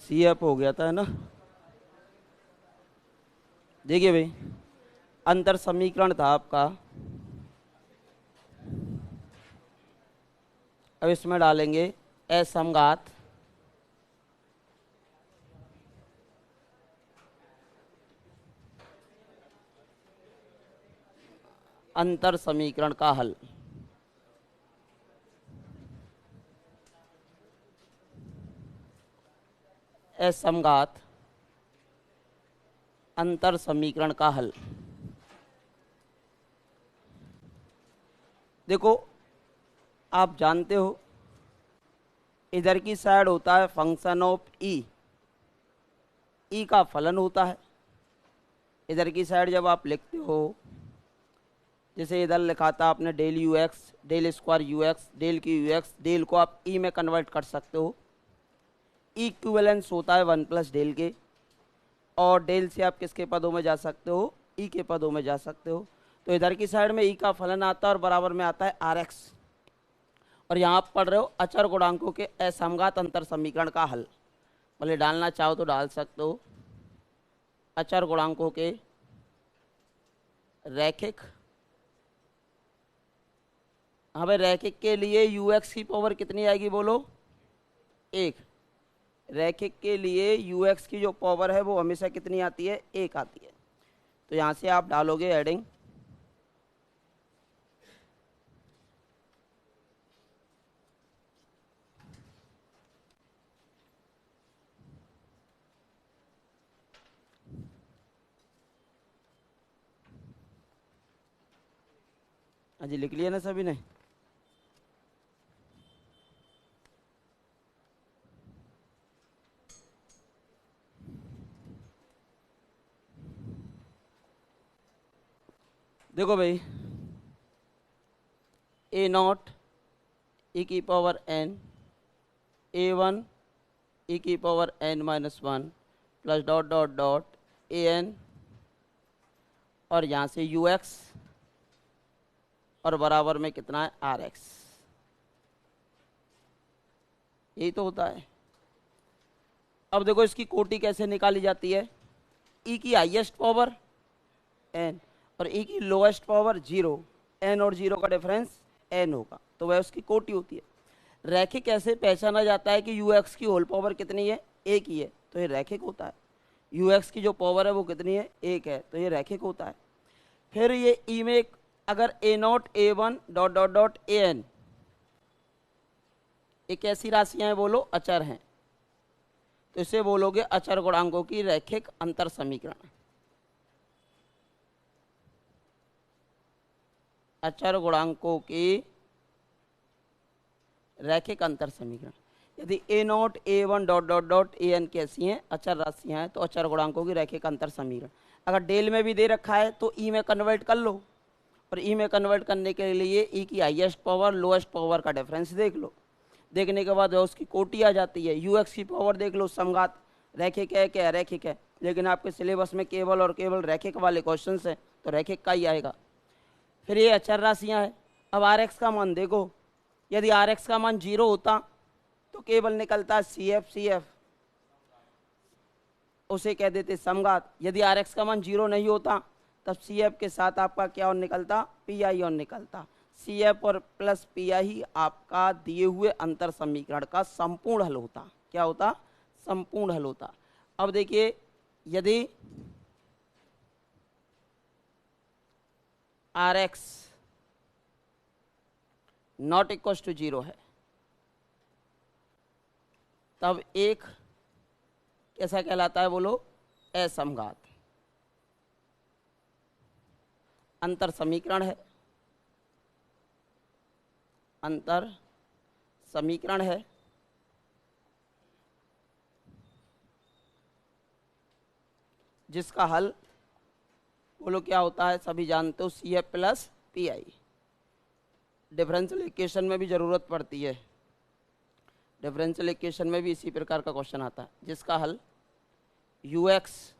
C F हो गया था, है ना। देखिए भाई, अंतर समीकरण था आपका। अब इसमें डालेंगे असमघात अंतर समीकरण का हल। असमघात अंतर समीकरण का हल। देखो, आप जानते हो इधर की साइड होता है फंक्शन ऑफ ई, ई का फलन होता है। इधर की साइड जब आप लिखते हो, जैसे इधर लिखा था आपने del u x, del square u x, del की यू एक्स, डेल को आप ई में कन्वर्ट कर सकते हो। ई इक्विवेलेंस होता है वन प्लस डेल के, और डेल से आप किसके पदों में जा सकते हो, ई के पदों में जा सकते हो। तो इधर की साइड में ई का फलन आता है और बराबर में आता है आर एक्स। और यहाँ आप पढ़ रहे हो अचर गुणांकों के असमघात अंतर समीकरण का हल। भले डालना चाहो तो डाल सकते हो, अचर गुणांकों के रैखिक। हाँ भाई, रैखिक के लिए यू एक्स की पावर कितनी आएगी बोलो, एक। रैखिक के लिए यू एक्स की जो पावर है वो हमेशा कितनी आती है, एक आती है। तो यहाँ से आप डालोगे एडिंग अजी, लिख लिया ना सभी ने। देखो भाई, ए नॉट ई की power n, a one e की power n minus one, plus dot dot dot a n, और यहाँ से यू एक्स, और बराबर में कितना है, आर एक्स। यही तो होता है। अब देखो इसकी कोटि कैसे निकाली जाती है। ई की हाईएस्ट पावर एन, और ई की लोएस्ट पावर जीरो। एन और जीरो का डिफरेंस एन होगा, तो वह उसकी कोटि होती है। रैखिक कैसे पहचाना जाता है कि यू एक्स की होल पावर कितनी है, एक ही है, तो ये रैखिक होता है। यू एक्स की जो पावर है वो कितनी है, एक है, तो ये रैखिक होता है। फिर ये ई में अगर a naught a one dot dot dot a n, ये कैसी राशियां हैं बोलो, अचर हैं, तो इसे बोलोगे अचर गुणांकों की रैखिक अंतर समीकरण। अचर गुणांकों की रैखिक अंतर समीकरण। यदि a naught a one dot dot dot a n कैसी हैं, अचर राशियां हैं, तो अचर गुणांकों की रैखिक अंतर समीकरण। अगर डेल में भी दे रखा है तो ई में कन्वर्ट कर लो, और ई में कन्वर्ट करने के लिए ई की हाईएस्ट पावर लोएस्ट पावर का डिफरेंस देख लो। देखने के बाद उसकी कोटि आ जाती है। यू एक्स की पावर देख लो, समघात रैखिक है क्या, रैखिक है, लेकिन आपके सिलेबस में केवल और केवल रैखिक वाले क्वेश्चन है, तो रैखिक का ही आएगा। फिर ये अचर राशियाँ हैं। अब आर एक्स का मान देखो, यदि आर एक्स का मान जीरो होता तो केवल निकलता सी एफ, सी एफ उसे कह देते समघात। यदि आर एक्स का मान जीरो नहीं होता तब सी एफ के साथ आपका क्या और निकलता, पी आई और निकलता। सी एफ और प्लस पी आई आपका दिए हुए अंतर समीकरण का संपूर्ण हल होता। क्या होता, संपूर्ण हल होता। अब देखिए, यदि R x not equal to zero है, तब एक कैसा कहलाता है बोलो, असमघात अंतर समीकरण है। अंतर समीकरण है, जिसका हल बोलो क्या होता है, सभी जानते हो, C F plus P I. Differential equation में भी जरूरत पड़ती है, डिफरेंशियल इक्वेशन में भी इसी प्रकार का क्वेश्चन आता है, जिसका हल यू एक्स,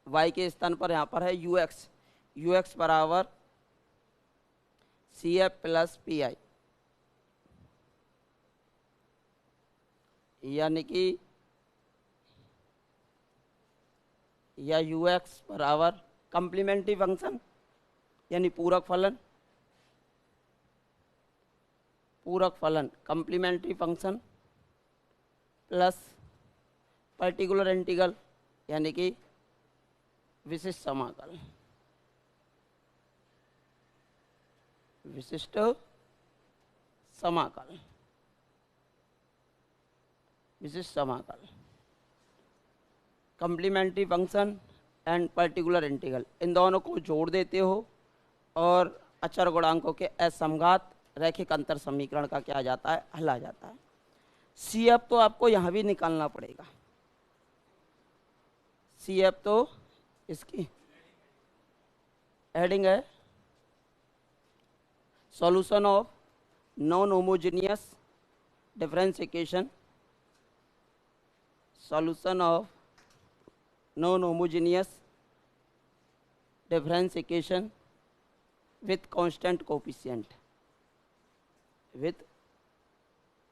वाई के स्थान पर यहाँ पर है यू एक्स, यू एक्स बराबर C F plus P I, यानी कि या यू एक्स बराबर कम्प्लीमेंट्री फंक्शन यानी पूरक फलन, पूरक फलन complementary function plus particular integral यानी कि विशिष्ट समाकल, विशिष्ट समाकल, विशिष्ट समाकल, complementary function and particular integral, इन दोनों को जोड़ देते हो और अचर गुणांकों के असमघात रैखिक अंतर समीकरण का क्या आ जाता है, हल आ जाता है। सी एफ तो आपको यहाँ भी निकालना पड़ेगा, सी एफ तो इसकी हेडिंग है solution of non homogeneous differentiation, solution of non homogeneous differentiation with constant coefficient, with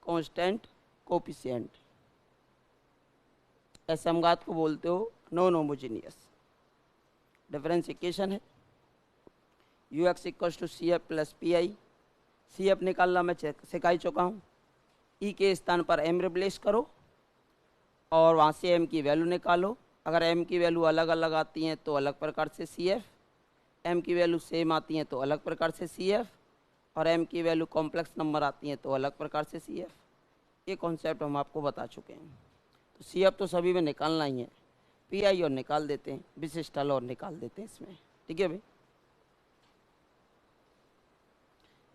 constant coefficient, असमघात को बोलते हो नॉन होमोजेनियस डिफरेंशिएशन है। U x equal to C F plus P I, C F निकालना मैं सिखा ही चुका हूँ, ई के स्थान पर एम रिप्लेस करो और वहाँ से एम की वैल्यू निकालो, अगर एम की वैल्यू अलग अलग आती हैं तो अलग प्रकार से सी एफ, एम की वैल्यू सेम आती हैं तो अलग प्रकार से सी एफ, और एम की वैल्यू कॉम्प्लेक्स नंबर आती हैं तो अलग प्रकार से सी एफ। ये कॉन्सेप्ट हम आपको बता चुके हैं। तो सी एफ तो सभी में निकालना ही है, पी आई और निकाल देते हैं, विशिष्ट हल और निकाल देते हैं इसमें, ठीक है भाई।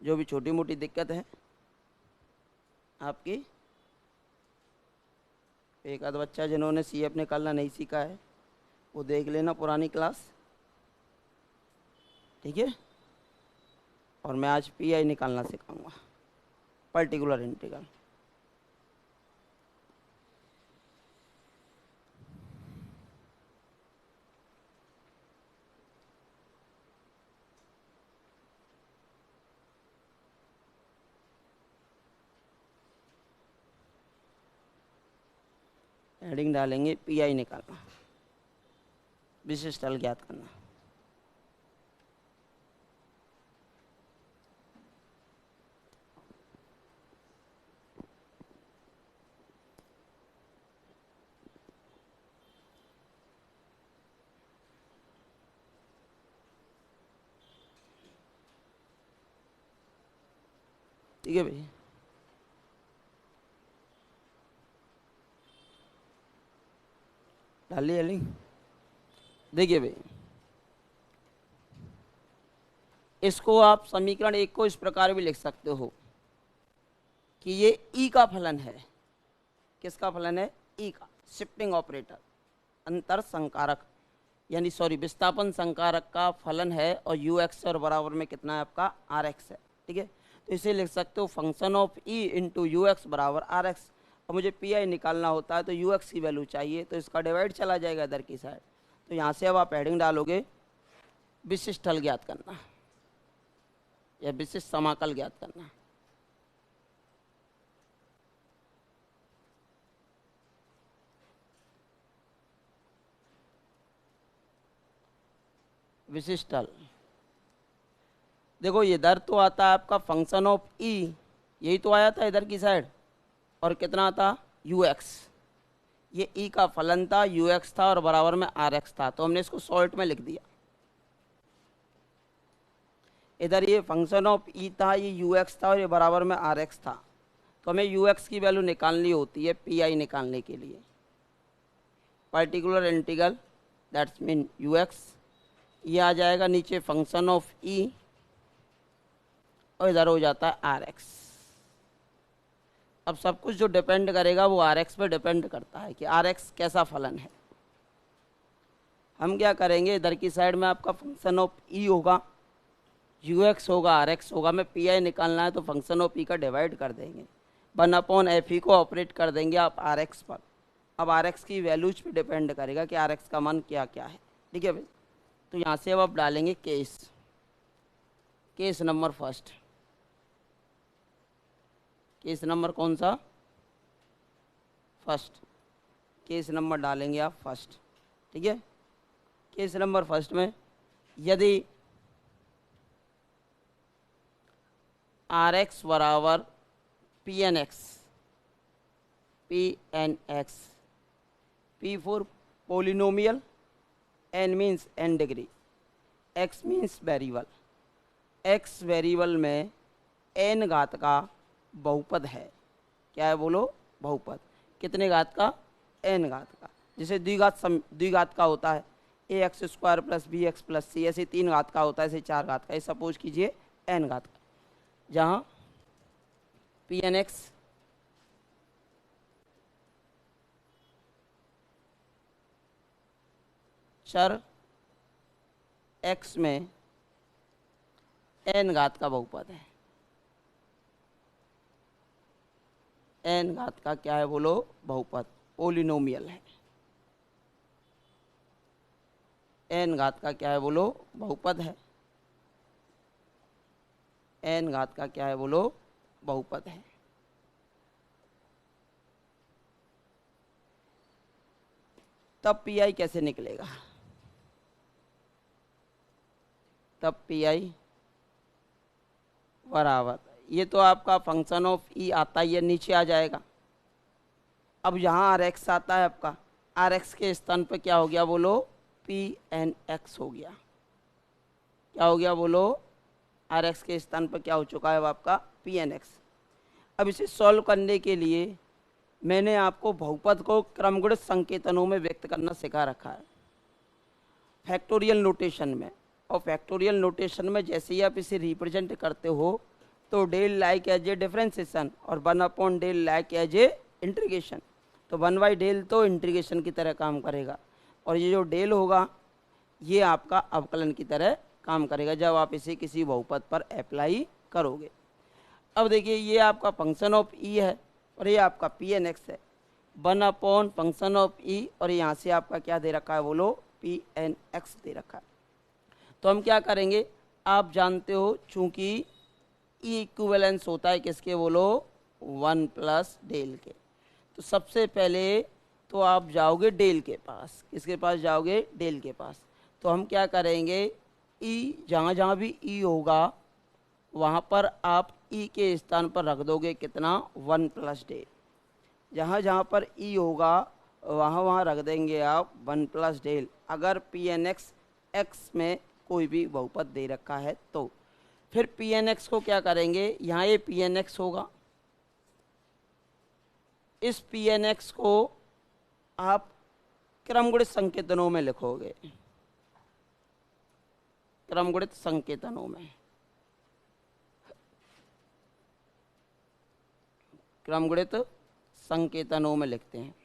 जो भी छोटी मोटी दिक्कत है आपकी, एक आध बच्चा जिन्होंने सी एफ निकालना नहीं सीखा है वो देख लेना पुरानी क्लास, ठीक है। और मैं आज पी आई निकालना सिखाऊंगा, पर्टिकुलर इंटीग्रल। हेडिंग डालेंगे पी आई निकालना, विशिष्ट हल ज्ञात करना। ठीक है भाई, डालिए हेडिंग। देखिए भाई, इसको आप समीकरण एक को इस प्रकार भी लिख सकते हो कि ये ई का फलन है। किसका फलन है? ई का। शिफ्टिंग ऑपरेटर, अंतर संकारक यानी सॉरी विस्थापन संकारक का फलन है और यू एक्स और बराबर में कितना है आपका आर एक्स है, ठीक है। तो इसे लिख सकते हो function of E into you x बराबर आर एक्स। और मुझे पी आई निकालना होता है तो यू एक्स की वैल्यू चाहिए, तो इसका डिवाइड चला जाएगा इधर की साइड। तो यहाँ से अब आप हेडिंग डालोगे विशिष्ट हल ज्ञात करना या विशिष्ट समाकल ज्ञात करना। विशिष्ट हल, देखो इधर तो आता है आपका फंक्शन ऑफ ई, यही तो आया था इधर की साइड, और कितना था यू एक्स। ये ई का फलन था, यू एक्स था और बराबर में आर एक्स था, तो हमने इसको शॉर्ट में लिख दिया। इधर ये फंक्शन ऑफ ई था, ये यू एक्स था और ये बराबर में आर एक्स था। तो हमें यू एक्स की वैल्यू निकालनी होती है पी आई निकालने के लिए। Particular integral that's mean you x, ये आ जाएगा नीचे फंक्शन ऑफ ई और इधर हो जाता है आर एक्स। अब सब कुछ जो डिपेंड करेगा वो आर एक्स पे डिपेंड करता है कि आर एक्स कैसा फलन है। हम क्या करेंगे, इधर की साइड में आपका फंक्शन ऑफ ई होगा, यू एक्स होगा, आर एक्स होगा। हमें पी आई निकालना है तो फंक्शन ऑफ ई का डिवाइड कर देंगे, 1/f को ऑपरेट कर देंगे आप आर एक्स पर। अब आर एक्स की वैल्यूज पे डिपेंड करेगा कि आर एक्स का मान क्या क्या है, ठीक है भाई। तो यहाँ से अब आप डालेंगे case number first. Case number कौन सा? फर्स्ट। केस नंबर डालेंगे आप फर्स्ट, ठीक है। केस नंबर फर्स्ट में यदि आर एक्स बराबर P N x, P for polynomial, n means n degree, x means variable, x variable में एन घात का बहुपद है। क्या है बोलो? बहुपद। कितने घात का? एन घात का। जैसे द्विघात का होता है a x square plus b x plus c, ऐसे 3 घात का होता है, ऐसे 4 घात का। ये सपोज कीजिए एन घात का, जहाँ पी एन एक्स चर एक्स में एन घात का बहुपद है। एन घात का क्या है बोलो? बहुपद, पोलिनोमियल है। एन घात का क्या है बोलो? बहुपद है। एन घात का क्या है बोलो? बहुपद है। तब पी आई कैसे निकलेगा? तब पी आई बराबर, ये तो आपका फंक्शन ऑफ ई आता है, ये नीचे आ जाएगा। अब यहाँ आर एक्स आता है आपका, आर एक्स के स्थान पर क्या हो गया बोलो? पी एन एक्स हो गया। क्या हो गया बोलो? आर एक्स के स्थान पर क्या हो चुका है अब आपका? P N x. अब इसे सॉल्व करने के लिए मैंने आपको बहुपद को क्रमगुणित संकेतनों में व्यक्त करना सिखा रखा है, फैक्टोरियल नोटेशन में। और फैक्टोरियल नोटेशन में जैसे ही आप इसे रिप्रेजेंट करते हो तो del like as a differentiation और 1 del like as a integration. तो 1/डेल तो इंटीग्रेशन की तरह काम करेगा, और ये जो डेल होगा ये आपका अवकलन की तरह काम करेगा जब आप इसे किसी बहुपद पर अप्लाई करोगे। अब देखिए, ये आपका फंक्शन ऑफ ई है और ये आपका पी एन एक्स है। 1 फंक्शन ऑफ ई, और यहाँ से आपका क्या दे रखा है बोलो? पी एन एक्स दे रखा है। तो हम क्या करेंगे? आप जानते हो चूंकि ई इक्विवेलेंस होता है किसके बोलो? 1 प्लस डेल के। तो सबसे पहले तो आप जाओगे डेल के पास। किसके पास जाओगे? डेल के पास। तो हम क्या करेंगे? ई जहाँ जहाँ भी ई होगा वहाँ पर आप ई के स्थान पर रख दोगे कितना? 1 प्लस डेल। जहाँ जहाँ पर ई होगा वहाँ वहाँ रख देंगे आप 1 प्लस डेल, अगर पी एन एक्स एक्स में कोई भी बहुपद दे रखा है तो। फिर पी एन एक्स को क्या करेंगे? यहाँ ये पी एन एक्स होगा, इस पी एन एक्स को आप क्रमगुणित संकेतनों में लिखोगे। क्रमगुणित संकेतनों में, क्रमगुणित संकेतनों में लिखते हैं।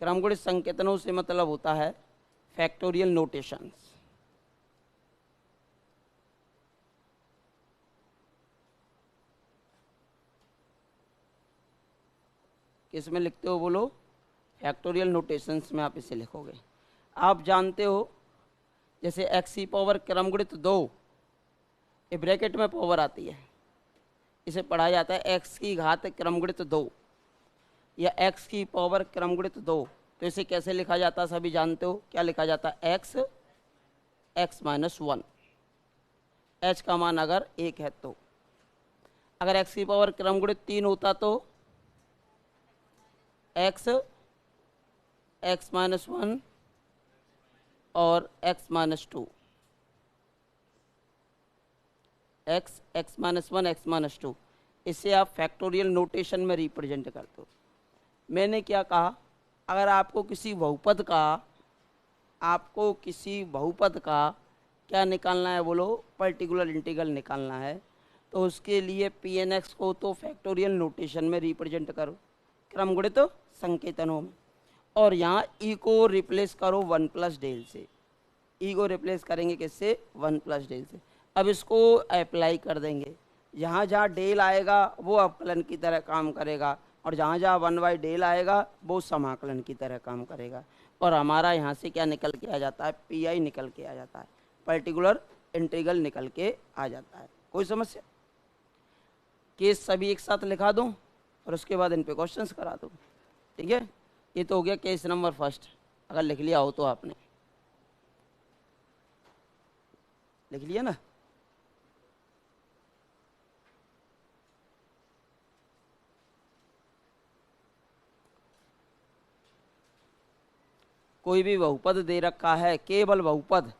क्रमगुणित संकेतनों से मतलब होता है फैक्टोरियल नोटेशंस। किस में लिखते हो बोलो? फैक्टोरियल नोटेशंस में आप इसे लिखोगे। आप जानते हो जैसे एक्स की पावर क्रमगुणित 2, ये ब्रैकेट में पावर आती है, इसे पढ़ा जाता है एक्स की घात क्रमगुणित 2 या एक्स की पावर क्रमगुणित 2। तो इसे कैसे लिखा जाता है सभी जानते हो? क्या लिखा जाता है? X minus 1। एच का मान अगर 1 है तो। अगर एक्स की पावर क्रमगुणित 3 होता तो एक्स माइनस 1 और x minus 2। X minus 1 x minus 2, इसे आप फैक्टोरियल नोटेशन में रिप्रेजेंट करते हो। मैंने क्या कहा? अगर आपको किसी बहुपद का क्या निकालना है बोलो? पर्टिकुलर इंटीग्रल निकालना है, तो उसके लिए पी एन एक्स को तो फैक्टोरियल नोटेशन में रिप्रेजेंट करो, क्रमगुणित संकेतनों में। और यहाँ ई को रिप्लेस करो 1 प्लस डेल से। ई को रिप्लेस करेंगे किससे? 1 प्लस डेल से। अब इसको अप्लाई कर देंगे। जहाँ जहाँ डेल आएगा वो अवकलन की तरह काम करेगा, और जहाँ जहाँ 1/डेल आएगा वो समाकलन की तरह काम करेगा। और हमारा यहाँ से क्या निकल के आ जाता है? पी आई निकल के आ जाता है, पर्टिकुलर इंटीग्रल निकल के आ जाता है। कोई समस्या? केस सभी एक साथ लिखा दूँ और उसके बाद इन पे क्वेश्चंस करा दूँ, ठीक है? ये तो हो गया केस नंबर फर्स्ट, अगर लिख लिया हो तो आपने लिख लिया ना। कोई भी बहुपद दे रखा है, केवल बहुपद,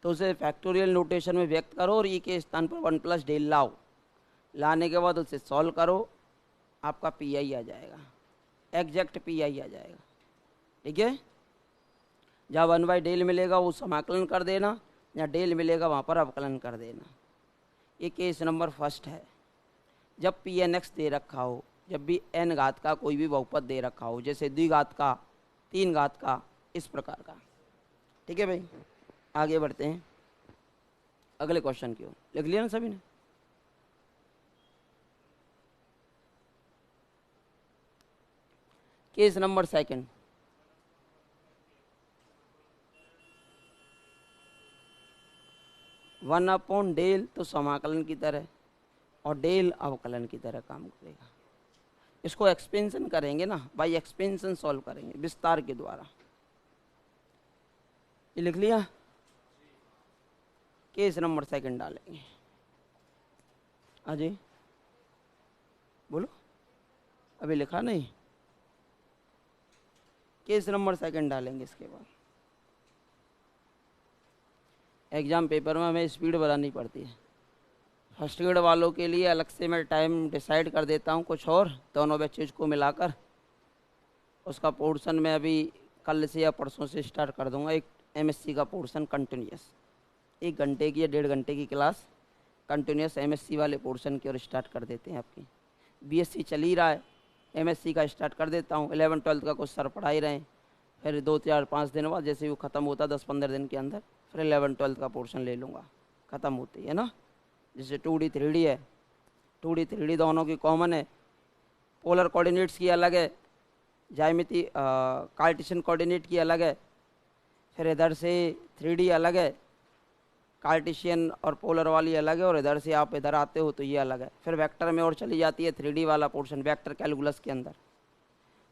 तो उसे फैक्टोरियल नोटेशन में व्यक्त करो और ई के स्थान पर 1 प्लस डेल लाओ। लाने के बाद उसे सॉल्व करो, आपका पी आई आ जाएगा, एग्जैक्ट पी आई आ जाएगा। ठीक है, जहाँ 1 बाई डेल मिलेगा वो समाकलन कर देना, जहाँ डेल मिलेगा वहाँ पर अवकलन कर देना। ये केस नंबर फर्स्ट है। जब पी एन एक्स दे रखा हो, जब भी एन घात का कोई भी बहुपद दे रखा हो, जैसे द्विघात का, 3 घात का, इस प्रकार का। ठीक है भाई, आगे बढ़ते हैं अगले क्वेश्चन की ओर। लिख लिया ना सभी ने? Case number second, one upon del तो समाकलन की तरह और डेल अवकलन की तरह काम करेगा। इसको एक्सपेंशन करेंगे ना, बाई एक्सपेंशन सॉल्व करेंगे विस्तार के द्वारा। ये लिख लिया? केस नंबर सेकंड डालेंगे। अजय बोलो, अभी लिखा नहीं? केस नंबर सेकंड डालेंगे। इसके बाद एग्ज़ाम पेपर में हमें स्पीड बढ़ानी पड़ती है। फर्स्ट ग्रेड वालों के लिए अलग से मैं टाइम डिसाइड कर देता हूँ कुछ और, दोनों बैचेज को मिलाकर। उसका पोर्शन मैं अभी कल से या परसों से स्टार्ट कर दूँगा। एक एमएससी का पोर्शन कंटिन्यूस, 1 घंटे की या 1.5 घंटे की क्लास कंटिन्यूस एमएससी वाले पोर्शन की ओर स्टार्ट कर देते हैं। आपकी बीएससी चल ही रहा है, एमएससी का स्टार्ट कर देता हूँ। 11-12 का कुछ सर पढ़ा ही रहे हैं, फिर 2-4-5 दिन बाद जैसे वो ख़त्म होता 10-15 दिन के अंदर फिर 11-12 का पोर्शन ले लूँगा, ख़त्म होती है ना। जैसे 2D 3D है, 2D 3D दोनों की कॉमन है। पोलर कोऑर्डिनेट्स की अलग है, ज्यामिति कार्टेशियन कोऑर्डिनेट की अलग है, फिर इधर से 3D अलग है, कार्टेशियन और पोलर वाली अलग है, और इधर से आप इधर आते हो तो ये अलग है। फिर वेक्टर में और चली जाती है 3D वाला पोर्शन वेक्टर कैलकुलस के अंदर।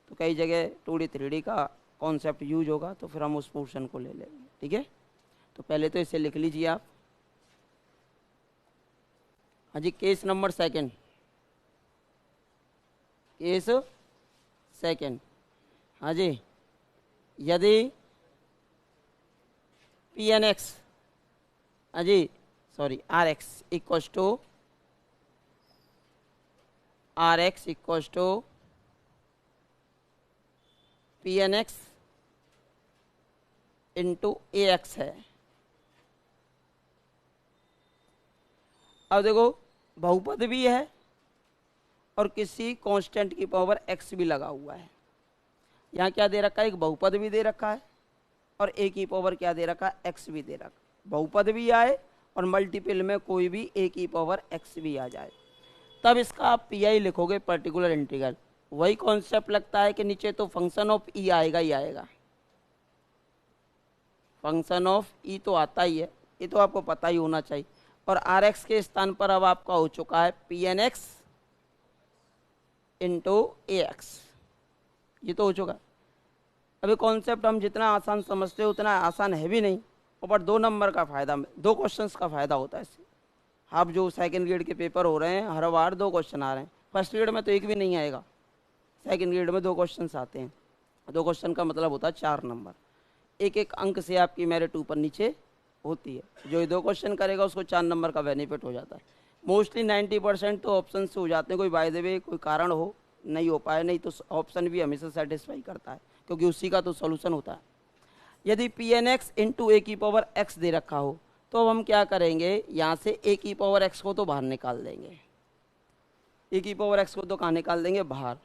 तो कई जगह 2D 3D का कॉन्सेप्ट यूज होगा, तो फिर हम उस पोर्शन को ले लेंगे। ठीक है, तो पहले तो इसे लिख लीजिए आप। हाँ जी, case number second, case second. हाँ जी, यदि पी एन एक्स, हाँ जी sorry, R x equals to P N x into a x है। अब देखो, बहुपद भी है और किसी कांस्टेंट की पावर एक्स भी लगा हुआ है। यहाँ क्या दे रखा है? एक बहुपद भी दे रखा है और ए की पावर क्या दे रखा है? एक्स भी दे रखा। बहुपद भी आए और मल्टीपल में कोई भी ए की पावर एक्स भी आ जाए, तब इसका आप पी आई लिखोगे, पर्टिकुलर इंटीग्रल। वही कॉन्सेप्ट लगता है कि नीचे तो फंक्शन ऑफ ई आएगा ही आएगा, फंक्शन ऑफ ई तो आता ही है, ये तो आपको पता ही होना चाहिए। और आर एक्स के स्थान पर अब आपका हो चुका है P N x into a x, ये तो हो चुका। अभी कॉन्सेप्ट हम जितना आसान समझते हो उतना आसान है भी नहीं, और 2 नंबर का फ़ायदा, 2 क्वेश्चंस का फ़ायदा होता है इससे। आप जो सेकंड ग्रेड के पेपर हो रहे हैं हर बार 2 क्वेश्चन आ रहे हैं, फर्स्ट ग्रेड में तो एक भी नहीं आएगा, सेकंड ग्रेड में 2 क्वेश्चन आते हैं। 2 क्वेश्चन का मतलब होता है 4 नंबर, 1-1 अंक से आपकी मेरिट ऊपर नीचे होती है। जो 2 क्वेश्चन करेगा उसको 4 नंबर का बेनिफिट हो जाता है। मोस्टली 90% तो ऑप्शन से हो जाते हैं, कोई बाय द वे कोई कारण हो नहीं हो पाए, नहीं तो ऑप्शन भी हमेशा सेटिस्फाई करता है, क्योंकि उसी का तो सॉल्यूशन होता है। यदि पी एन एक्स इंटू ए की पावर एक्स दे रखा हो, तो अब हम क्या करेंगे, यहाँ से ए की पावर एक्स को तो बाहर निकाल देंगे, ए की पावर एक्स को तो कहाँ निकाल देंगे? बाहर।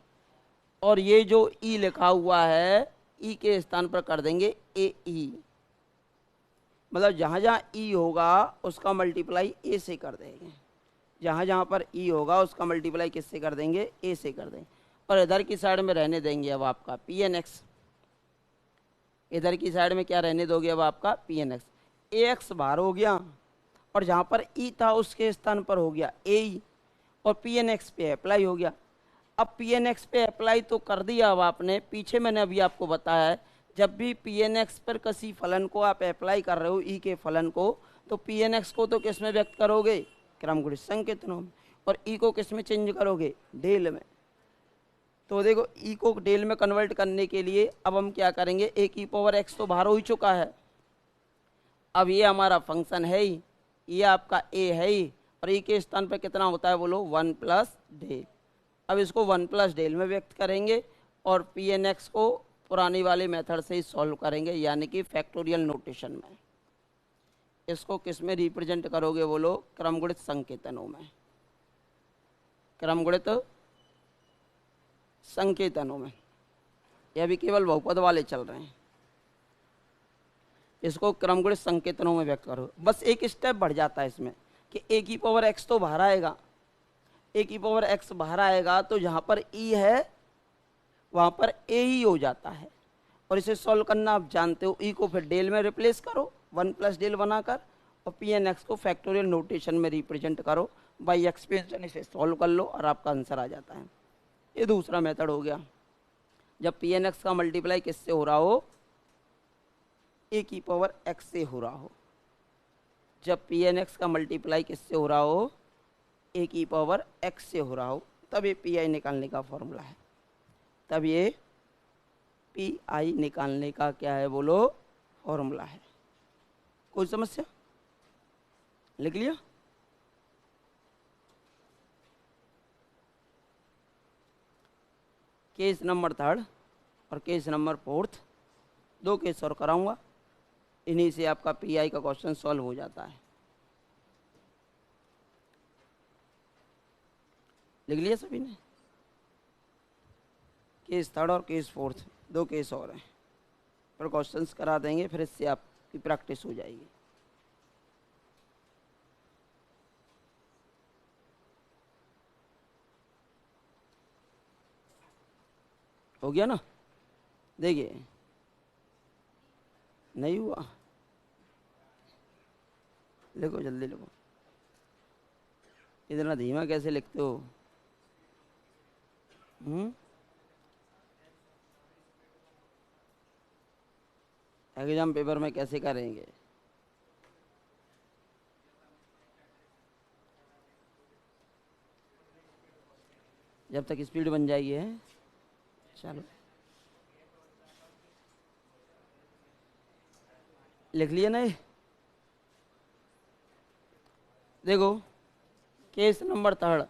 और ये जो ई लिखा हुआ है, ई के स्थान पर कर देंगे ए ई, मतलब जहाँ जहाँ ई होगा उसका मल्टीप्लाई ए से कर देंगे, जहाँ जहाँ पर ई होगा उसका मल्टीप्लाई किससे कर देंगे? ए से कर देंगे। और इधर की साइड में रहने देंगे अब आपका पी एन एक्स, इधर की साइड में क्या रहने दोगे अब आपका? P N x. A x बाहर हो गया और जहाँ पर ई था उसके स्थान पर हो गया ए ई, और पी एन एक्स पे अप्लाई हो गया। अब पी एन एक्स पे अप्लाई तो कर दिया अब आपने, पीछे मैंने अभी आपको बताया है जब भी पी एन एक्स पर किसी फलन को आप अप्लाई कर रहे हो ई के फलन को, तो पी एन एक्स को तो किस में व्यक्त करोगे, क्रमगुणित संकेतनों में, और ई को किस में चेंज करोगे, डेल में। तो देखो ई को डेल में कन्वर्ट करने के लिए अब हम क्या करेंगे, एक ई पावर एक्स तो बाहर हो ही चुका है, अब ये हमारा फंक्शन है ही, ये आपका ए है ही, और ई के स्थान पर कितना होता है बोलो, 1 प्लस डेल। अब इसको 1 प्लस डेल में व्यक्त करेंगे और पी एन एक्स को पुरानी वाले मेथड से ही सॉल्व करेंगे, यानी कि फैक्टोरियल नोटेशन में। इसको किस में रिप्रेजेंट करोगे बोलो, क्रमगुणित संकेतनों में, क्रमगुणित संकेतनों में। ये अभी केवल बहुपद वाले चल रहे हैं, इसको क्रमगुणित संकेतनों में व्यक्त करो। बस एक स्टेप बढ़ जाता है इसमें कि ए की पावर एक्स तो बाहर आएगा, ए की पावर एक्स बाहर आएगा तो जहाँ पर ई है वहाँ पर ए ही हो जाता है, और इसे सॉल्व करना आप जानते हो, ई को फिर डेल में रिप्लेस करो 1 प्लस डेल बनाकर, और पी एन एक्स को फैक्टोरियल नोटेशन में रिप्रेजेंट करो, बाई एक्सपेंशन इसे सॉल्व कर लो और आपका आंसर आ जाता है। ये दूसरा मेथड हो गया, जब पी एन एक्स का मल्टीप्लाई किससे हो रहा हो, ए की पावर एक्स से हो रहा हो। जब पी एन एक्स का मल्टीप्लाई किससे हो रहा हो, ए की पावर एक्स से हो रहा हो, तब ये पी आई निकालने का फॉर्मूला है, तब ये पी आई निकालने का क्या है बोलो, फॉर्मूला है। कोई समस्या, लिख लिया। केस नंबर 3 और केस नंबर 4, 2 केस और कराऊंगा, इन्हीं से आपका पी आई का क्वेश्चन सॉल्व हो जाता है। लिख लिया सभी ने, केस 3 और केस 4, 2 केस और हैं, पर क्वेश्चंस करा देंगे, फिर इससे आपकी प्रैक्टिस हो जाएगी। हो गया ना, देखिए नहीं हुआ, लिखो जल्दी लिखो, इतना धीमा कैसे लिखते हो? एग्जाम पेपर में कैसे करेंगे? जब तक स्पीड बन जाएगी है, चलो लिख लिया ना ये। देखो केस नंबर 3,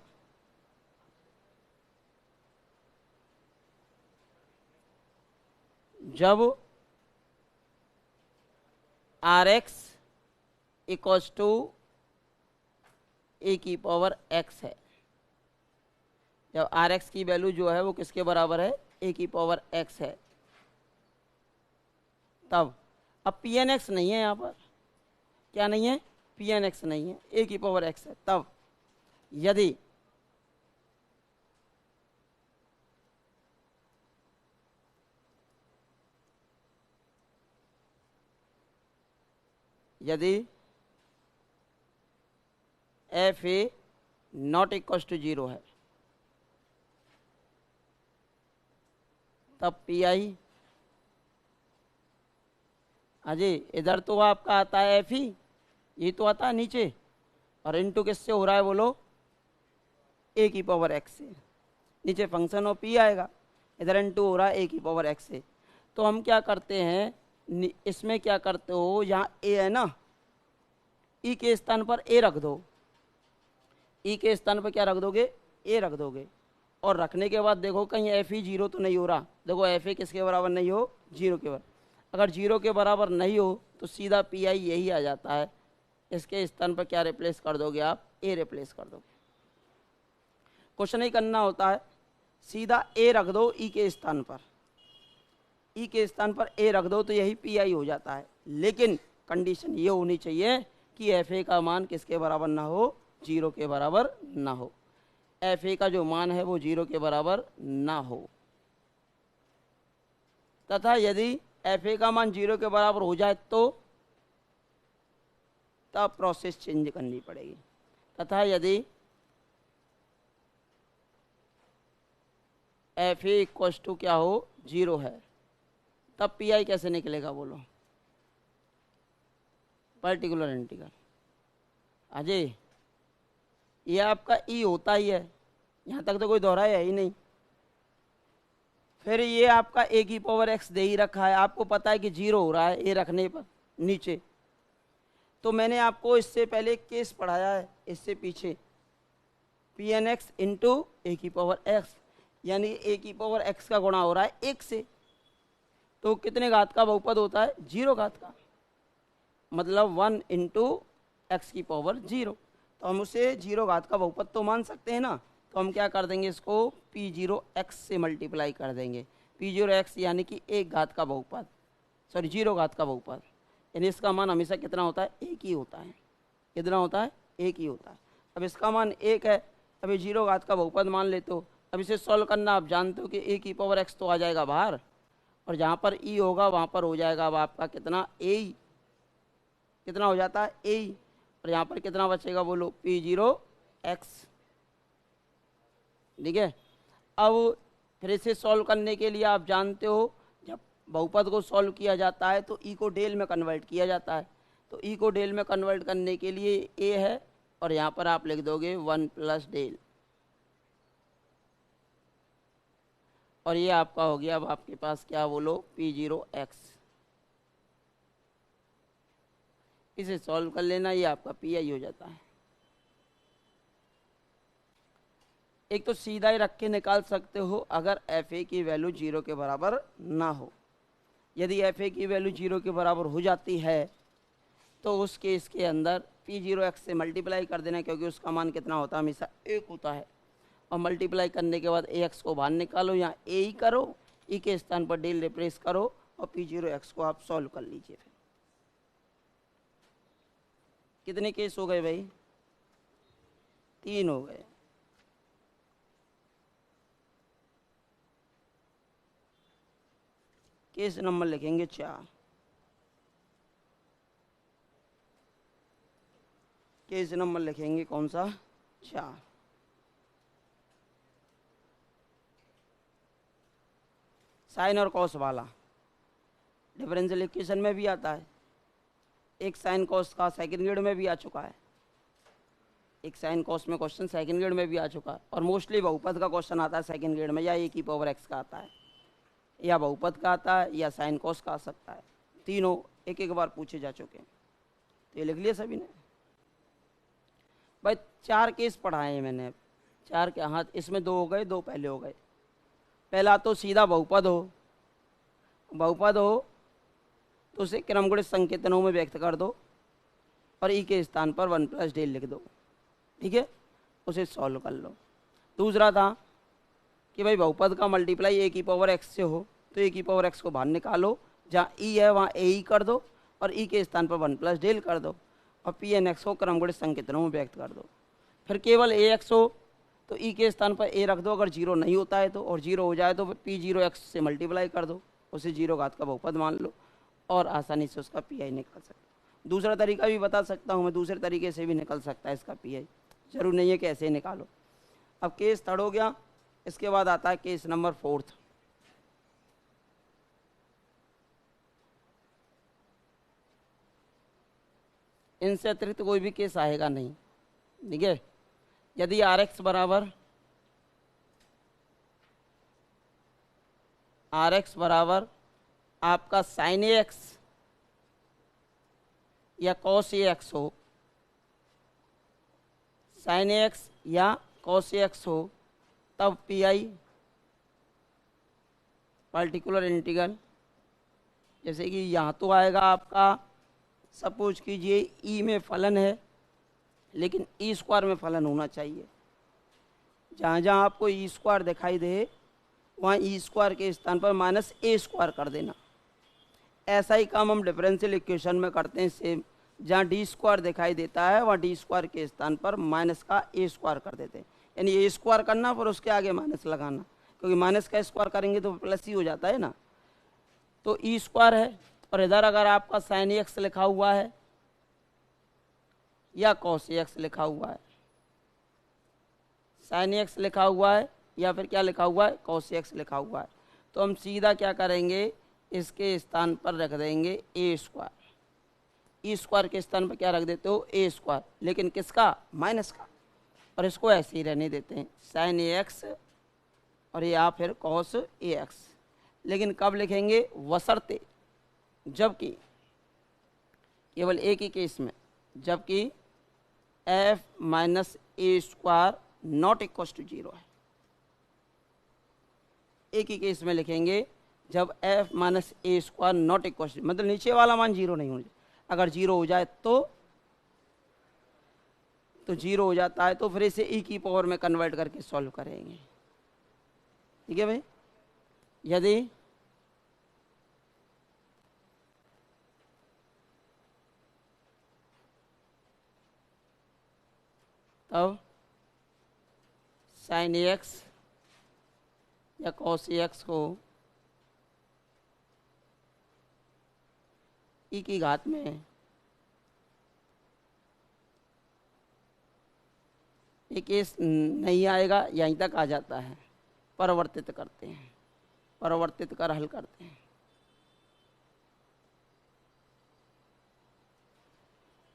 जब आर एक्स इक्वल्स टू ए की पावर एक्स है, जब आर एक्स की वैल्यू जो है वो किसके बराबर है, ए की पावर एक्स है, तब अब पी एन एक्स नहीं है यहाँ पर, क्या नहीं है, पी एन एक्स नहीं है, ए की पावर एक्स है, तब यदि यदि f a not equal to 0 है, तब पी आई, अजय इधर तो आपका आता है एफ ई, ये तो आता है नीचे, और इनटू किससे हो रहा है बोलो, ए की पावर एक्स से, नीचे फंक्शन ऑफ पी आएगा, इधर इनटू हो रहा है ए की पावर एक्स से। तो हम क्या करते हैं, इसमें क्या करते हो, यहाँ ए है ना, ई के स्थान पर ए रख दो, ई के स्थान पर क्या रख दोगे, ए रख दोगे, और रखने के बाद देखो कहीं एफ ई 0 तो नहीं हो रहा, देखो एफ ए किसके बराबर नहीं हो, 0 के बराबर, अगर 0 के बराबर नहीं हो तो सीधा पी आई यही आ जाता है, इसके स्थान पर क्या रिप्लेस कर दोगे आप, ए रिप्लेस कर दोगे, कुछ नहीं करना होता है, सीधा ए रख दो ई के स्थान पर, ई के स्थान पर ए रख दो तो यही पी आई हो जाता है, लेकिन कंडीशन ये होनी चाहिए कि एफ ए का मान किसके बराबर ना हो, 0 के बराबर ना हो, एफ ए का जो मान है वो 0 के बराबर ना हो, तथा यदि एफ ए का मान 0 के बराबर हो जाए तो तब प्रोसेस चेंज करनी पड़ेगी, तथा यदि एफ ए इक्व टू क्या हो, 0 है, तब पी आई कैसे निकलेगा बोलो, पर्टिकुलर इंटीग्रल। अजय ये आपका ई होता ही है, यहाँ तक तो कोई दोहराया है ही नहीं। फिर ये आपका ए की पावर एक्स दे ही रखा है, आपको पता है कि 0 हो रहा है ए रखने पर नीचे। तो मैंने आपको इससे पहले एक केस पढ़ाया है, इससे पीछे पी एन एक्स इंटू ए की पावर एक्स, यानी ए की पावर एक्स का गुणा हो रहा है 1 से, तो कितने घात का बहुपद होता है, 0 घात का, मतलब 1 इंटू एक्स की पावर 0। तो हम उसे 0 घात का बहुपद तो मान सकते हैं ना, तो हम क्या कर देंगे, इसको P0x से मल्टीप्लाई कर देंगे। P0x यानी कि 1 घात का बहुपद, सॉरी 0 घात का बहुपद, यानी इसका मान हमेशा कितना होता है, 1 ही होता है। कितना होता है, 1 ही होता है। अब इसका मान 1 है, अभी 0 घात का बहुपद मान लेते हो। अब इसे सॉल्व करना, आप जानते हो कि ए की पावर एक्स तो आ जाएगा बाहर, और जहाँ पर ई होगा वहाँ पर हो जाएगा अब आपका कितना, ए, कितना हो जाता है, ए, और यहाँ पर कितना बचेगा बोलो, P0x। ठीक है। अब फिर इसे सॉल्व करने के लिए आप जानते हो जब बहुपद को सॉल्व किया जाता है तो ई को डेल में कन्वर्ट किया जाता है। तो ई को डेल में कन्वर्ट करने के लिए ए है, और यहाँ पर आप लिख दोगे 1 प्लस डेल, और ये आपका हो गया अब आपके पास क्या बोलो, P0x। इसे सॉल्व कर लेना, ये आपका पी आई हो जाता है। एक तो सीधा ही रख के निकाल सकते हो अगर एफ ए की वैल्यू 0 के बराबर ना हो। यदि एफ ए की वैल्यू 0 के बराबर हो जाती है तो उस केस के अंदर P0x से मल्टीप्लाई कर देना, क्योंकि उसका मान कितना होता है, हमेशा 1 होता है। और मल्टीप्लाई करने के बाद ax को बाहर निकालो, यहाँ ए ही करो, ई के स्थान पर डेल रिप्लेस करो, और P0x को आप सॉल्व कर लीजिए। फिर कितने केस हो गए भाई, 3 हो गए। केस नंबर लिखेंगे 4। केस नंबर लिखेंगे कौन सा, 4। साइन और कॉस वाला डिफरेंशियल इक्वेशन में भी आता है। एक साइन कॉस का सेकंड ग्रेड में भी आ चुका है, एक साइन कॉस में क्वेश्चन सेकंड ग्रेड में भी आ चुका है, और मोस्टली बहुपद का क्वेश्चन आता है सेकंड ग्रेड में, या ए की पावर एक्स का आता है, या बहुपद का आता है, या साइन कॉस का आ सकता है। तीनों एक एक बार पूछे जा चुके हैं। तो ये लिख लिया सभी ने भाई। 4 केस पढ़ाए हैं मैंने, 4 के हाथ, इसमें 2 हो गए, 2 पहले हो गए। पहला तो सीधा बहुपद हो, बहुपद हो तो उसे क्रमगुणित संकेतनों में व्यक्त कर दो, और ई के स्थान पर 1 प्लस डेल लिख दो। ठीक है, उसे सॉल्व कर लो। दूसरा था कि भाई बहुपद का मल्टीप्लाई ए की पावर एक्स से हो, तो ए की पावर एक्स को बाहर निकालो, जहाँ ई है वहाँ ए ही कर दो, और ई के स्थान पर 1 प्लस डेल कर दो, और पी एन एक्स को क्रमगुणित संकेतनों में व्यक्त कर दो। फिर केवल ए एक्स हो तो ई के स्थान पर ए रख दो, अगर 0 नहीं होता है तो, और 0 हो जाए तो फिर P0x से मल्टीप्लाई कर दो, उसे 0 घात का बहुपद मान लो, और आसानी से उसका पी आई निकल सकता है। दूसरा तरीका भी बता सकता हूँ मैं, दूसरे तरीके से भी निकल सकता है इसका पी आई, जरूर नहीं है कि ऐसे ही निकालो। अब केस 3 हो गया, इसके बाद आता है केस नंबर 4। इनसे अतिरिक्त कोई भी केस आएगा नहीं। ठीक है, यदि आर एक्स बराबर आपका साइन ए एक्स या कॉस ए एक्स हो, साइन ए एक्स या कॉस ए एक्स हो, तब पी आई पर्टिकुलर इंटीग्रल, जैसे कि यहाँ तो आएगा आपका, सपोज कीजिए ई में फलन है लेकिन ई स्क्वायर में फलन होना चाहिए। जहाँ जहाँ आपको ई स्क्वायर दिखाई दे वहाँ ई स्क्वायर के स्थान पर माइनस ए स्क्वायर कर देना। ऐसा ही काम हम डिफरेंशियल इक्वेशन में करते हैं सेम, जहाँ डी स्क्वायर दिखाई देता है वहाँ डी स्क्वायर के स्थान पर माइनस का ए स्क्वायर कर देते हैं, यानी ए स्क्वायर करना फिर उसके आगे माइनस लगाना, क्योंकि माइनस का स्क्वायर करेंगे तो प्लस ही हो जाता है ना। तो ई स्क्वायर है, और इधर अगर आपका साइन एक्स लिखा हुआ है या कॉस एक्स लिखा हुआ है, साइन एक्स लिखा हुआ है या फिर क्या लिखा हुआ है, cos x लिखा हुआ है। तो हम सीधा क्या करेंगे, इसके स्थान पर रख देंगे ए स्क्वायर। ई स्क्वायर के स्थान पर क्या रख देते हो, ए स्क्वायर, लेकिन किसका, माइनस का। और इसको ऐसे ही रहने देते हैं, साइन ए एक्स और या फिर कॉस ए एक्स। लेकिन कब लिखेंगे, वशर्ते जबकि, केवल एक ही केस में, जबकि f minus a square not equal to 0 है। एक ही केस में लिखेंगे जब f minus a square not equal, मतलब नीचे वाला मान 0 नहीं होना चाहिए। अगर 0 हो जाए तो 0 हो जाता है, तो फिर इसे ई की पावर में कन्वर्ट करके सॉल्व करेंगे। ठीक है भाई। यदि तब साइन ए एक्स या कॉस ए एक्स को ई की घात में एक केस नहीं आएगा, यहीं तक आ जाता है, परिवर्तित करते हैं, परिवर्तित कर हल करते हैं।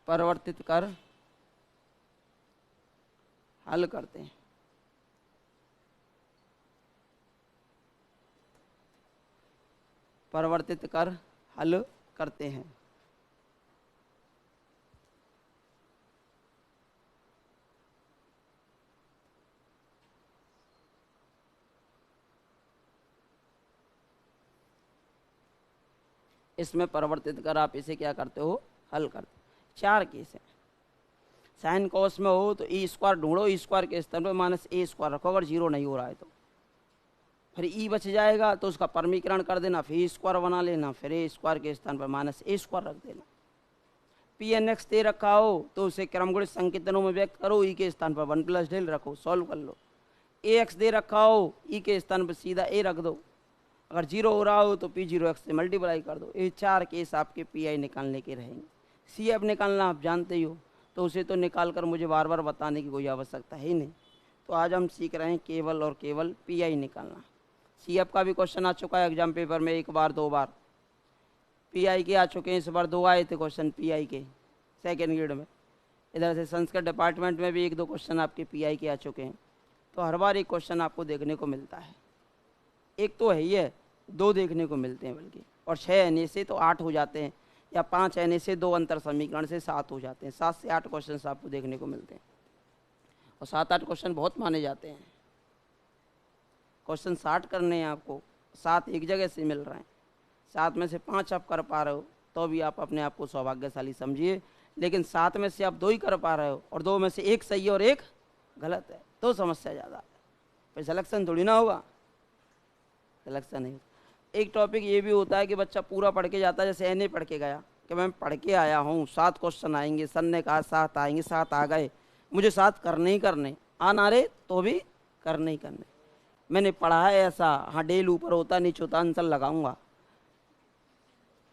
परिवर्तित कर हल करते हैं। परिवर्तित कर हल करते हैं। इसमें परिवर्तित कर आप इसे क्या करते हो, हल करते। 4 केस हैं। साइन कॉस में हो तो ई स्क्वायर ढूंढो, ई स्क्वायर के स्थान पर माइनस ए स्क्वायर रखो, अगर 0 नहीं हो रहा है तो फिर ई बच जाएगा, तो उसका परमीकरण कर देना, फिर ई स्क्वायर बना लेना, फिर ए स्क्वायर के स्थान पर माइनस ए स्क्वायर रख देना। पी एन एक्स दे रखा हो तो उसे क्रमगुणित संकेतनों में व्यक्त करो, ई के स्थान पर 1 प्लस डेल रखो, सॉल्व कर लो। ए एक्स दे रखा हो, ई के स्थान पर सीधा ए रख दो, अगर 0 हो रहा हो तो पी 0 एक्स से मल्टीप्लाई कर दो। ये 4 केस आपके पी आई निकालने के रहेंगे। सी एफ निकालना आप जानते ही हो, तो उसे तो निकाल कर मुझे बार बार बताने की कोई आवश्यकता है ही नहीं। तो आज हम सीख रहे हैं केवल और केवल पी आई निकालना। सी एफ का भी क्वेश्चन आ चुका है एग्जाम पेपर में, 1 बार 2 बार। पी आई के आ चुके हैं, इस बार 2 आए थे क्वेश्चन पी आई के सेकेंड ग्रेड में। इधर से संस्कृत डिपार्टमेंट में भी 1-2 क्वेश्चन आपके पी आई के आ चुके हैं। तो हर बार एक क्वेश्चन आपको देखने को मिलता है। एक तो है ही है, 2 देखने को मिलते हैं बल्कि, और 6 आने से तो 8 हो जाते हैं, या 5 आने से 2 अंतर समीकरण से 7 हो जाते हैं। 7 से 8 क्वेश्चन आपको देखने को मिलते हैं, और 7-8 क्वेश्चन बहुत माने जाते हैं। क्वेश्चन 60 करने हैं आपको, 7 एक जगह से मिल रहे हैं, 7 में से 5 आप कर पा रहे हो तो भी आप अपने आप को सौभाग्यशाली समझिए। लेकिन 7 में से आप 2 ही कर पा रहे हो और 2 में से 1 सही और 1 गलत है, तो समस्या ज़्यादा है। फिर सिलेक्शन थोड़ी ना होगा, सिलेक्शन नहीं। एक टॉपिक ये भी होता है कि बच्चा पूरा पढ़ के जाता है, जैसे एन ए पढ़ के गया कि मैं पढ़ के आया हूँ, 7 क्वेश्चन आएंगे, सर ने कहा 7 आएंगे, 7 आ गए, मुझे 7 करने ही करने, आ ना रहे तो भी करने ही करने। मैंने पढ़ा है ऐसा, हाँ डेल ऊपर होता नीचे होता, आंसर लगाऊंगा।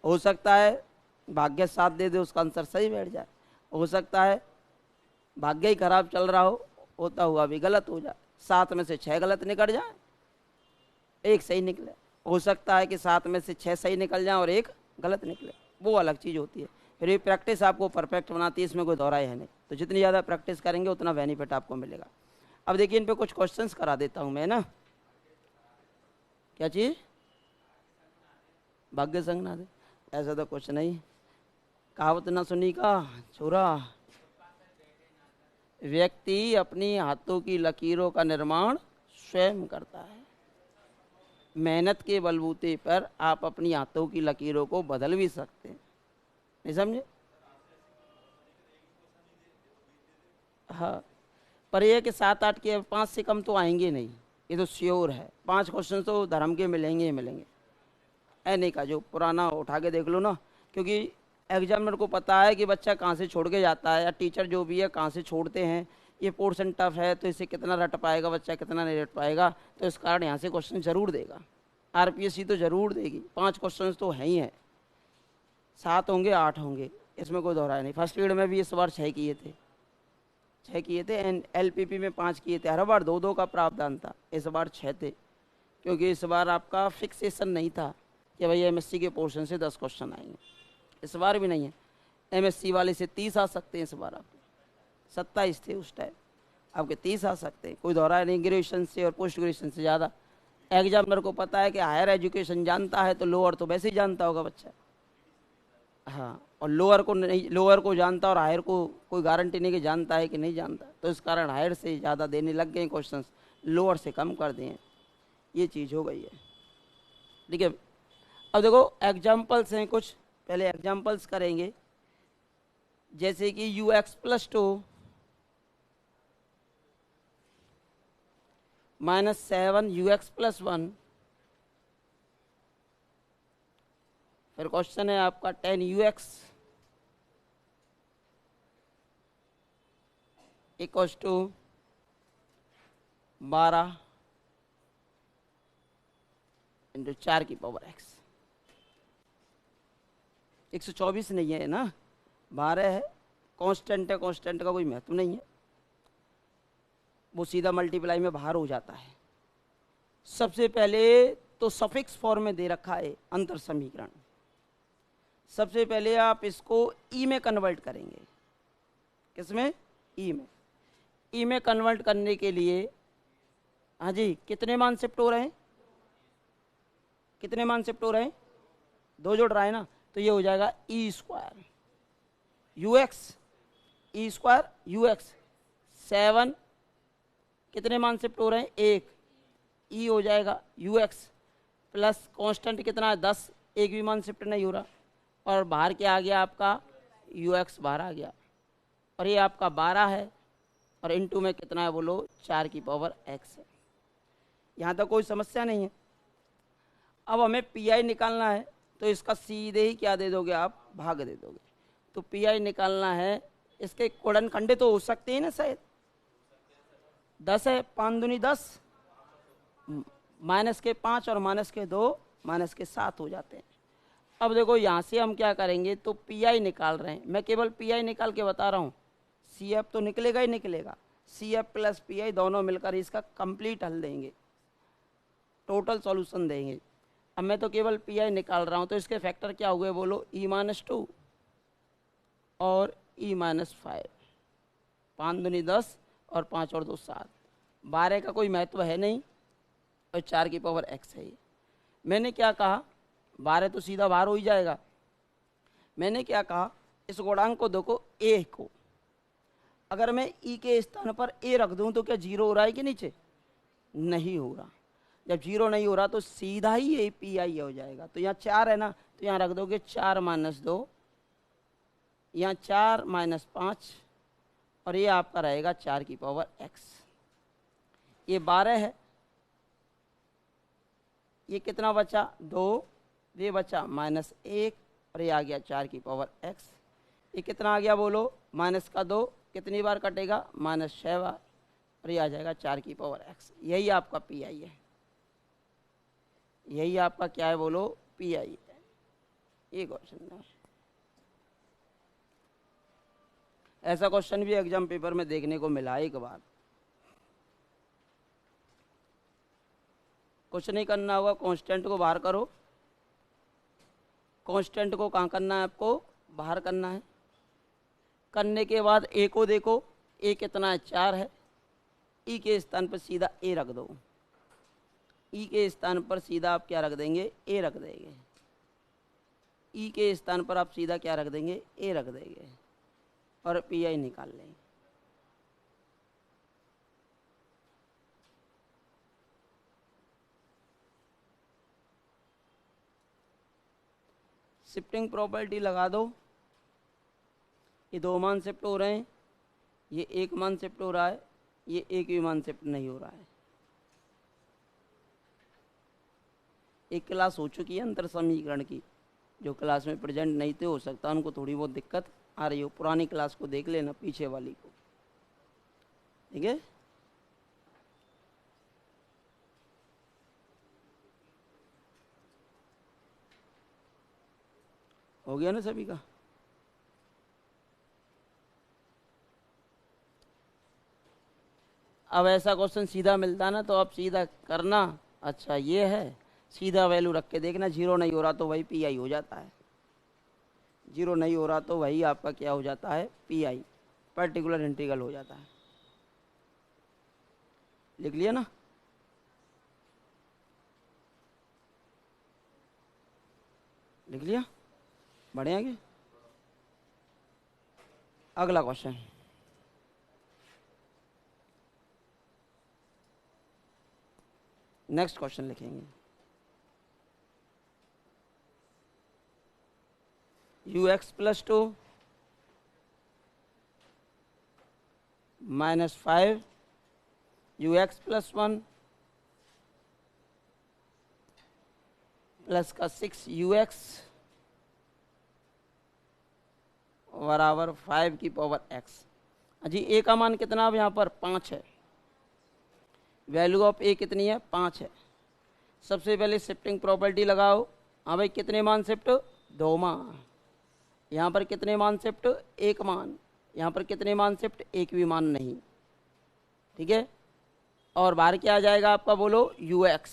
हो सकता है भाग्य साथ दे दे, उसका आंसर सही बैठ जाए। हो सकता है भाग्य ही खराब चल रहा हो, होता हुआ भी गलत हो जाए। 7 में से 6 गलत निकल जाए, 1 सही निकले। हो सकता है कि 7 में से 6 सही निकल जाए और 1 गलत निकले, वो अलग चीज़ होती है। फिर ये प्रैक्टिस आपको परफेक्ट बनाती है, इसमें कोई दौराई है नहीं। तो जितनी ज़्यादा प्रैक्टिस करेंगे उतना बेनिफिट आपको मिलेगा। अब देखिए इन पे कुछ क्वेश्चंस करा देता हूँ मैं ना। क्या चीज़, भाग्य संग ना दे, ऐसा तो कुछ नहीं। कहावत ना सुनी का छोरा, व्यक्ति अपनी हाथों की लकीरों का निर्माण स्वयं करता है। मेहनत के बलबूते पर आप अपनी हाथों की लकीरों को बदल भी सकते हैं, नहीं समझे? हाँ, पर यह कि 7-8 के 5 से कम तो आएंगे नहीं, ये तो श्योर है। 5 क्वेश्चन तो धर्म के मिलेंगे ही मिलेंगे। नहीं का जो पुराना उठा के देख लो ना, क्योंकि एग्जामिनर को पता है कि बच्चा कहाँ से छोड़ के जाता है, या टीचर जो भी है कहाँ से छोड़ते हैं। ये पोर्शन टफ है तो इसे कितना रट पाएगा बच्चा, कितना नहीं रट पाएगा, तो इस कारण यहाँ से क्वेश्चन जरूर देगा। आरपीएससी तो जरूर देगी। 5 क्वेश्चन तो हैं ही हैं, 7 होंगे 8 होंगे, इसमें कोई दोहराया नहीं। फर्स्ट पीरियड में भी इस बार 6 किए थे, 6 किए थे एंड एलपीपी में 5 किए थे। हर बार 2-2 का प्रावधान था, इस बार 6 थे, क्योंकि इस बार आपका फिक्सेशन नहीं था कि भाई एमएससी के पोर्शन से 10 क्वेश्चन आएंगे। इस बार भी नहीं है। एमएससी वाले से 30 आ सकते हैं, इस बार आपके 27 थे उस टाइम, आपके 30 आ सकते हैं, कोई दोहरा नहीं। ग्रेजुएशन से और पोस्ट ग्रेजुएशन से ज़्यादा एग्जामिनर को पता है कि हायर एजुकेशन जानता है तो लोअर तो वैसे ही जानता होगा बच्चा। हाँ, और लोअर को नहीं, लोअर को जानता और हायर को कोई गारंटी नहीं कि जानता है कि नहीं जानता, तो इस कारण हायर से ज़्यादा देने लग गए क्वेश्चंस, लोअर से कम कर दिए। ये चीज़ हो गई है। ठीक है, अब देखो एग्जाम्पल्स हैं कुछ, पहले एग्जाम्पल्स करेंगे। जैसे कि ux+2 -7 ux+1, फिर क्वेश्चन है आपका 10 ux इक्वल्स टू 12 इंटू 4 की पावर x। 124 नहीं है ना, 12 है, कांस्टेंट है, कांस्टेंट का कोई महत्व नहीं है, वो सीधा मल्टीप्लाई में बाहर हो जाता है। सबसे पहले तो सफिक्स फॉर्म में दे रखा है अंतर समीकरण, सबसे पहले आप इसको ई में कन्वर्ट करेंगे। किसमें? ई में। ई में कन्वर्ट करने के लिए, हाँ जी, कितने मान शिफ्ट हो रहे हैं? कितने मान शिफ्ट हो रहे हैं? 2 जोड़ रहा है ना, तो ये हो जाएगा e square u x, e square u x. 7 कितने मान शिफ्ट हो रहे हैं? 1, ई हो जाएगा यू एक्स प्लस कांस्टेंट कितना है? 10, एक भी मान शिफ्ट नहीं हो रहा, और बाहर क्या आ गया आपका? यू एक्स बाहर आ गया, और ये आपका 12 है, और इनटू में कितना है बोलो? 4 की पावर x है। यहाँ तक कोई समस्या नहीं है। अब हमें पी आई निकालना है, तो इसका सीधे ही क्या दे दोगे आप? भाग दे दोगे। तो पी आई निकालना है, इसके गुणनखंडे तो हो सकते हैं ना शायद? 10 है, 5 दूनी 10, माइनस के 5 और माइनस के 2 माइनस के 7 हो जाते हैं। अब देखो यहाँ से हम क्या करेंगे, तो पी आई निकाल रहे हैं, मैं केवल पी आई निकाल के बता रहा हूँ, सी एफ तो निकलेगा ही निकलेगा। C F plus P I दोनों मिलकर इसका कंप्लीट हल देंगे, टोटल सॉल्यूशन देंगे। अब मैं तो केवल पी आई निकाल रहा हूँ, तो इसके फैक्टर क्या हुए बोलो? e-2 और e-5, 5 दूनी 10 और 5 और 2 7, 12 का कोई महत्व है नहीं, और 4 की पावर x है। मैंने क्या कहा? 12 तो सीधा बाहर हो ही जाएगा। मैंने क्या कहा? इस गुणांक को देखो, a को अगर मैं e के स्थान पर a रख दूं तो क्या 0 हो रहा है कि नीचे? नहीं हो रहा। जब 0 नहीं हो रहा तो सीधा ही ये पी आई हो जाएगा। तो यहाँ 4 है ना, तो यहाँ रख दोगे 4 - 2, यहाँ 4 - 5, और ये आपका रहेगा 4 की पावर x। ये 12 है, ये कितना बचा? 2, ये बचा -1, और ये आ गया 4 की पावर x। ये कितना आ गया बोलो? माइनस का 2 कितनी बार कटेगा? -6 बार, और ये आ जाएगा 4 की पावर x। यही आपका पी आई है, यही आपका क्या है बोलो? पी आई है। ये क्वेश्चन है। ऐसा क्वेश्चन भी एग्जाम पेपर में देखने को मिला एक बार। कुछ नहीं करना होगा, कांस्टेंट को बाहर करो। कांस्टेंट को कहाँ करना है आपको? बाहर करना है। करने के बाद ए को देखो, ए कितना है? 4 है। ई के स्थान पर सीधा ए रख दो, ई के स्थान पर सीधा आप क्या रख देंगे? ए रख देंगे। ई के स्थान पर आप सीधा क्या रख देंगे? ए रख देंगे, और पी आई निकाल लेंगे। शिफ्टिंग प्रॉपर्टी लगा दो। ये 2 मान शिफ्ट हो रहे हैं, ये 1 मान शिफ्ट हो रहा है, ये एक भी मान शिफ्ट नहीं हो रहा है। एक क्लास हो चुकी है अंतर समीकरण की, जो क्लास में प्रेजेंट नहीं थे, हो सकता है उनको थोड़ी बहुत दिक्कत आ रही हो। पुरानी क्लास को देख लेना, पीछे वाली को, ठीक है। हो गया ना सभी का? अब ऐसा क्वेश्चन सीधा मिलता ना तो आप सीधा करना, अच्छा ये है, सीधा वैल्यू रख के देखना, जीरो नहीं हो रहा तो वही पी आई हो जाता है, जीरो नहीं हो रहा तो वही आपका क्या हो जाता है, पी आई, पर्टिकुलर इंटीग्रल हो जाता है। लिख लिया ना? लिख लिया? बढ़े आगे? अगला क्वेश्चन, नेक्स्ट क्वेश्चन लिखेंगे। ux plus 2 minus 5 ux plus 1 plus का 6 ux बराबर 5 की पावर x। जी ए का मान कितना अब यहाँ पर 5 है, वैल्यू ऑफ ए कितनी है, 5 है। सबसे पहले शिफ्टिंग प्रॉपर्टी लगाओ। हाँ भाई, कितने मान शिफ्ट, 2 मान। यहाँ पर कितने मान शिफ्ट, 1 मान। यहाँ पर कितने मान शिफ्ट, 1 भी मान नहीं। ठीक है, और बाहर क्या आ जाएगा आपका, बोलो ux,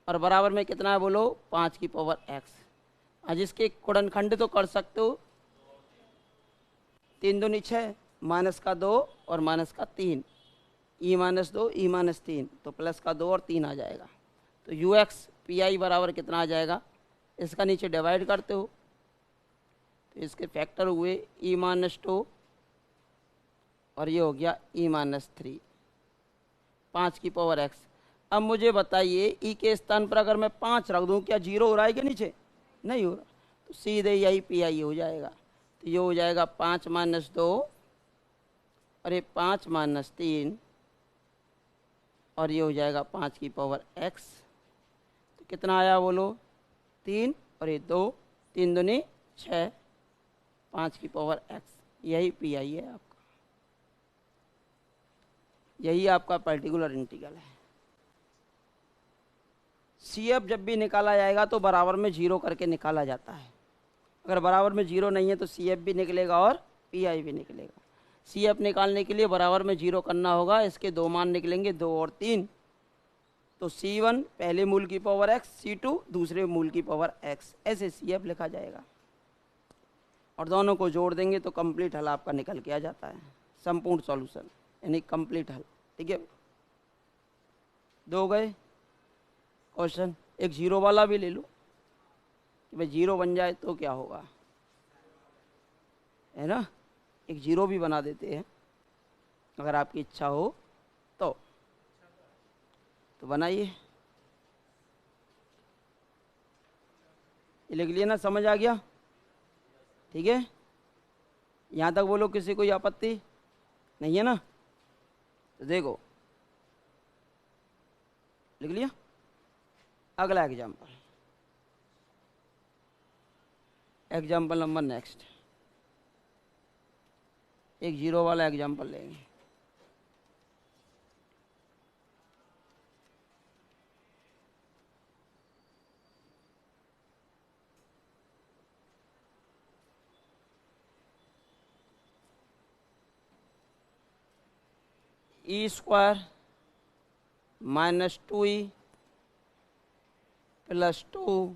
और बराबर में कितना है, बोलो 5 की पावर x। आज इसके गुणनखंड तो कर सकते हो, 3 दूनी 6, माइनस का 2 और माइनस का 3, ई माइनस 2 ई माइनस 3, तो प्लस का 2 और 3 आ जाएगा। तो ux पी आई बराबर कितना आ जाएगा, इसका नीचे डिवाइड करते हो तो इसके फैक्टर हुए ई माइनस 2 और ये हो गया ई माइनस 3, 5 की पावर x। अब मुझे बताइए ई के स्थान पर अगर मैं 5 रख दूं, क्या जीरो हो रहा है कि नीचे, नहीं हो रहा, तो सीधे यही पी आई हो जाएगा। तो ये हो जाएगा 5 माइनस 2 और ये 5 माइनस 3 और ये हो जाएगा 5 की पावर x। तो कितना आया बोलो, 3 और ये 2, 3 दूनी 6, 5 की पावर x। यही पी आई है आपका, यही आपका पर्टिकुलर इंटीग्रल है। सी एफ जब भी निकाला जाएगा तो बराबर में जीरो करके निकाला जाता है। अगर बराबर में जीरो नहीं है तो सी एफ भी निकलेगा और पी आई भी निकलेगा। सी एफ निकालने के लिए बराबर में जीरो करना होगा, इसके 2 मान निकलेंगे, 2 और 3, तो C1 पहले मूल की पावर x, C2 दूसरे मूल की पावर x, ऐसे सी एफ लिखा जाएगा। और दोनों को जोड़ देंगे तो कंप्लीट हल आपका निकल के आ जाता है, संपूर्ण सॉल्यूशन यानी कंप्लीट हल। ठीक है, 2 गए क्वेश्चन। एक जीरो वाला भी ले लो कि भाई जीरो बन जाए तो क्या होगा, है ना, एक जीरो भी बना देते हैं अगर आपकी इच्छा हो तो बनाइए। ये लिख लिया ना, समझ आ गया? ठीक है, यहाँ तक बोलो, किसी कोई आपत्ति नहीं है ना? तो देखो, लिख लिया। अगला एग्जाम्पल, एग्जाम्पल नंबर नेक्स्ट, एक जीरो वाला एग्जाम्पल लेंगे। E square minus 2e plus 2,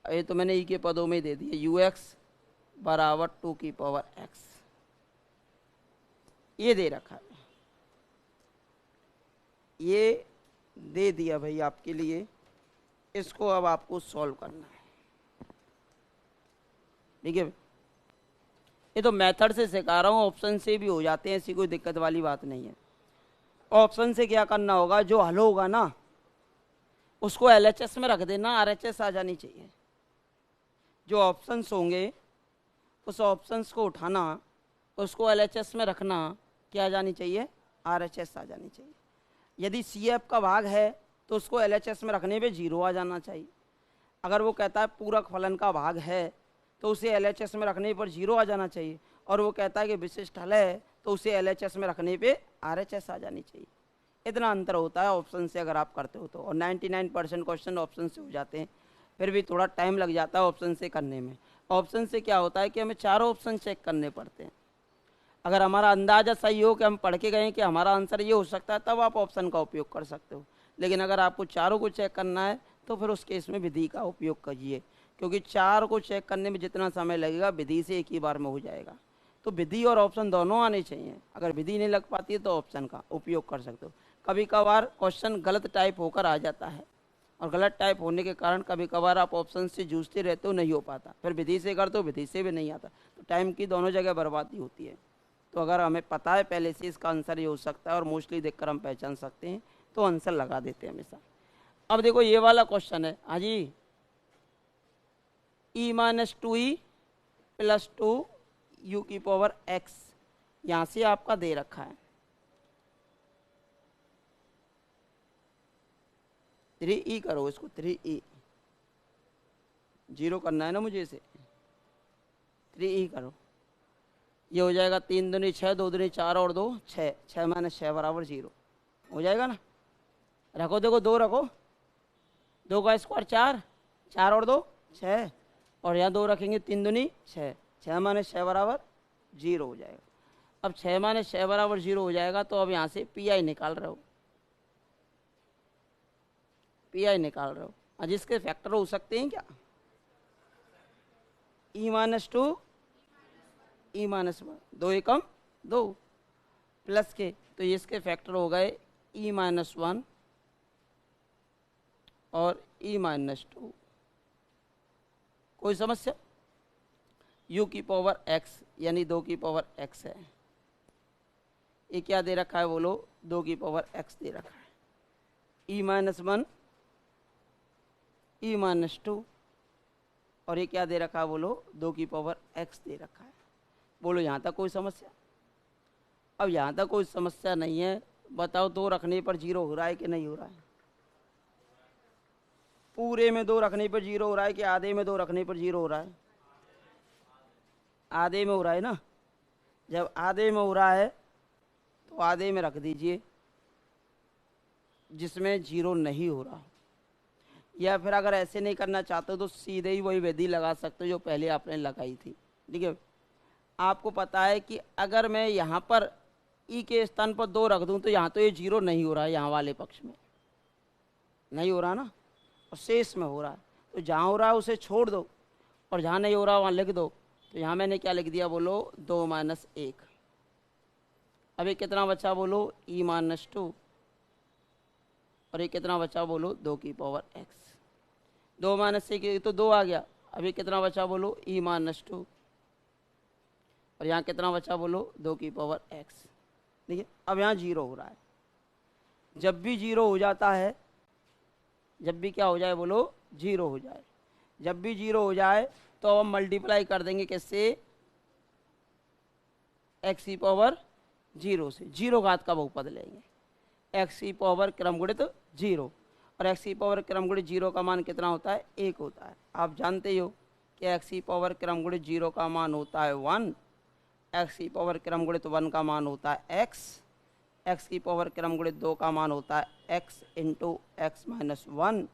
ये तो मैंने ई के पदों में दे दिए, ux बराबर 2 की पावर x, ये दे रखा है, ये दे दिया भाई आपके लिए। इसको अब आपको सॉल्व करना है। ठीक है, ये तो मेथड से सिखा रहा हूँ, ऑप्शन से भी हो जाते हैं, ऐसी कोई दिक्कत वाली बात नहीं है। ऑप्शन से क्या करना होगा, जो हल होगा ना उसको एलएचएस में रख देना, आरएचएस आ जानी चाहिए। जो ऑप्शंस होंगे उस ऑप्शंस को उठाना, उसको एलएचएस में रखना, क्या आ जानी चाहिए, आरएचएस आ जानी चाहिए। यदि सीएफ का भाग है तो उसको एलएचएस में रखने पे जीरो आ जाना चाहिए। अगर वो कहता है पूरक फलन का भाग है तो उसे एलएचएस में रखने पर जीरो आ जाना चाहिए, और वो कहता है कि विशिष्ट हल है तो उसे एलएचएस में रखने पे आरएचएस आ जानी चाहिए। इतना अंतर होता है ऑप्शन से अगर आप करते हो तो, और 99% क्वेश्चन ऑप्शन से हो जाते हैं। फिर भी थोड़ा टाइम लग जाता है ऑप्शन से करने में। ऑप्शन से क्या होता है कि हमें चारों ऑप्शन चेक करने पड़ते हैं। अगर हमारा अंदाजा सही हो कि हम पढ़ के गए कि हमारा आंसर ये हो सकता है, तब आप ऑप्शन का उपयोग कर सकते हो। लेकिन अगर आपको चारों को चेक करना है तो फिर उस केस में विधि का उपयोग करिए, क्योंकि चार को चेक करने में जितना समय लगेगा विधि से एक ही बार में हो जाएगा। तो विधि और ऑप्शन दोनों आने चाहिए। अगर विधि नहीं लग पाती है तो ऑप्शन का उपयोग कर सकते हो। कभी कभार क्वेश्चन गलत टाइप होकर आ जाता है, और गलत टाइप होने के कारण कभी कभार आप ऑप्शन से जूझते रहते हो, नहीं हो पाता। फिर विधि से करते हो, विधि से भी नहीं आता, तो टाइम की दोनों जगह बर्बादी होती है। तो अगर हमें पता है पहले से इसका आंसर ये हो सकता है और मोस्टली देखकर हम पहचान सकते हैं, तो आंसर लगा देते हैं हमेशा। अब देखो ये वाला क्वेश्चन है, हाँ जी, e minus two E plus two you की पावर एक्स, यहाँ से आपका दे रखा है 3e करो इसको, 3e जीरो करना है ना मुझे इसे, 3e करो। ये हो जाएगा 3 दूनी 6, 2 दूनी 4 और 2 6, 6 माइनस 6 बराबर 0 हो जाएगा ना। रखो, देखो 2 रखो, 2 का स्क्वायर 4, 4 और 2 6, और यहाँ 2 रखेंगे, 3 दूनी 6, 6 माइनस 6 बराबर 0 हो जाएगा। अब 6 माइनस 6 बराबर 0 हो जाएगा, तो अब यहाँ से पी आई निकाल रहे हो, पी आई निकाल रहे हो। आज इसके फैक्टर हो सकते हैं क्या, E minus two E minus 1, 2 एकम 2 प्लस के, तो इसके फैक्टर हो गए ई माइनस 1 और ई माइनस 2। कोई समस्या, u की पावर x यानी 2 की पावर x है। ये क्या दे रखा है बोलो, 2 की पावर x दे रखा है। e माइनस 1 e माइनस 2, और ये क्या दे रखा है बोलो, 2 की पावर x दे रखा है। बोलो यहाँ तक कोई समस्या। अब यहाँ तक कोई समस्या नहीं है, बताओ 2 रखने पर 0 हो रहा है कि नहीं हो रहा है। पूरे में 2 रखने पर 0 हो रहा है कि आधे में 2 रखने पर 0 हो रहा है, आधे में हो रहा है ना। जब आधे में हो रहा है तो आधे में रख दीजिए जिसमें 0 नहीं हो रहा। या फिर अगर ऐसे नहीं करना चाहते हो तो सीधे ही वही विधि लगा सकते हो जो पहले आपने लगाई थी। ठीक है, आपको पता है कि अगर मैं यहाँ पर ई के स्थान पर 2 रख दूँ तो यहाँ तो ये 0 नहीं हो रहा है, यहाँ वाले पक्ष में नहीं हो रहा ना, और शेष में हो रहा है। तो जहाँ हो रहा है उसे छोड़ दो, और जहाँ नहीं हो रहा वहाँ लिख दो। तो यहाँ मैंने क्या लिख दिया बोलो, 2 माइनस 1। अब ये कितना बचा बोलो, ई माइनस 2, और ये कितना बचा बोलो, 2 की पावर x। 2 माइनस 1 तो 2 आ गया। अब ये कितना बचा बोलो, ई माइनस 2, और यहाँ कितना बचा बोलो, 2 की पावर x। देखिए अब यहाँ 0 हो रहा है। जब भी 0 हो जाता है, जब भी क्या हो जाए बोलो, 0 हो जाए, जब भी 0 हो जाए तो अब हम मल्टीप्लाई कर देंगे किससे, x की पावर 0 से। 0 घात का बहुपद लेंगे, x की पावर क्रमगुणित 0, और x की पावर क्रमगुणित 0 का मान कितना होता है, 1 होता है। आप जानते ही हो कि x की पावर क्रमगुणित 0 का मान होता है 1, x की पावर क्रमगुणित 1 का मान होता है x, x की पावर क्रमगुणित 2 का मान होता है x into x minus 1,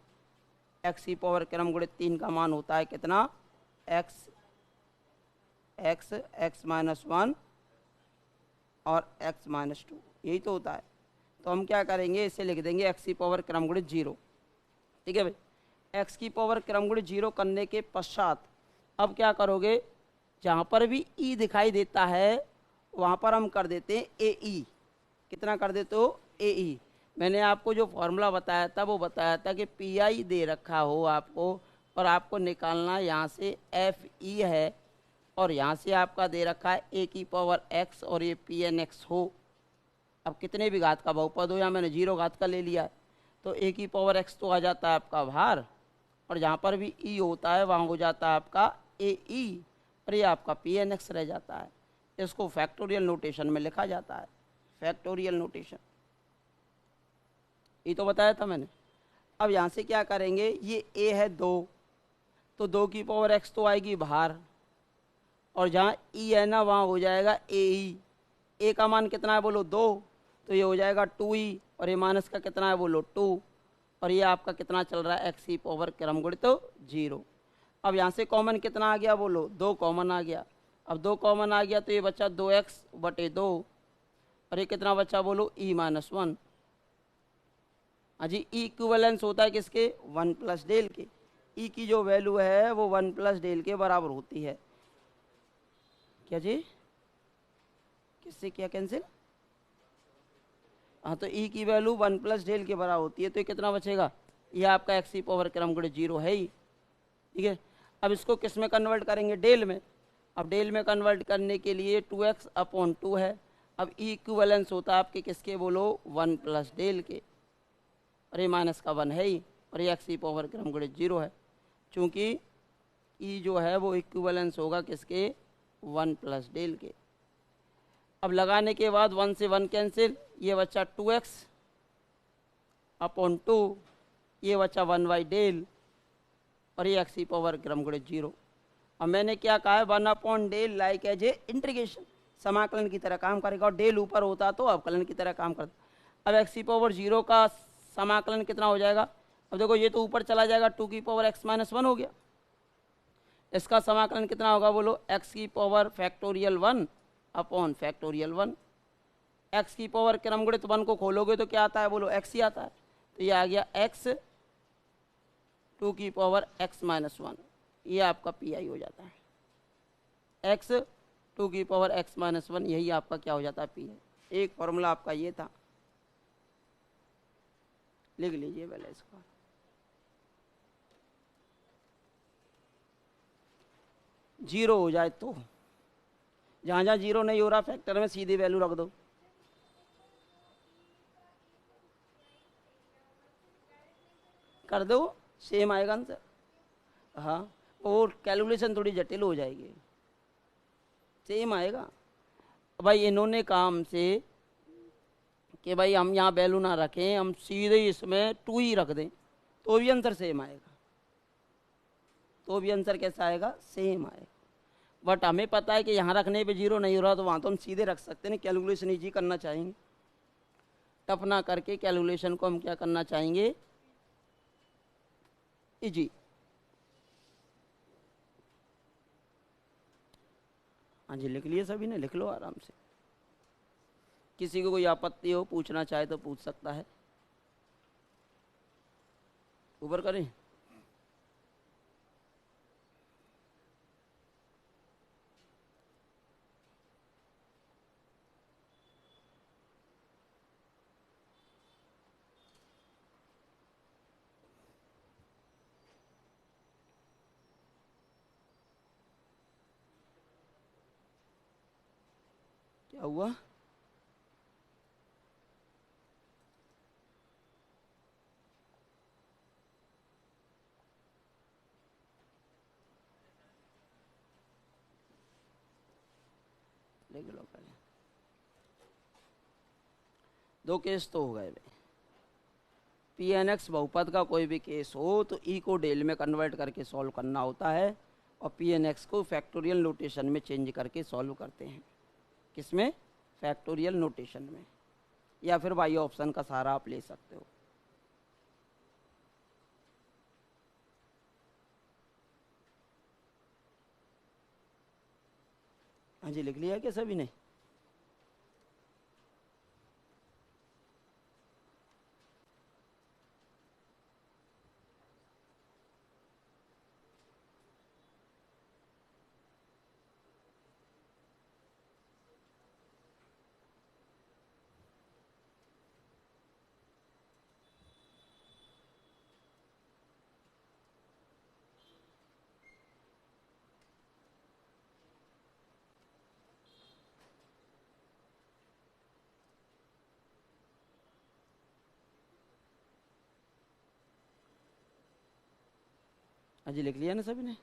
x की पावर क्रमगुणित 3 का मान होता है कितना, x एक्स माइनस 1 और x माइनस 2, यही तो होता है। तो हम क्या करेंगे, इसे लिख देंगे x की पावर क्रमगुणित 0। ठीक है भाई, x की पावर क्रमगुणित 0 करने के पश्चात अब क्या करोगे, जहाँ पर भी e दिखाई देता है वहाँ पर हम कर देते हैं ae। कितना कर देते हो, ae। मैंने आपको जो फॉर्मूला बताया था वो बताया था कि pi दे रखा हो आपको, और आपको निकालना यहाँ से fe है, और यहाँ से आपका दे रखा है a की पावर x, और ये pnx हो। अब कितने भी घात का बहुपद हो, यहाँ मैंने 0 घात का ले लिया है, तो a की पावर x तो आ जाता है आपका बाहर, और जहाँ पर भी e होता है वहाँ हो जाता है आपका ae, और ये आपका pnx रह जाता है। इसको फैक्टोरियल नोटेशन में लिखा जाता है, फैक्टोरियल नोटेशन, ये तो बताया था मैंने। अब यहाँ से क्या करेंगे, ये a है 2, तो 2 की पावर x तो आएगी बाहर, और जहाँ e है ना वहाँ हो जाएगा ae। a का मान कितना है बोलो, 2, तो ये हो जाएगा 2e, और ये माइनस का कितना है बोलो 2, और ये आपका कितना चल रहा है, x की पावर क्रमगुणित 0। अब यहाँ से कॉमन कितना आ गया बोलो, 2 कॉमन आ गया। अब 2 कॉमन आ गया तो ये बचा 2x/2 और ये कितना बचा बोलो e-1। हाँ जी, ई इक्विवेलेंस होता है किसके 1 प्लस डेल के। ई की जो वैल्यू है वो 1 प्लस डेल के बराबर होती है। क्या जी, किससे क्या कैंसिल? हाँ, तो ई की वैल्यू 1 प्लस डेल के बराबर होती है, तो ये कितना बचेगा, ये आपका एक्स की पावर क्रम गुणे 0 है ही। ठीक है, अब इसको किस में कन्वर्ट करेंगे, डेल में। अब डेल में कन्वर्ट करने के लिए 2x/2 है। अब ई इक्विवेलेंस होता है आपके किसके बोलो 1 प्लस डेल के, और ये माइनस का 1 है ही, और ये एक्स की पावर क्रम गुणे 0 है, चूँकि ई जो है वो इक्विवेलेंस होगा किसके 1 प्लस डेल के। अब लगाने के बाद 1 से 1 कैंसिल, ये बचा 2x/2, ये बचा 1/डेल, और ये एक्स की पावर क्रम गुणे 0। अब मैंने क्या कहा है 1/डेल लाइक एज ए इंटीग्रेशन, समाकलन की तरह काम करेगा, और डेल ऊपर होता तो अवकलन की तरह काम करता। अब एक्स की पावर 0 का समाकलन कितना हो जाएगा, अब देखो ये तो ऊपर चला जाएगा, 2 की पावर x-1 हो गया। इसका समाकलन कितना होगा बोलो, एक्स की पावर फैक्टोरियल 1/1। एक्स की पावर क्रम गुणित 1 को खोलोगे तो क्या आता है बोलो, एक्स ही आता है, तो ये आ गया x 2 की पावर x-1, ये आपका पी हो जाता है। x 2 की पावर x-1, यही आपका क्या हो जाता है, पी। एक फॉर्मूला आपका ये था, लिख लीजिए पहले इसको। जीरो हो जाए तो, जहाँ जहाँ जीरो नहीं हो रहा फैक्टर में सीधी वैल्यू रख दो। कर दो, सेम आएगा आंसर। हाँ, और कैलकुलेशन थोड़ी जटिल हो जाएगी, सेम आएगा। भाई इन्होंने कहा हमसे कि भाई हम यहाँ वैल्यू ना रखें, हम सीधे इसमें 2 ही रख दें, तो भी आंसर सेम आएगा, तो भी आंसर कैसा आएगा, सेम आएगा। बट हमें पता है कि यहाँ रखने पे 0 नहीं हो रहा, तो वहाँ तो हम सीधे रख सकते हैं, कैलकुलेशन इजी करना चाहेंगे, टफ ना करके कैलकुलेशन को हम क्या करना चाहेंगे, इजी। हाँ जी, लिख लिए सभी ने, लिख लो आराम से। किसी को कोई आपत्ति हो, पूछना चाहे तो पूछ सकता है। ऊपर करें, क्या हुआ, लिख लो पहले। 2 केस तो हो गए। पी एन एक्स बहुपद का कोई भी केस हो तो ई को डेल में कन्वर्ट करके सॉल्व करना होता है, और पी एन एक्स को फैक्टोरियल नोटेशन में चेंज करके सॉल्व करते हैं। किसमें, फैक्टोरियल नोटेशन में, या फिर वाई ऑप्शन का सहारा आप ले सकते हो। हाँ जी, लिख लिया क्या सभी ने? हाँ जी, लिख लिया ना सभी ने?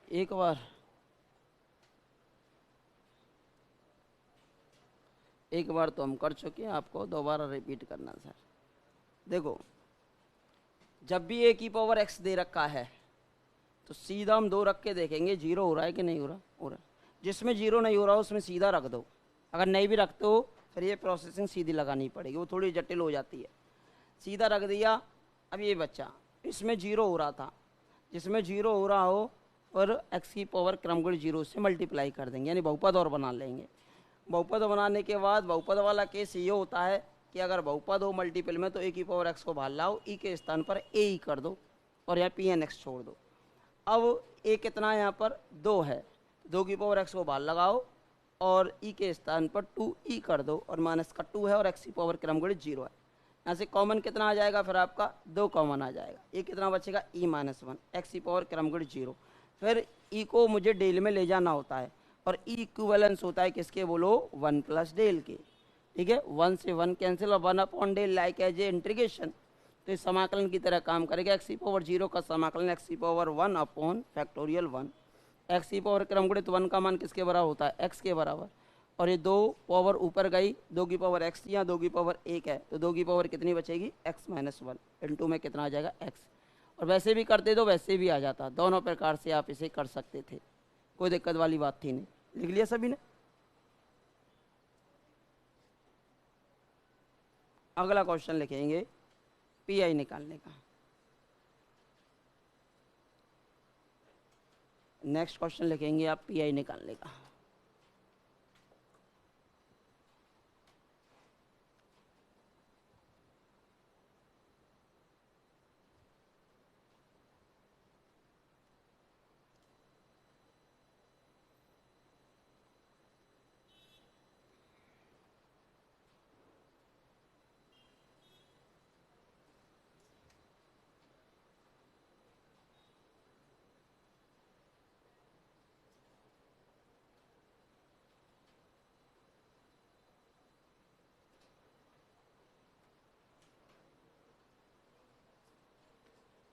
एक बार तो हम कर चुके हैं, आपको दोबारा रिपीट करना सर। देखो, जब भी ए की पावर एक्स दे रखा है तो सीधा हम 2 रख के देखेंगे 0 हो रहा है कि नहीं हो रहा, जिसमें जीरो नहीं हो रहा उसमें सीधा रख दो, अगर नहीं भी रखते हो फिर ये प्रोसेसिंग सीधी लगानी पड़ेगी, वो थोड़ी जटिल हो जाती है। सीधा रख दिया। अब ये बच्चा इसमें जीरो हो रहा था, जिसमें जीरो हो रहा हो और एक्स की पावर क्रमगुण जीरो से मल्टीप्लाई कर देंगे, यानी बहुपद और बना लेंगे। बहुपद बनाने के बाद बहुपद वाला केस ये होता है कि अगर बहुपद हो मल्टीपल में तो ए की पावर एक्स को बाहर लाओ, ई के स्थान पर ए ही कर दो और यहाँ पी एन एक्स छोड़ दो। अब ए कितना है यहाँ पर 2 है, 2 की पावर एक्स को बाहर लगाओ और ई के स्थान पर 2 ई कर दो और माइनस का 2 है और एक्स की पावर क्रमगुण 0 है। यहाँ से कॉमन कितना आ जाएगा, फिर आपका 2 कॉमन आ जाएगा, ये कितना बचेगा ई माइनस 1 एक्स की पावर क्रमगुण 0। फिर ई को मुझे डेल में ले जाना होता है और ई इक्विवेलेंस होता है किसके बोलो, 1 प्लस डेल के। ठीक है, 1 से 1 कैंसिल और 1 upon del like as a integration, तो इस समाकलन की तरह काम करेगा। एक्स की पावर 0 का समाकलन एक्स की पावर 1 अपॉन फैक्टोरियल 1। एक्स की पावर क्रमगुणित 1 का मान किसके बराबर होता है, एक्स के बराबर, और ये 2 पावर ऊपर गई, 2 की पावर एक्स थी, यहाँ 2 की पावर 1 है तो 2 की पावर कितनी बचेगी, एक्स माइनस 1 इंटू में कितना आ जाएगा एक्स। और वैसे भी करते तो वैसे भी आ जाता, दोनों प्रकार से आप इसे कर सकते थे, कोई दिक्कत वाली बात थी नहीं। लिख लिया सभी ने। अगला क्वेश्चन लिखेंगे पी आई निकालने का। नेक्स्ट क्वेश्चन लिखेंगे आप पी आई निकालने का।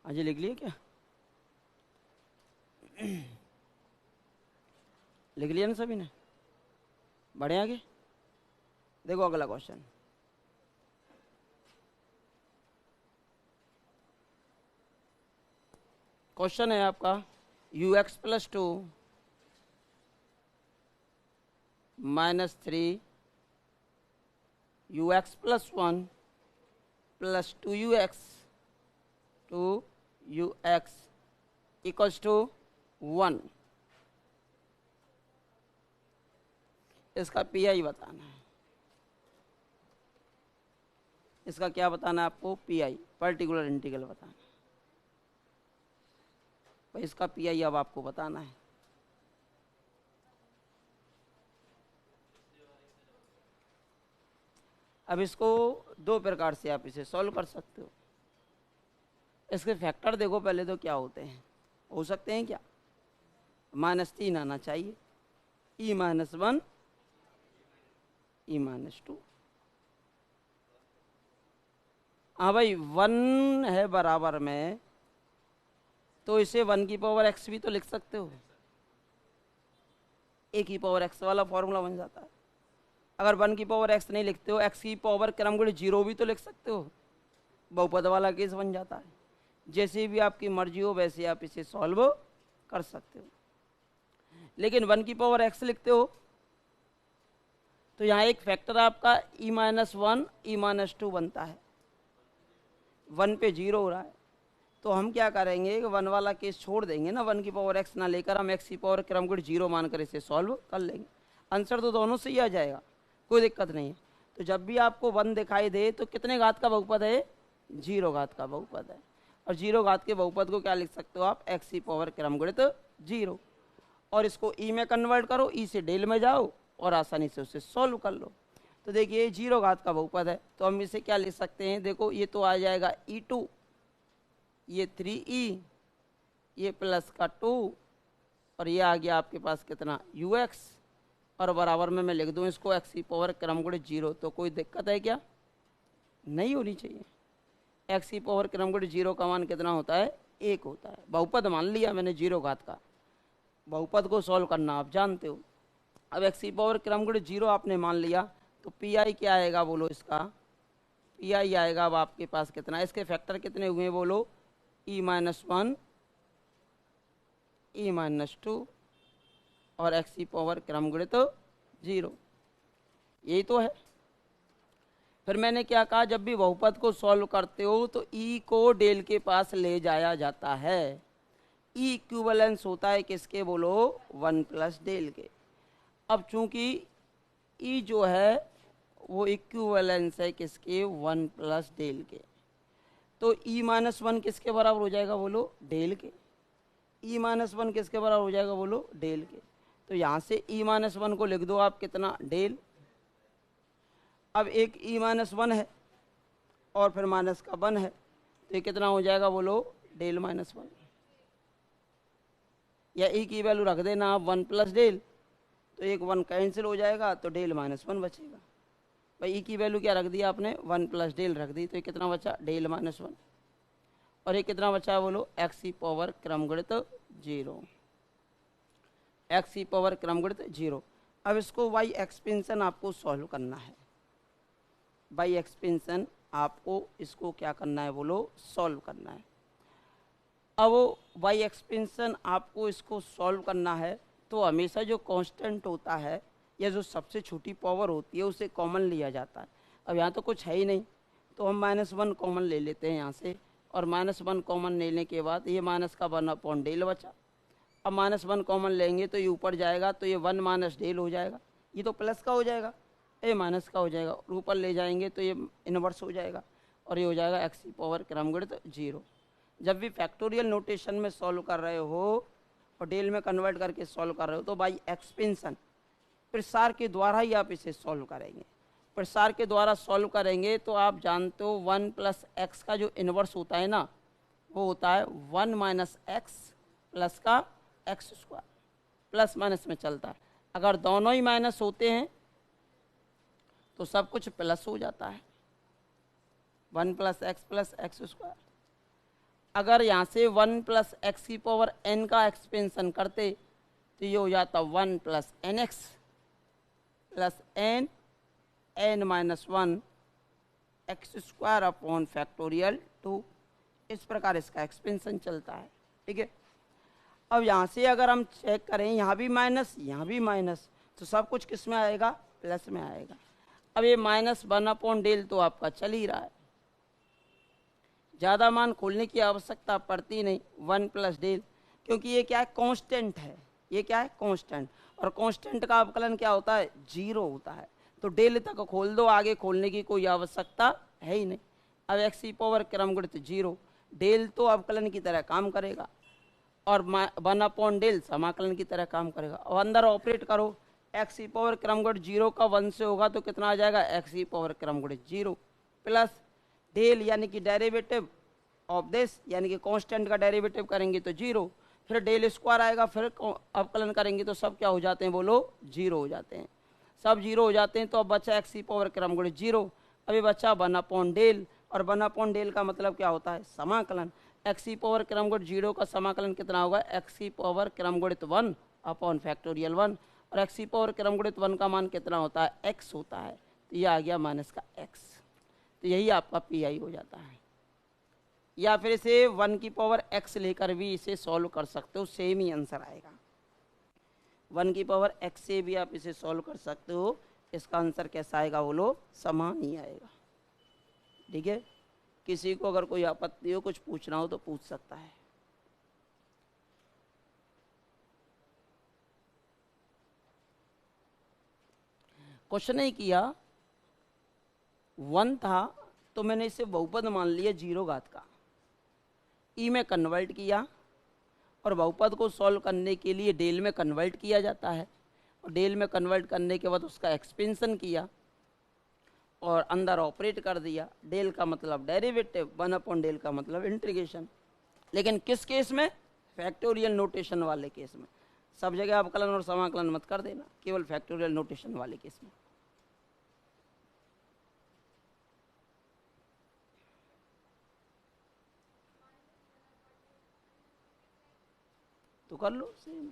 अजय लिख लिए क्या, लिख लिया ना सभी ने, बढ़े आगे। देखो अगला क्वेश्चन, क्वेश्चन है आपका u x plus 2 minus 3 u x plus 1 plus 2 u x equals to 1। इसका पी आई बताना है। इसका क्या बताना है आपको, पी आई पर्टिकुलर इंटीग्रल बताना है। तो इसका पी आई अब आपको बताना है। अब इसको 2 प्रकार से आप इसे सॉल्व कर सकते हो। इसके फैक्टर देखो पहले तो क्या होते हैं, हो सकते हैं क्या, -3 आना चाहिए, ई माइनस 1 ई माइनस 2। हाँ भाई 1 है बराबर में, तो इसे 1 की पावर एक्स भी तो लिख सकते हो, ए की पावर एक्स वाला फॉर्मूला बन जाता है। अगर 1 की पावर एक्स नहीं लिखते हो, एक्स की पावर क्रमगुण 0 भी तो लिख सकते हो, बहुपद वाला केस बन जाता है। जैसे भी आपकी मर्जी हो वैसे आप इसे सॉल्व कर सकते हो। लेकिन 1 की पावर एक्स लिखते हो तो यहाँ एक फैक्टर आपका ई माइनस 1 ई माइनस 2 बनता है, 1 पे 0 हो रहा है, तो हम क्या करेंगे, 1 वाला केस छोड़ देंगे ना, 1 की पावर एक्स ना लेकर हम एक्स की पावर क्रमगुण 0 मानकर इसे सॉल्व कर लेंगे। आंसर तो दोनों से ही आ जाएगा, कोई दिक्कत नहीं है। तो जब भी आपको 1 दिखाई दे तो कितने घात का बहुपद है, 0 घात का बहुपद है। और 0 घात के बहुपद को क्या लिख सकते हो आप, एक्स की पावर क्रमगुणित 0, और इसको ई में कन्वर्ट करो, ई से डेल में जाओ और आसानी से उसे सॉल्व कर लो। तो देखिए 0 घात का बहुपद है तो हम इसे क्या लिख सकते हैं, देखो ये तो आ जाएगा e2, ये 3e, ये प्लस का 2 और ये आ गया आपके पास कितना ux, और बराबर में मैं लिख दूं इसको एक्स की पावर क्रमगुणित 0। तो कोई दिक्कत है क्या, नहीं होनी चाहिए। एक्स की पावर क्रमगुणित 0 का मान कितना होता है, 1 होता है। बहुपद मान लिया मैंने 0 घात का, बहुपद को सॉल्व करना आप जानते हो। अब एक्स की पावर क्रमगुणित 0 आपने मान लिया तो पी आई क्या आएगा बोलो, इसका पी आई आएगा अब आपके पास कितना, इसके फैक्टर कितने हुए बोलो, ई माइनस 1 ई माइनस 2 और एक्स की पावर क्रम गुणित 0, यही तो है। फिर मैंने क्या कहा, जब भी बहुपद को सॉल्व करते हो तो ई को डेल के पास ले जाया जाता है। ई इक्विवेलेंस होता है किसके बोलो, 1 प्लस डेल के। अब चूंकि ई जो है वो इक्विवेलेंस है किसके, 1 प्लस डेल के, तो ई माइनस 1 किसके बराबर हो जाएगा बोलो, डेल के। ई माइनस 1 किसके बराबर हो जाएगा बोलो, डेल के। तो यहाँ से ई माइनस 1 को लिख दो आप कितना, डेल। अब एक ई माइनस 1 है और फिर माइनस का 1 है, तो ये कितना हो जाएगा बोलो, डेल माइनस 1। या ई की वैल्यू रख देना आप 1 प्लस डेल, तो एक 1 कैंसिल हो जाएगा तो डेल माइनस 1 बचेगा। भाई ई की वैल्यू क्या रख दिया आपने, 1 प्लस डेल रख दी, तो ये कितना बचा, डेल माइनस 1। और ये कितना बचा बोलो, एक्स की पावर क्रम गुणित 0, एक्स की पावर क्रम गुणित 0। अब इसको वाई एक्सपेंशन आपको सॉल्व करना है, बाई एक्सपेंशन आपको इसको क्या करना है बोलो, सॉल्व करना है। अब बाई एक्सपेंशन आपको इसको सॉल्व करना है तो हमेशा जो कांस्टेंट होता है या जो सबसे छोटी पावर होती है उसे कॉमन लिया जाता है। अब यहाँ तो कुछ है ही नहीं, तो हम -1 कॉमन ले लेते हैं यहाँ से, और -1 कॉमन लेने के बाद ये माइनस का 1 डेल बचा। अब -1 कॉमन लेंगे तो ये ऊपर जाएगा, तो ये 1 माइनस डेल हो जाएगा, ये तो प्लस का हो जाएगा, ये माइनस का हो जाएगा, और ऊपर ले जाएंगे तो ये इन्वर्स हो जाएगा, और ये हो जाएगा एक्स की पावर क्रम गुणित 0। जब भी फैक्टोरियल नोटेशन में सॉल्व कर रहे हो और डेल में कन्वर्ट करके सॉल्व कर रहे हो तो बाई एक्सपेंशन प्रसार के द्वारा ही आप इसे सॉल्व करेंगे। प्रसार के द्वारा सॉल्व करेंगे तो आप जानते हो 1 प्लस एक्स का जो इन्वर्स होता है ना, वो होता है 1 माइनस एक्स प्लस का एक्स स्क्वायर, प्लस माइनस में चलता है। अगर दोनों ही माइनस होते हैं तो सब कुछ प्लस हो जाता है, 1 प्लस एक्स स्क्वायर। अगर यहाँ से 1 प्लस एक्स की पावर एन का एक्सपेंशन करते तो ये हो जाता 1 plus n x plus n n minus 1 x square upon factorial 2। इस प्रकार इसका एक्सपेंशन चलता है, ठीक है। अब यहाँ से अगर हम चेक करें, यहाँ भी माइनस यहाँ भी माइनस, तो सब कुछ किस में आएगा, प्लस में आएगा। अब ये -1 अपॉन डेल तो आपका चल ही रहा है, ज़्यादा मान खोलने की आवश्यकता पड़ती नहीं, 1 प्लस डेल, क्योंकि ये क्या है, कांस्टेंट है। ये क्या है, कांस्टेंट, और कांस्टेंट का अवकलन क्या होता है, 0 होता है। तो डेल तक खोल दो, आगे खोलने की कोई आवश्यकता है ही नहीं। अब एक्स की पावर क्रम गुणित 0, डेल तो अवकलन की तरह काम करेगा और 1 अपॉन डेल समाकलन की तरह काम करेगा। और अंदर ऑपरेट करो, एक्स की पावर क्रम गुणित 0 का 1 से होगा तो कितना आ जाएगा, एक्स की पावर क्रम गुणित 0 प्लस डेल यानी कि डेरिवेटिव ऑफ दिस, यानी कि कांस्टेंट का डेरिवेटिव करेंगे तो 0, फिर डेल स्क्वायर आएगा, फिर अवकलन करेंगे तो सब क्या हो जाते हैं बोलो, 0 हो जाते हैं। सब 0 हो जाते हैं तो अब बचा एक्स की पावर क्रम गुणित 0। अभी बचा 1 अपॉन डेल, और 1 अपॉन डेल का मतलब क्या होता है, समाकलन। एक्स की पावर क्रम गुणित 0 का समाकलन कितना होगा, एक्स की पावर क्रम गुणित 1 अपॉन फैक्टोरियल 1, और एक्स की पावर क्रम गुणित 1 का मान कितना होता है, एक्स होता है, तो ये आ गया माइनस का एक्स। तो यही आपका पी आई हो जाता है। या फिर इसे 1 की पावर एक्स लेकर भी इसे सॉल्व कर सकते हो, सेम ही आंसर आएगा। 1 की पावर एक्स से भी आप इसे सॉल्व कर सकते हो, इसका आंसर कैसा आएगा बोलो, समान ही आएगा, ठीक है। किसी को अगर कोई आपत्ति हो, कुछ पूछना हो तो पूछ सकता है। क्वेश्चन ही किया 1 था तो मैंने इसे बहुपद मान लिया 0 घात का, ई में कन्वर्ट किया, और बहुपद को सॉल्व करने के लिए डेल में कन्वर्ट किया जाता है, और डेल में कन्वर्ट करने के बाद उसका एक्सपेंशन किया और अंदर ऑपरेट कर दिया। डेल का मतलब डेरिवेटिव, 1 अपॉन डेल का मतलब इंटीग्रेशन। लेकिन किस केस में, फैक्टोरियल नोटेशन वाले केस में। सब जगह अवकलन और समाकलन मत कर देना, केवल फैक्टोरियल नोटेशन वाले केस में। तो कर लो सेम,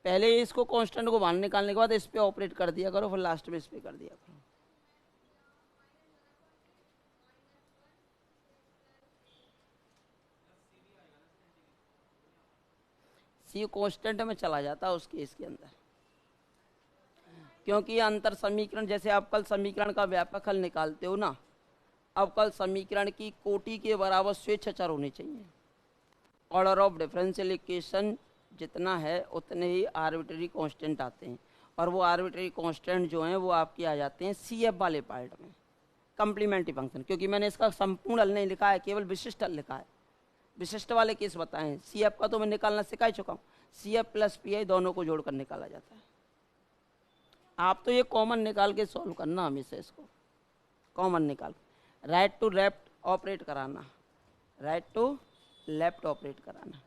पहले इसको कांस्टेंट को बाहर निकालने के बाद इस पे ऑपरेट कर दिया करो, फिर लास्ट में इस पे कर दिया करो। सी कांस्टेंट में चला जाता है उस केस के अंदर, क्योंकि ये अंतर समीकरण, जैसे आप कल समीकरण का व्यापक हल निकालते हो ना, अब कल समीकरण की कोटि के बराबर स्वेच्छाचार होने चाहिए। ऑर्डर ऑफ डिफरेंशियल इक्वेशन जितना है उतने ही आर्बिट्ररी कांस्टेंट आते हैं, और वो आर्बिट्ररी कांस्टेंट जो हैं वो आपके आ जाते हैं सी एफ वाले पार्ट में, कम्प्लीमेंट्री फंक्शन। क्योंकि मैंने इसका संपूर्ण हल नहीं लिखा है, केवल विशिष्ट हल लिखा है। विशिष्ट वाले केस बताएं, सी एफ का तो मैं निकालना सिखा चुका हूँ। C F plus P I दोनों को जोड़कर निकाला जाता है। आप तो ये कॉमन निकाल के सॉल्व करना, हमेशा इसको कॉमन निकाल, राइट टू लेफ्ट ऑपरेट कराना, राइट टू लेफ्ट ऑपरेट कराना।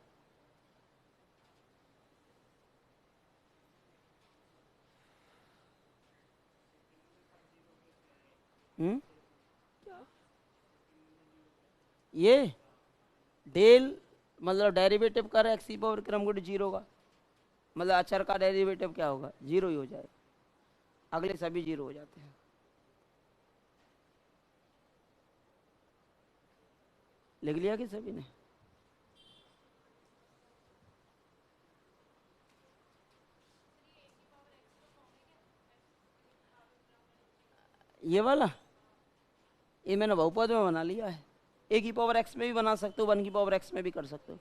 ये डेल मतलब डेरिवेटिव कर एक्स ई पावर क्रम गुड जीरो का मतलब अचर का डेरिवेटिव क्या होगा, जीरो ही हो जाएगा। अगले सभी जीरो हो जाते हैं। लिख लिया कि सभी ने? ये वाला ये मैंने बहुपद में बना लिया है। ए की पावर एक्स में भी बना सकते हो, 1 की पावर एक्स में भी कर सकते हो।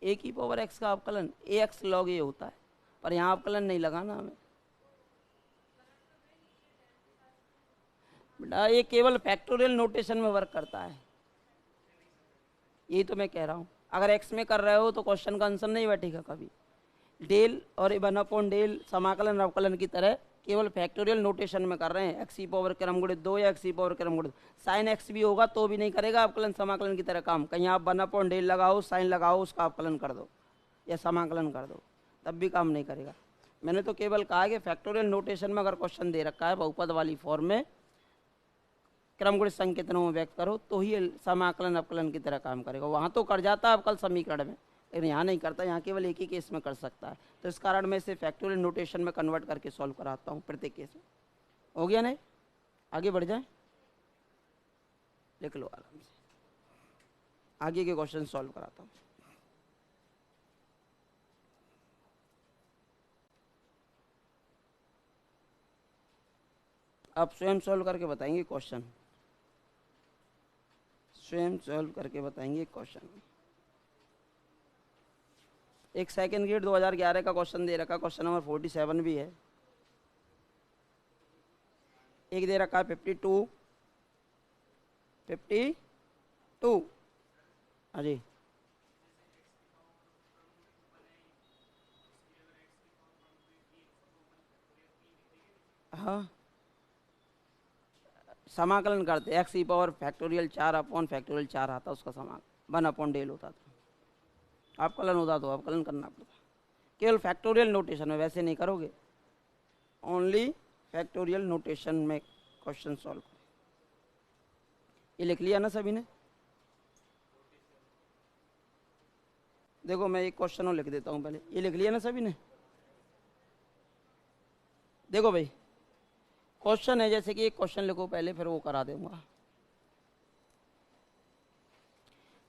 ए की पावर एक्स का अवकलन ए एक्स लॉग ए होता है, पर यहाँ अवकलन नहीं लगाना हमें बेटा, ये केवल फैक्टोरियल नोटेशन में वर्क करता है। यही तो मैं कह रहा हूँ, अगर एक्स में कर रहे हो तो क्वेश्चन का आंसर नहीं बैठेगा कभी। डेल और 1 डेल समाकलन अवकलन की तरह केवल फैक्टोरियल नोटेशन में कर रहे हैं। एक्स ई पावर क्रम गुणित 2 या एक्स ई पावर क्रम गुणित साइन एक्स भी होगा तो भी नहीं करेगा अवकलन समाकलन की तरह काम। कहीं आप 1 डेल लगाओ, साइन लगाओ, उसका अवकलन कर दो या समाकलन कर दो, तब भी काम नहीं करेगा। मैंने तो केवल कहा कि फैक्टोरियल नोटेशन में अगर क्वेश्चन दे रखा है बहुपद वाली फॉर्म में, क्रम गुणित संकेतनों में व्यक्त करो तो ही समाकलन अवकलन की तरह काम करेगा। वहाँ तो कर जाता है अवकल समीकरण में, लेकिन यहाँ नहीं करता, यहाँ केवल एक ही केस में कर सकता है। तो इस कारण मैं इसे फैक्टोरियल नोटेशन में कन्वर्ट करके सॉल्व कराता हूँ प्रत्येक केस में। हो गया नहीं? आगे बढ़ जाए, लिख लो आराम से, आगे के क्वेश्चन सॉल्व कराता हूँ। आप स्वयं सॉल्व करके बताएंगे क्वेश्चन, स्वयं सॉल्व करके बताएंगे क्वेश्चन। एक सेकंड ग्रेड 2011 का क्वेश्चन दे रखा, क्वेश्चन नंबर 47 भी है। एक दे रखा है 52 हाँ जी, हाँ समाकलन करते एक्स ई पावर फैक्टोरियल 4 अपॉन फैक्टोरियल 4 आता, उसका समाकलन 1 डेल होता था। अवकलन होता तो अवकलन करना पड़ता, केवल फैक्टोरियल नोटेशन में, वैसे नहीं करोगे, ओनली फैक्टोरियल नोटेशन में क्वेश्चन सॉल्व करें। ये लिख लिया ना सभी ने? देखो मैं एक क्वेश्चन और लिख देता हूँ पहले, ये लिख लिया ना सभी ने? देखो भाई क्वेश्चन है, जैसे कि एक क्वेश्चन लिखो पहले, फिर वो करा दूंगा।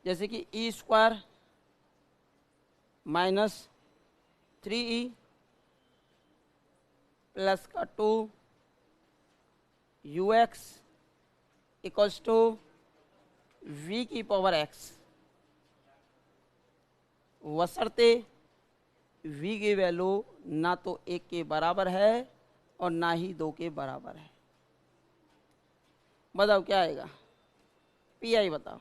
जैसे कि E square minus 3e plus का 2 ux इक्वल्स टू v की पावर x, बशर्ते v की वैल्यू ना तो 1 के बराबर है और ना ही 2 के बराबर है। बताओ क्या आएगा? पी आई बताओ।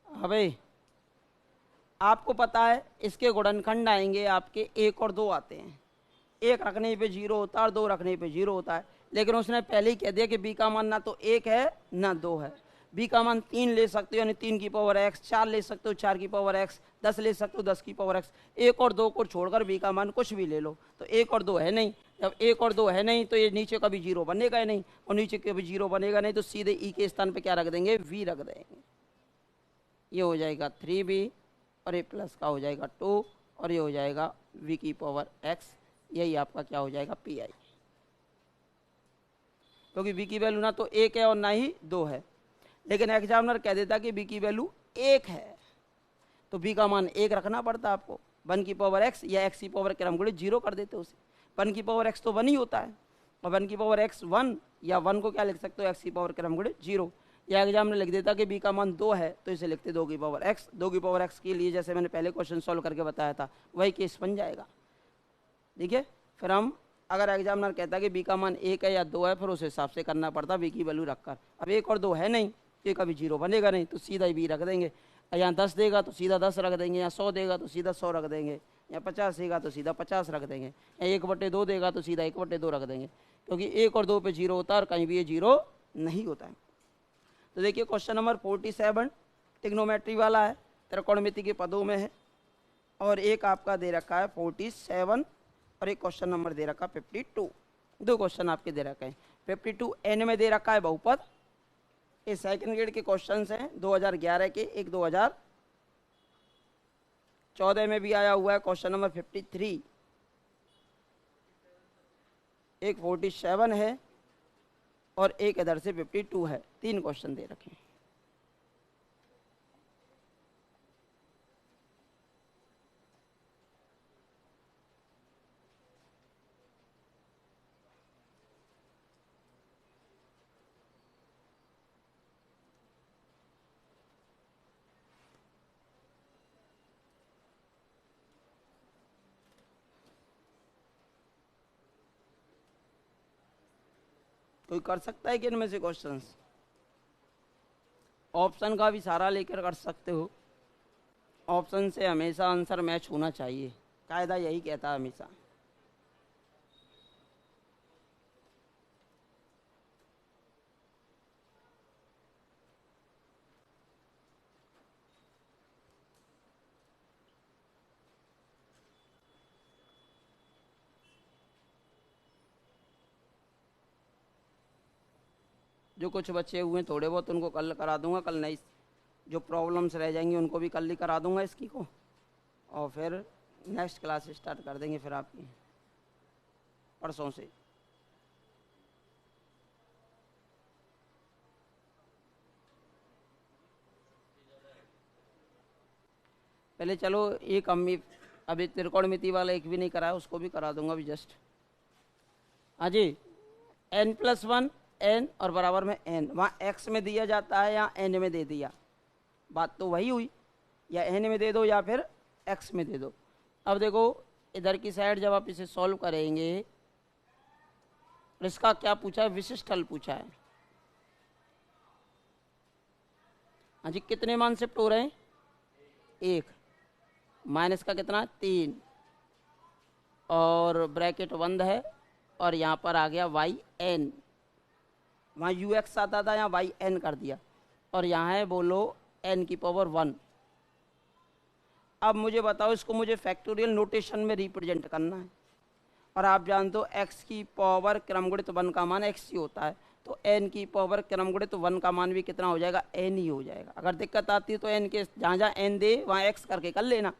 हाँ भाई, आपको पता है इसके गुणनखंड आएंगे आपके 1 और 2 आते हैं। 1 रखने पे 0 होता है और 2 रखने पे 0 होता है, लेकिन उसने पहले ही कह दिया कि b का मान ना तो 1 है ना 2 है। b का मान 3 ले सकते हो, यानी 3 की पावर x, 4 ले सकते हो 4 की पावर x, 10 ले सकते हो 10 की पावर x। 1 और 2 को छोड़कर b का मान कुछ भी ले लो, तो 1 और 2 है नहीं। जब 1 और 2 है नहीं तो ये नीचे कभी 0 बनेगा ही नहीं, और नीचे कभी 0 बनेगा नहीं तो सीधे e के स्थान पे क्या रख देंगे? v रख देंगे। ये हो जाएगा 3b और ये प्लस का हो जाएगा 2 और ये हो जाएगा v की पावर x। यही आपका क्या हो जाएगा पी आई, क्योंकि v की वैल्यू ना तो 1 है और ना ही 2 है। लेकिन एग्जामिनर कह देता कि v की वैल्यू 1 है तो v का मान 1 रखना पड़ता आपको। 1 की पावर x या x की पावर क्रम गुणित 0 कर देते उसे। 1 की पावर x तो 1 ही होता है और 1 की पावर x 1 या 1 को क्या लिख सकते हो x की पावर क्रम गुणित 0। या एग्जामिनर लिख देता कि b का मान 2 है तो इसे लिखते 2 की पावर x। 2 की पावर x के लिए जैसे मैंने पहले क्वेश्चन सॉल्व करके बताया था वही केस बन जाएगा। ठीक है, फिर हम अगर एग्जामिनर कहता है कि b का मान 1 है या 2 है फिर उस हिसाब से करना पड़ता b की वैल्यू रखकर। अब 1 और 2 है नहीं, ये कभी 0 बनेगा नहीं तो सीधा ही b रख देंगे। यहाँ 10 देगा तो सीधा 10 रख देंगे, यहाँ 100 देगा तो सीधा 100 रख देंगे, यहाँ 50 देगा तो सीधा 50 रख देंगे, यहाँ 1/2 देगा तो सीधा 1/2 रख देंगे, क्योंकि 1 और 2 पे 0 होता है और कहीं भी ये 0 नहीं होता है। तो देखिए क्वेश्चन नंबर 47 ट्रिग्नोमेट्री वाला है, त्रिकोणमिति के पदों में है और एक आपका दे रखा है 47 और एक क्वेश्चन नंबर दे रखा है 52। दो क्वेश्चन आपके दे रखे हैं। 52 एन में दे रखा है बहुपद। ये सेकंड ग्रेड के क्वेश्चंस हैं 2011 के, एक 2014 में भी आया हुआ है क्वेश्चन नंबर 53, एक 47 है और एक इधर से 52 है। 3 क्वेश्चन दे रखे हैं। कोई कर सकता है कि इनमें से क्वेश्चंस? ऑप्शन का भी सारा लेकर कर सकते हो। ऑप्शन से हमेशा आंसर मैच होना चाहिए, कायदा यही कहता है हमेशा। जो कुछ बचे हुए हैं थोड़े बहुत उनको कल करा दूंगा, कल नई जो प्रॉब्लम्स रह जाएंगी उनको भी कल ही करा दूंगा इसकी को, और फिर नेक्स्ट क्लास स्टार्ट कर देंगे फिर आपकी परसों से। पहले चलो एक अभी त्रिकोणमिति वाला एक भी नहीं कराया, उसको भी करा दूंगा अभी जस्ट। हाँ जी, n+1 n और बराबर में n, वहाँ x में दिया जाता है या n में दे दिया, बात तो वही हुई। या n में दे दो या फिर x में दे दो। अब देखो इधर की साइड जब आप इसे सॉल्व करेंगे तो इसका क्या पूछा है, विशिष्ट हल पूछा है। हाँ जी, कितने मान शिफ्ट हो रहे हैं? 1, माइनस का कितना 3 और ब्रैकेट बंद है और यहाँ पर आ गया yn। वहाँ ux आता था, यहाँ yn कर दिया और यहाँ है बोलो n की पावर 1। अब मुझे बताओ इसको मुझे फैक्टोरियल नोटेशन में रिप्रेजेंट करना है और आप जानते हो x की पावर क्रमगुणित 1 का मान x ही होता है, तो n की पावर क्रमगुणित 1 का मान भी कितना हो जाएगा, n ही हो जाएगा। अगर दिक्कत आती है तो n के जहाँ जहाँ n दे वहाँ x करके कर लेना।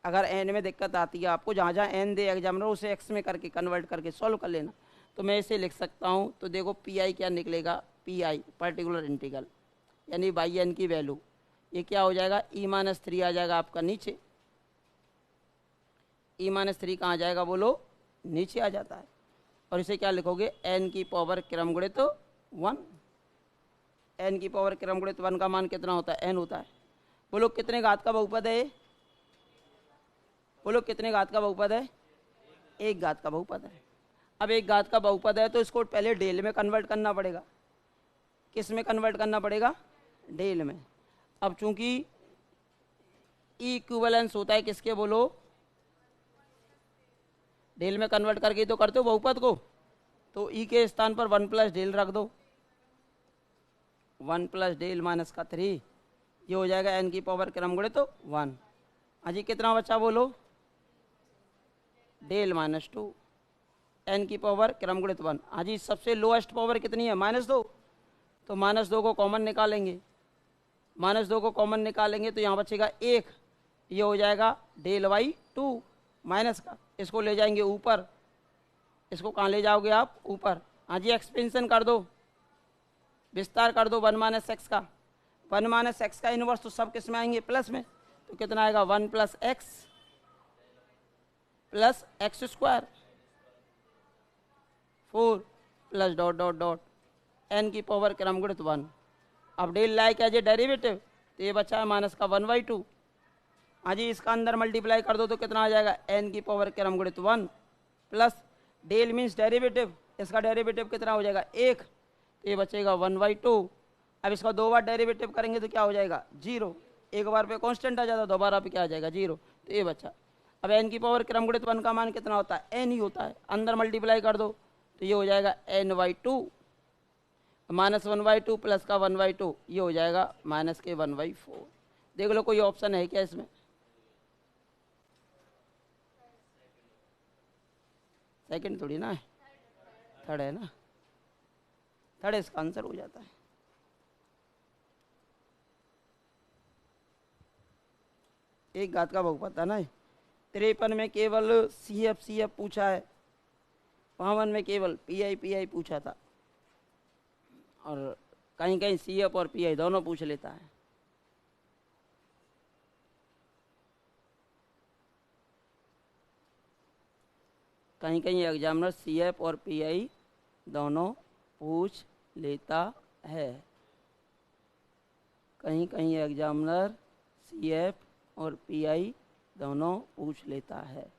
अगर n में दिक्कत आती है आपको, जहाँ जहाँ n दे एग्जामिनर उसे x में करके कन्वर्ट करके सॉल्व कर लेना। तो मैं इसे लिख सकता हूँ, तो देखो पी आई क्या निकलेगा, पी आई पर्टिकुलर इंटीग्रल यानी बाई एन की वैल्यू, ये क्या हो जाएगा e-3 आ जाएगा आपका नीचे। e-3 कहाँ जाएगा बोलो, नीचे आ जाता है। और इसे क्या लिखोगे, n की पावर क्रमगुणित 1। n की पावर क्रमगुणित 1 का मान कितना होता है, n होता है। बोलो कितने घात का बहुपद है, बोलो कितने घात का बहुपद है, 1 घात का बहुपद है। अब 1 घात का बहुपद है तो इसको पहले डेल में कन्वर्ट करना पड़ेगा। किस में कन्वर्ट करना पड़ेगा, डेल में। अब चूंकि ई इक्विवेलेंस होता है किसके बोलो, डेल में कन्वर्ट करके तो करते हो बहुपद को, तो ई के स्थान पर 1 प्लस डेल रख दो, 1 प्लस डेल माइनस का 3, ये हो जाएगा n की पावर क्रमगुणित तो 1। हाँ जी, कितना बचा बोलो, डेल -2 n की पावर क्रमगुणित 1। हाँ जी, सबसे लोएस्ट पावर कितनी है, -2, तो -2 को कॉमन निकालेंगे -2 को कॉमन निकालेंगे तो यहाँ बचेगा 1, ये हो जाएगा डेल वाई 2 माइनस का, इसको ले जाएंगे ऊपर, इसको कहाँ ले जाओगे आप? ऊपर। हाँ जी, एक्सपेंशन कर दो, विस्तार कर दो 1 - x का। 1 - x का इनवर्स तो सब किस में आएंगे? प्लस में। तो कितना आएगा? 1 + x plus x square 4 plus dot dot dot n की पावर क्रमगुणित 1। अब del like as a derivative, तो ये बचा है -1/2। हाँ जी, इसका अंदर मल्टीप्लाई कर दो तो कितना आ जाएगा? n की पावर क्रमगुणित 1 प्लस डेल मीन्स डेरिवेटिव, इसका डेरिवेटिव कितना हो जाएगा? 1, तो ये बचेगा 1/2। अब इसका 2 बार डेरिवेटिव करेंगे तो क्या हो जाएगा? 0। एक बार पे कांस्टेंट आ जाता, 2 बार पे क्या आ जाएगा? 0। तो ये बचा। अब n की पावर क्रमगुणित 1 का मान कितना होता है? n ही होता है। अंदर मल्टीप्लाई कर दो तो ये हो जाएगा n/2 -1/2 प्लस का 1/2, ये हो जाएगा -1/4। देख लो कोई ऑप्शन है क्या इसमें? सेकंड थोड़ी ना है, थर्ड है ना, थर्ड इसका आंसर हो जाता है। एक घात का बहुपद था ना। 53 में केवल CF पूछा है, 52 में केवल PI पूछा था, और कहीं कहीं CF और PI दोनों पूछ लेता है। कहीं कहीं एग्जामिनर CF और PI दोनों पूछ लेता है। कहीं कहीं एग्जामिनर CF और PI दोनों पूछ लेता है।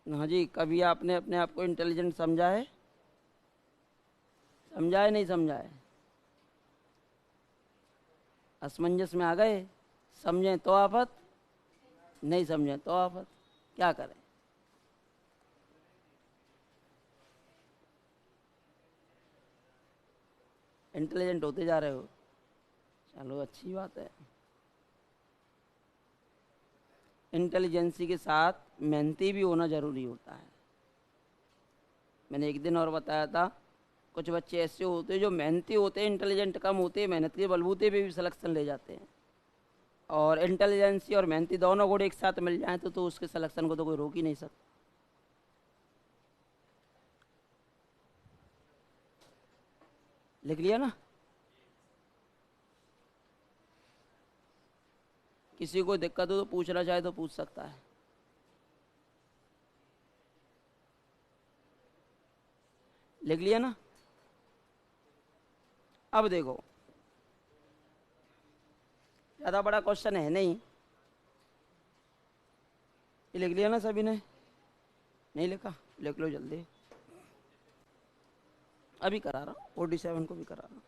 हाँ जी, कभी आपने अपने आप को इंटेलिजेंट समझा है? समझा है नहीं समझा है? असमंजस में आ गए? समझें तो आफत, नहीं समझें तो आफत, क्या करें? इंटेलिजेंट होते जा रहे हो, चलो अच्छी बात है। इंटेलिजेंसी के साथ मेहनती भी होना जरूरी होता है। मैंने एक दिन और बताया था, कुछ बच्चे ऐसे होते हैं जो मेहनती होते हैं, इंटेलिजेंट कम होते हैं, मेहनत के बलबूते पे भी सिलेक्शन ले जाते हैं। और इंटेलिजेंसी और मेहनती दोनों गुण एक साथ मिल जाएं तो उसके सिलेक्शन को तो कोई रोक ही नहीं सकता। लिख लिया ना? किसी को दिक्कत हो तो पूछना चाहे तो पूछ सकता है। लिख लिया ना? अब देखो, ज्यादा बड़ा क्वेश्चन है नहीं, ये लिख लिया ना सभी ने? नहीं लिखा? लिख लो जल्दी, अभी करा रहा हूँ, 47 को भी करा रहा हूँ।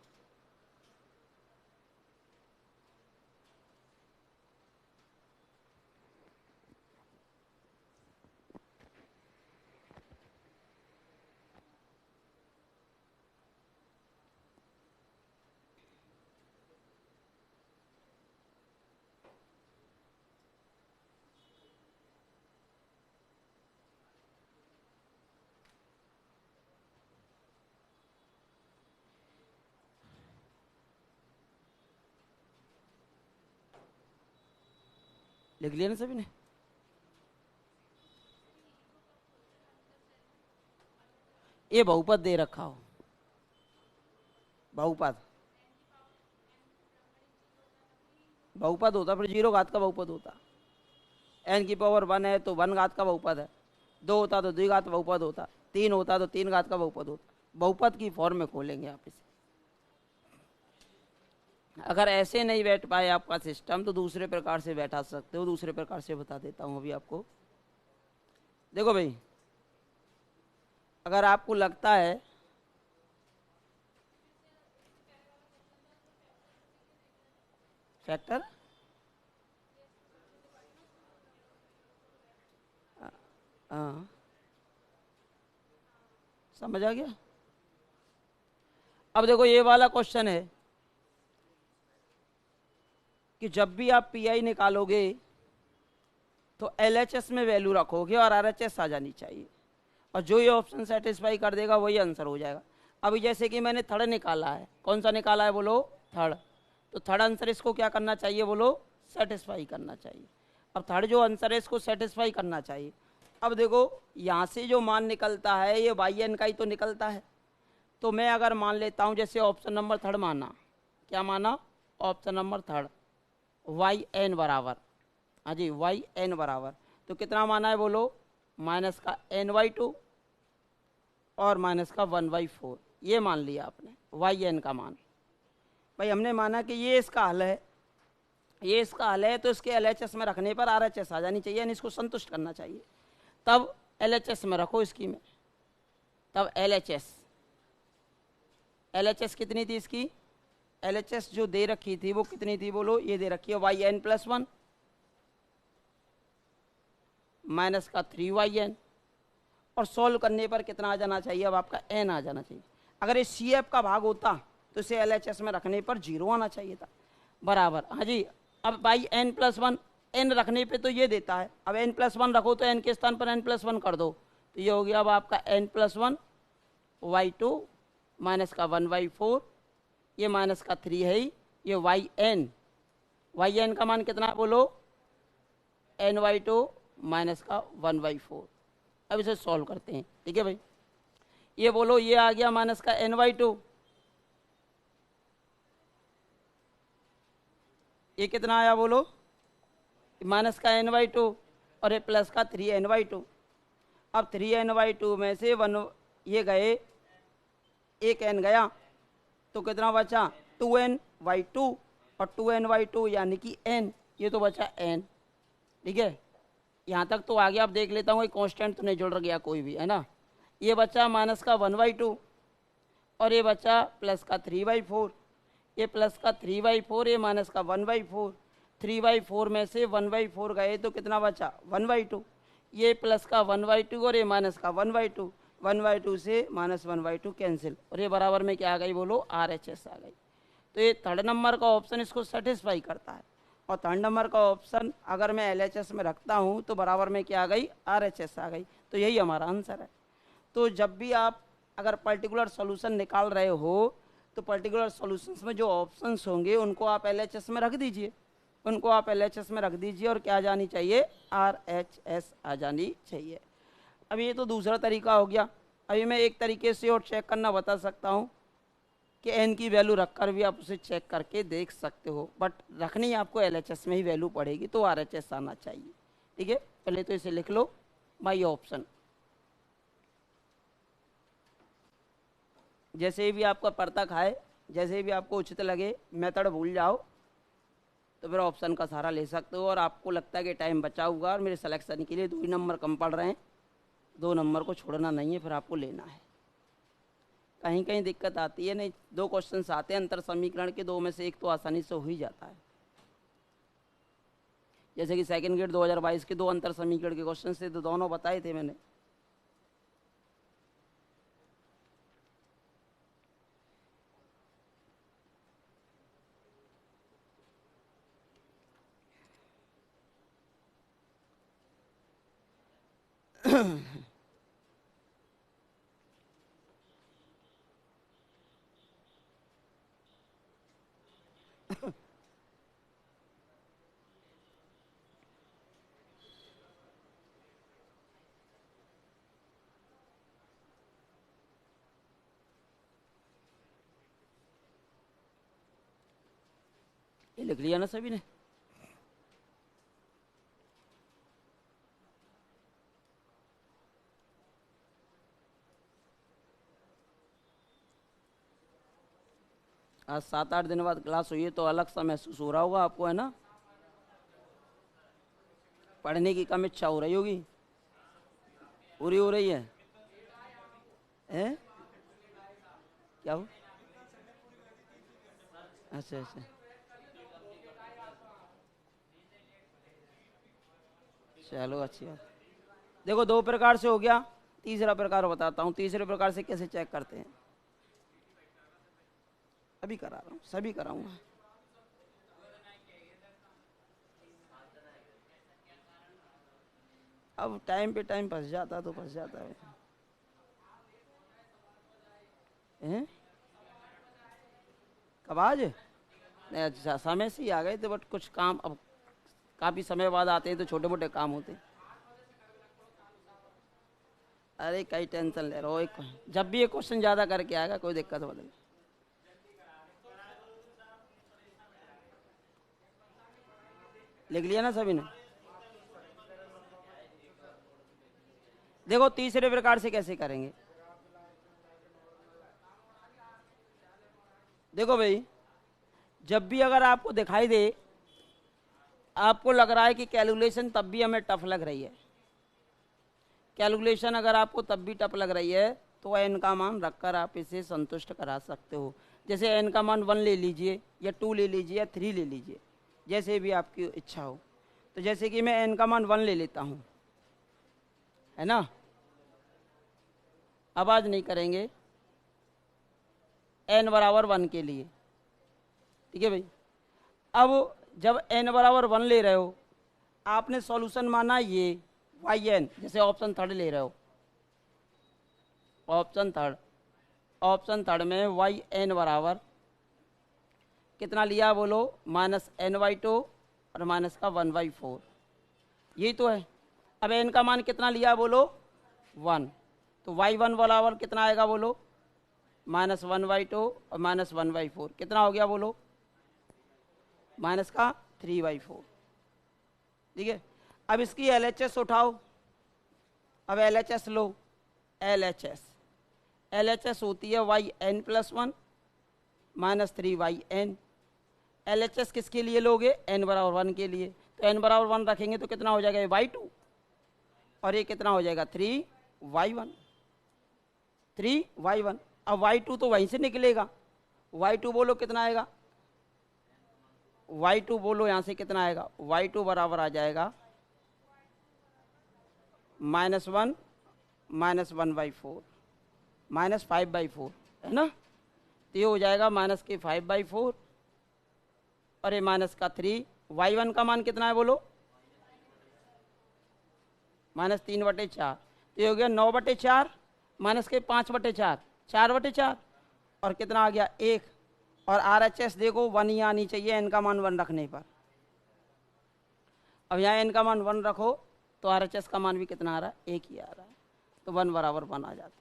लिख लिया ना सभी ने? ये बहुपद दे रखा हो, बहुपद बहुपद होता, फिर 0 घात का बहुपद होता। n की पावर 1 है तो 1 घात का बहुपद है, 2 होता तो 2 घात बहुपद होता, 3 होता तो 3 घात का बहुपद होता। बहुपद की फॉर्म में खोलेंगे आप इसे। अगर ऐसे नहीं बैठ पाए आपका सिस्टम तो दूसरे प्रकार से बैठा सकते हो, दूसरे प्रकार से बता देता हूं अभी आपको। देखो भाई, अगर आपको लगता है फैक्टर, हाँ समझ आ गया? अब देखो ये वाला क्वेश्चन है कि जब भी आप PI निकालोगे तो LHS में वैल्यू रखोगे और RHS आ जानी चाहिए। और जो ये ऑप्शन सेटिस्फाई कर देगा वही आंसर हो जाएगा। अभी जैसे कि मैंने थर्ड निकाला है, कौन सा निकाला है बोलो, थर्ड। तो थर्ड आंसर इसको क्या करना चाहिए बोलो, सेटिस्फाई करना चाहिए। अब थर्ड जो आंसर है इसको सेटिस्फाई करना चाहिए। अब देखो यहाँ से जो मान निकलता है ये वाई एन का ही तो निकलता है। तो मैं अगर मान लेता हूँ जैसे ऑप्शन नंबर थर्ड माना, क्या माना, option number third, y n बराबर, हाँ जी वाई एन बराबर, तो कितना माना है बोलो, माइनस का एन बाई टू और माइनस का 1/4, ये मान लिया आपने वाई एन का मान। भाई हमने माना कि ये इसका हल है, ये इसका हल है, तो इसके एल एच एस में रखने पर आर एच एस आ जानी चाहिए, यानी इसको संतुष्ट करना चाहिए। तब एल एच एस में रखो इसकी में, तब एल एच एस कितनी थी इसकी, एल एच एस जो दे रखी थी वो कितनी थी बोलो, ये दे रखी है वाई एन प्लस 1 माइनस का 3y n, और सॉल्व करने पर कितना आ जाना चाहिए, अब आपका n आ जाना चाहिए। अगर ये सी एफ का भाग होता तो इसे एल एच एस में रखने पर 0 आना चाहिए था, बराबर, हाँ जी। अब बाई n प्लस 1, n रखने पे तो ये देता है, अब n प्लस 1 रखो तो n के स्थान पर n प्लस 1 कर दो, तो ये हो गया अब आपका n प्लस 1 y2 माइनस का 1/4, ये माइनस का 3 है ही, ये वाई एन का मान कितना बोलो, n/2 माइनस का 1/4। अब इसे सॉल्व करते हैं, ठीक है भाई। ये बोलो ये आ गया माइनस का n/2, ये कितना आया बोलो, माइनस का n/2, और ये प्लस का 3n/2। अब 3n/2 में से 1 ये गए, एक n गया, तो कितना बचा 2n/2, और 2n/2 यानी कि n, ये तो बचा n, ठीक है। यहाँ तक तो आ गया। अब देख लेता हूँ कांस्टेंट तो नहीं जुड़ गया कोई भी, है ना। ये बचा माइनस का 1/2, और ये बचा प्लस का 3/4, ये प्लस का 3/4, ये माइनस का 1/4, 3/4 में से 1/4 गए तो कितना बचा 1/2, ये प्लस का 1/2 और ये माइनस का 1/2, 1/2 से माइनस 1/2 कैंसिल, और ये बराबर में क्या आ गई बोलो, आर एच एस आ गई। तो ये थर्ड नंबर का ऑप्शन इसको सेटिस्फाई करता है, और थर्ड नंबर का ऑप्शन अगर मैं एल एच एस में रखता हूँ तो बराबर में क्या आ गई, आर एच एस आ गई। तो यही हमारा आंसर है। तो जब भी आप अगर पर्टिकुलर सॉल्यूशन निकाल रहे हो तो पर्टिकुलर सॉल्यूशंस में जो ऑप्शंस होंगे उनको आप एल एच एस में रख दीजिए, उनको आप एल एच एस में रख दीजिए, और क्या आ जानी चाहिए, आर एच एस आ जानी चाहिए। अब ये तो दूसरा तरीका हो गया। अभी मैं एक तरीके से और चेक करना बता सकता हूँ कि एन की वैल्यू रखकर भी आप उसे चेक करके देख सकते हो, बट रखनी आपको एल एच एस में ही वैल्यू पड़ेगी, तो आर एच एस आना चाहिए, ठीक है। पहले तो इसे लिख लो बाई ऑप्शन, जैसे भी आपका पड़ता खाए, जैसे भी आपको उचित लगे, मेथड भूल जाओ तो फिर ऑप्शन का सहारा ले सकते हो, और आपको लगता है कि टाइम बचा हुआ और मेरे सिलेक्शन के लिए 2 ही नंबर कम पड़ रहे हैं, 2 नंबर को छोड़ना नहीं है, फिर आपको लेना है। कहीं कहीं दिक्कत आती है, नहीं 2 क्वेश्चन आते हैं अंतर समीकरण के, 2 में से एक तो आसानी से हो ही जाता है। जैसे कि सेकंड ग्रेड 2022 के 2 अंतर समीकरण के क्वेश्चन थे, तो दोनों बताए थे मैंने। ये लिख लिया ना सभी ने। आज 7-8 दिन बाद क्लास हुई है तो अलग सा महसूस हो रहा होगा आपको, है ना। पढ़ने की कम इच्छा हो रही होगी, पूरी हो रही है, हैं? क्या हो, अच्छा अच्छा, चलो अच्छी बात। देखो 2 प्रकार से हो गया, तीसरा प्रकार बताता हूँ, तीसरे प्रकार से कैसे चेक करते हैं। अभी करा रहा हूँ, सभी कराऊंगा। अब टाइम पे टाइम फंस जाता तो फंस जाता है। हैं? कब आज? नहीं, अच्छा समय से ही आ गए थे, बट कुछ काम अब काफ़ी समय बाद आते हैं तो छोटे मोटे काम होते हैं। अरे कई टेंशन ले रहे हो, एक जब भी एक क्वेश्चन ज़्यादा करके आएगा कोई दिक्कत बदल। लिख लिया ना सभी ने? देखो तीसरे प्रकार से कैसे करेंगे। देखो भाई, जब भी अगर आपको दिखाई दे, आपको लग रहा है कि कैलकुलेशन तब भी हमें टफ लग रही है, कैलकुलेशन अगर आपको तब भी टफ लग रही है, तो एन का मान रखकर आप इसे संतुष्ट करा सकते हो। जैसे एन का मान 1 ले लीजिए या 2 ले लीजिए या 3 ले लीजिए, जैसे भी आपकी इच्छा हो। तो जैसे कि मैं एन का मान 1 ले लेता हूँ, है ना। अब आज नहीं करेंगे एन बराबर 1 के लिए, ठीक है भाई। अब जब एन बराबर 1 ले रहे हो, आपने सॉल्यूशन माना ये वाई एन, जैसे ऑप्शन थर्ड ले रहे हो, ऑप्शन थर्ड में वाई एन बराबर कितना लिया बोलो, -n/2 और माइनस का 1/4, यही तो है। अब एन का मान कितना लिया बोलो, 1, तो y1 बराबर कितना आएगा बोलो, -1/2 और -1/4, कितना हो गया बोलो, माइनस का 3/4, ठीक है। अब इसकी LHS उठाओ, अब LHS लो, LHS होती है yn + 1 -3yn। LHS किसके लिए लोगे, n बराबर 1 के लिए, तो n बराबर 1 रखेंगे तो कितना हो जाएगा, y2, और ये कितना हो जाएगा 3y1। अब y2 तो वहीं से निकलेगा, y2 बोलो कितना आएगा, y2 बोलो यहाँ से कितना आएगा, y2 बराबर आ जाएगा -1 -1/4 -5/4, है ना। तो ये हो जाएगा -5/4 और ये -3। y1 का मान कितना है बोलो, -3/4, तो ये हो गया 9/4 -5/4, 4/4, और कितना आ गया 1। और RHS देखो 1 ही आनी चाहिए n का मान 1 रखने पर। अब यहाँ n का मान 1 रखो तो RHS का मान भी कितना आ रहा है, 1 ही आ रहा है, तो 1 बराबर 1 आ जाता है,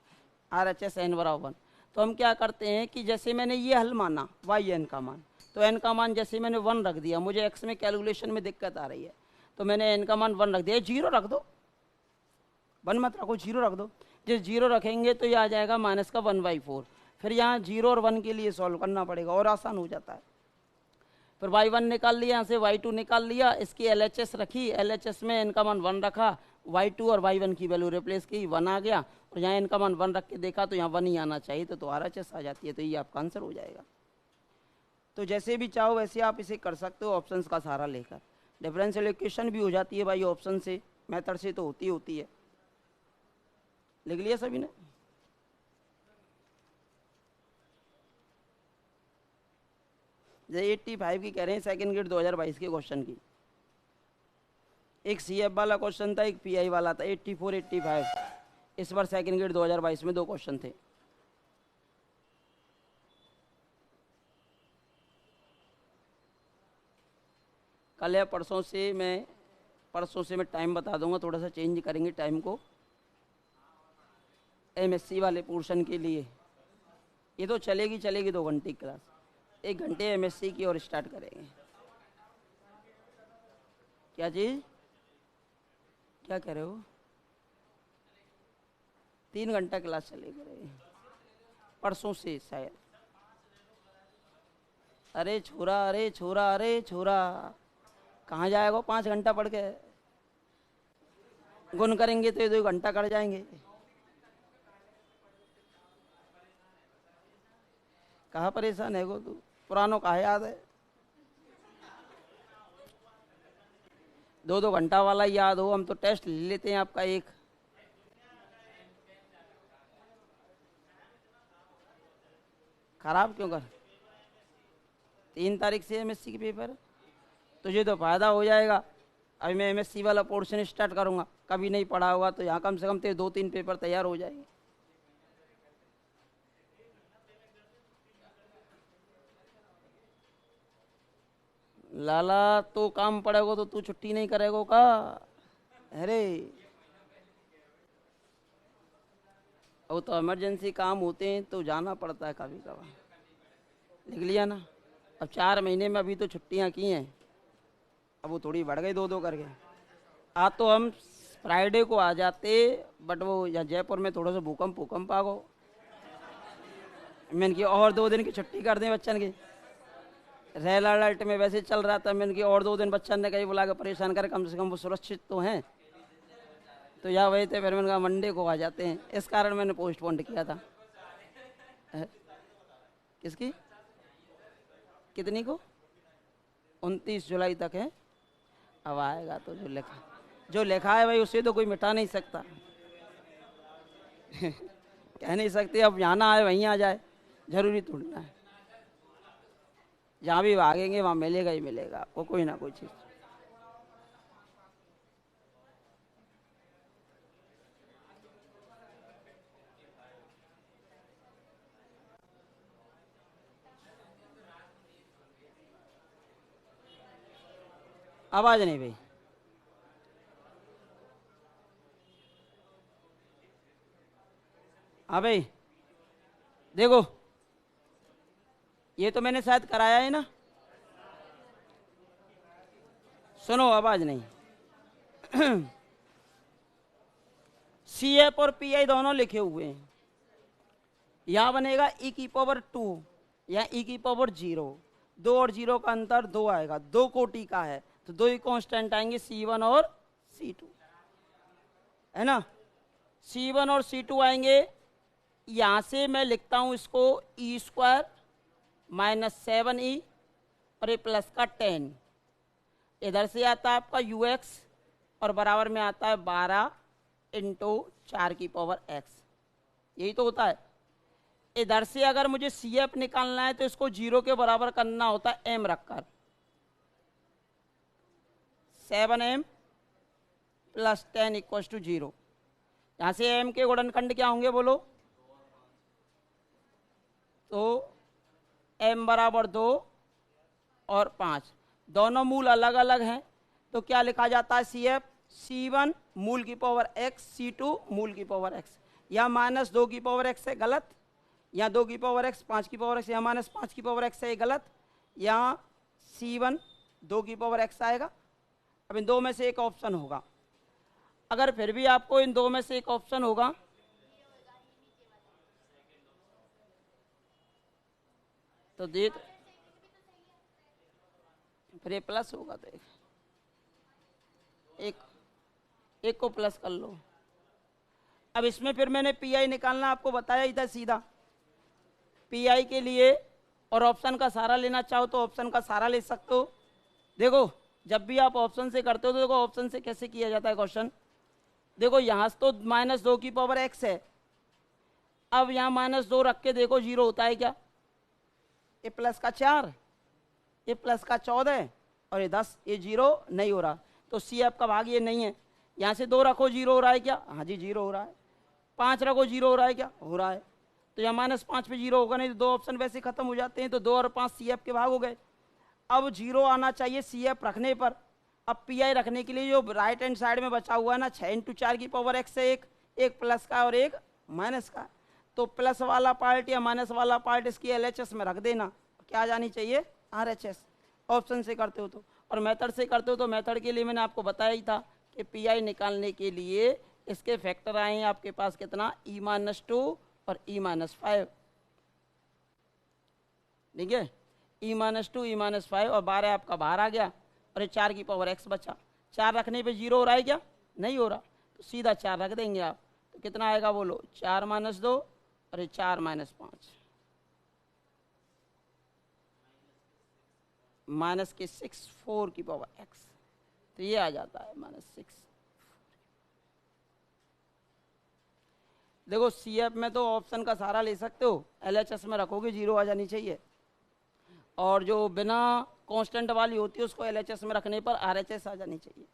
RHS n बराबर 1। तो हम क्या करते हैं कि जैसे मैंने ये हल माना yn का मान, तो n का मान जैसे मैंने 1 रख दिया, मुझे x में कैलकुलेशन में दिक्कत आ रही है, तो मैंने n का मान 1 रख दिया, 0 रख दो, 1 मत रखो, 0 रख दो। जिस 0 रखेंगे तो ये आ जाएगा -1/4, फिर यहाँ 0 और 1 के लिए सॉल्व करना पड़ेगा और आसान हो जाता है। फिर y1 निकाल लिया, यहाँ से y2 निकाल लिया, इसकी LHS रखी, LHS में n का मान 1 रखा, y2 और y1 की वैल्यू रिप्लेस की, 1 आ गया, और यहाँ n का मान 1 रख के देखा तो यहाँ 1 ही आना चाहिए, तो RHS आ जाती है, तो ये आपका आंसर हो जाएगा। तो जैसे भी चाहो वैसे आप इसे कर सकते हो ऑप्शंस का सहारा लेकर। डिफरेंशियल इक्वेशन भी हो जाती है भाई ऑप्शन से, मेथड से तो होती है। लिख लिया सभी ने? जैसे 85 की कह रहे हैं, सेकंड ग्रेड 2022 के क्वेश्चन की। एक CF वाला क्वेश्चन था, एक PI वाला था, 84 85 इस बार सेकंड ग्रेड 2022 में 2 क्वेश्चन थे। कल या परसों से मैं टाइम बता दूंगा, थोड़ा सा चेंज करेंगे टाइम को MSc वाले पोर्शन के लिए। ये तो चलेगी 2 घंटे की क्लास, 1 घंटे MSc की और स्टार्ट करेंगे। क्या चीज़, क्या कह रहे हो? 3 घंटा क्लास चलेगी परसों से शायद। अरे छोरा कहाँ जाएगा, 5 घंटा पढ़ के गुन करेंगे तो 2 घंटा कट जाएंगे। कहाँ परेशान है तू, पुरानों कहाँ याद है, 2 घंटा वाला याद हो। हम तो टेस्ट ले लेते हैं आपका एक। खराब क्यों कर, 3 तारीख से MSc के पेपर, तुझे तो फायदा हो जाएगा। अभी मैं MSc वाला पोर्शन स्टार्ट करूंगा, कभी नहीं पढ़ा होगा तो यहाँ कम से कम तेरे 2-3 पेपर तैयार हो जाएंगे। लाला तो काम पड़ेगा तो तू छुट्टी नहीं करेगा का? अरे वो तो इमरजेंसी काम होते हैं तो जाना पड़ता है कभी कभार। लिख लिया ना? अब 4 महीने में अभी तो छुट्टियां की हैं, अब वो थोड़ी बढ़ गई 2-2 करके। आज तो हम फ्राइडे को आ जाते, बट वो यहाँ जयपुर में थोड़ा सा भूकंप आ गो, मैंने की और 2 दिन की छुट्टी कर दें बच्चन की। रेल अलर्ट में वैसे चल रहा था, मैंने की और 2 दिन बच्चन ने कहीं बुला के परेशान करे, कम से कम वो सुरक्षित तो हैं। तो या वही थे, फिर मैंने कहा मंडे को आ जाते हैं, इस कारण मैंने पोस्टपोन किया था। किसकी? कितनी को? 29 जुलाई तक है। अब आएगा तो जो लिखा है भाई उसे तो कोई मिटा नहीं सकता। कह नहीं सकते अब यहाँ ना आए वहीं आ जाए, जरूरी थोड़ी ना है। जहाँ भी भागेंगे वहाँ मिलेगा ही मिलेगा आपको कोई ना कोई चीज़। आवाज नहीं भाई। हाँ भाई देखो, ये तो मैंने शायद कराया है ना। सुनो, आवाज नहीं। सी एफ और पी आई दोनों लिखे हुए हैं। यहां बनेगा ई की पावर 2 या ई की पावर 0। 2 और 0 का अंतर 2 आएगा, 2 कोटि का है तो 2 ही कांस्टेंट आएंगे, C1 और C2, है ना। C1 और C2 आएंगे। यहां से मैं लिखता हूं इसको E² -7E और ये प्लस का 10। इधर से आता है आपका UX और बराबर में आता है 12 × 4 की पावर x। यही तो होता है। इधर से अगर मुझे CF निकालना है तो इसको 0 के बराबर करना होता है m रखकर। 7m + 10 = 0। यहां से m के गुणनखंड क्या होंगे बोलो? तो m बराबर 2 और 5, दोनों मूल अलग अलग हैं तो क्या लिखा जाता है? CF C1 मूल की पावर x, C2 मूल की पावर x। या -2 की पावर x है गलत, या 2 की पावर x 5 की पावर x, या -5 की पावर x है गलत, या C1 2 की पावर x आएगा। अब इन दो में से एक ऑप्शन होगा। अगर फिर भी आपको इन दो में से एक ऑप्शन होगा तो दे, फिर ये प्लस होगा तो एक को प्लस कर लो। अब इसमें फिर मैंने पी आई निकालना आपको बताया ही था सीधा। पी आई के लिए और ऑप्शन का सहारा लेना चाहो तो ऑप्शन का सहारा ले सकते हो। देखो जब भी आप ऑप्शन से करते हो तो देखो ऑप्शन से कैसे किया जाता है क्वेश्चन। देखो यहाँ तो -2 की पावर x है, अब यहाँ -2 रख के देखो 0 होता है क्या? ये प्लस का 4, ये प्लस का 14 और ये 10, ये 0 नहीं हो रहा तो सी एफ का भाग ये नहीं है। यहाँ से 2 रखो 0 हो रहा है क्या? हाँ जी 0 हो रहा है। 5 रखो 0 हो रहा है क्या? हो रहा है। तो यहाँ -5 पे 0 होगा नहीं तो 2 ऑप्शन वैसे खत्म हो जाते हैं। तो 2 और 5 सी एफ के भाग हो गए। अब 0 आना चाहिए सी एफ रखने पर। अब पी आई रखने के लिए जो राइट हैंड साइड में बचा हुआ है ना 6 × 4 की पावर x से एक प्लस का और एक माइनस का, तो प्लस वाला पार्ट या माइनस वाला पार्ट इसकी LHS में रख देना। क्या आ जानी चाहिए? RHS। ऑप्शन से करते हो तो, और मेथड से करते हो तो मेथड के लिए मैंने आपको बताया ही था कि पी आई निकालने के लिए इसके फैक्टर आए हैं आपके पास कितना? E-2 और E-5। ठीक है, E-2 E-5 और 12 आपका बाहर आ गया और ये 4 की पावर x बचा। 4 रखने पे 0 हो रहा है क्या? नहीं हो रहा तो सीधा 4 रख देंगे आप। तो कितना आएगा बोलो? 4 - 2 और ये 4 - 5 -6 4 की पावर x। तो ये आ जाता है -6। देखो CF में तो ऑप्शन का सहारा ले सकते हो, LHS में रखोगे 0 आ जानी चाहिए, और जो बिना कांस्टेंट वाली होती है उसको LHS में रखने पर RHS आ जानी चाहिए।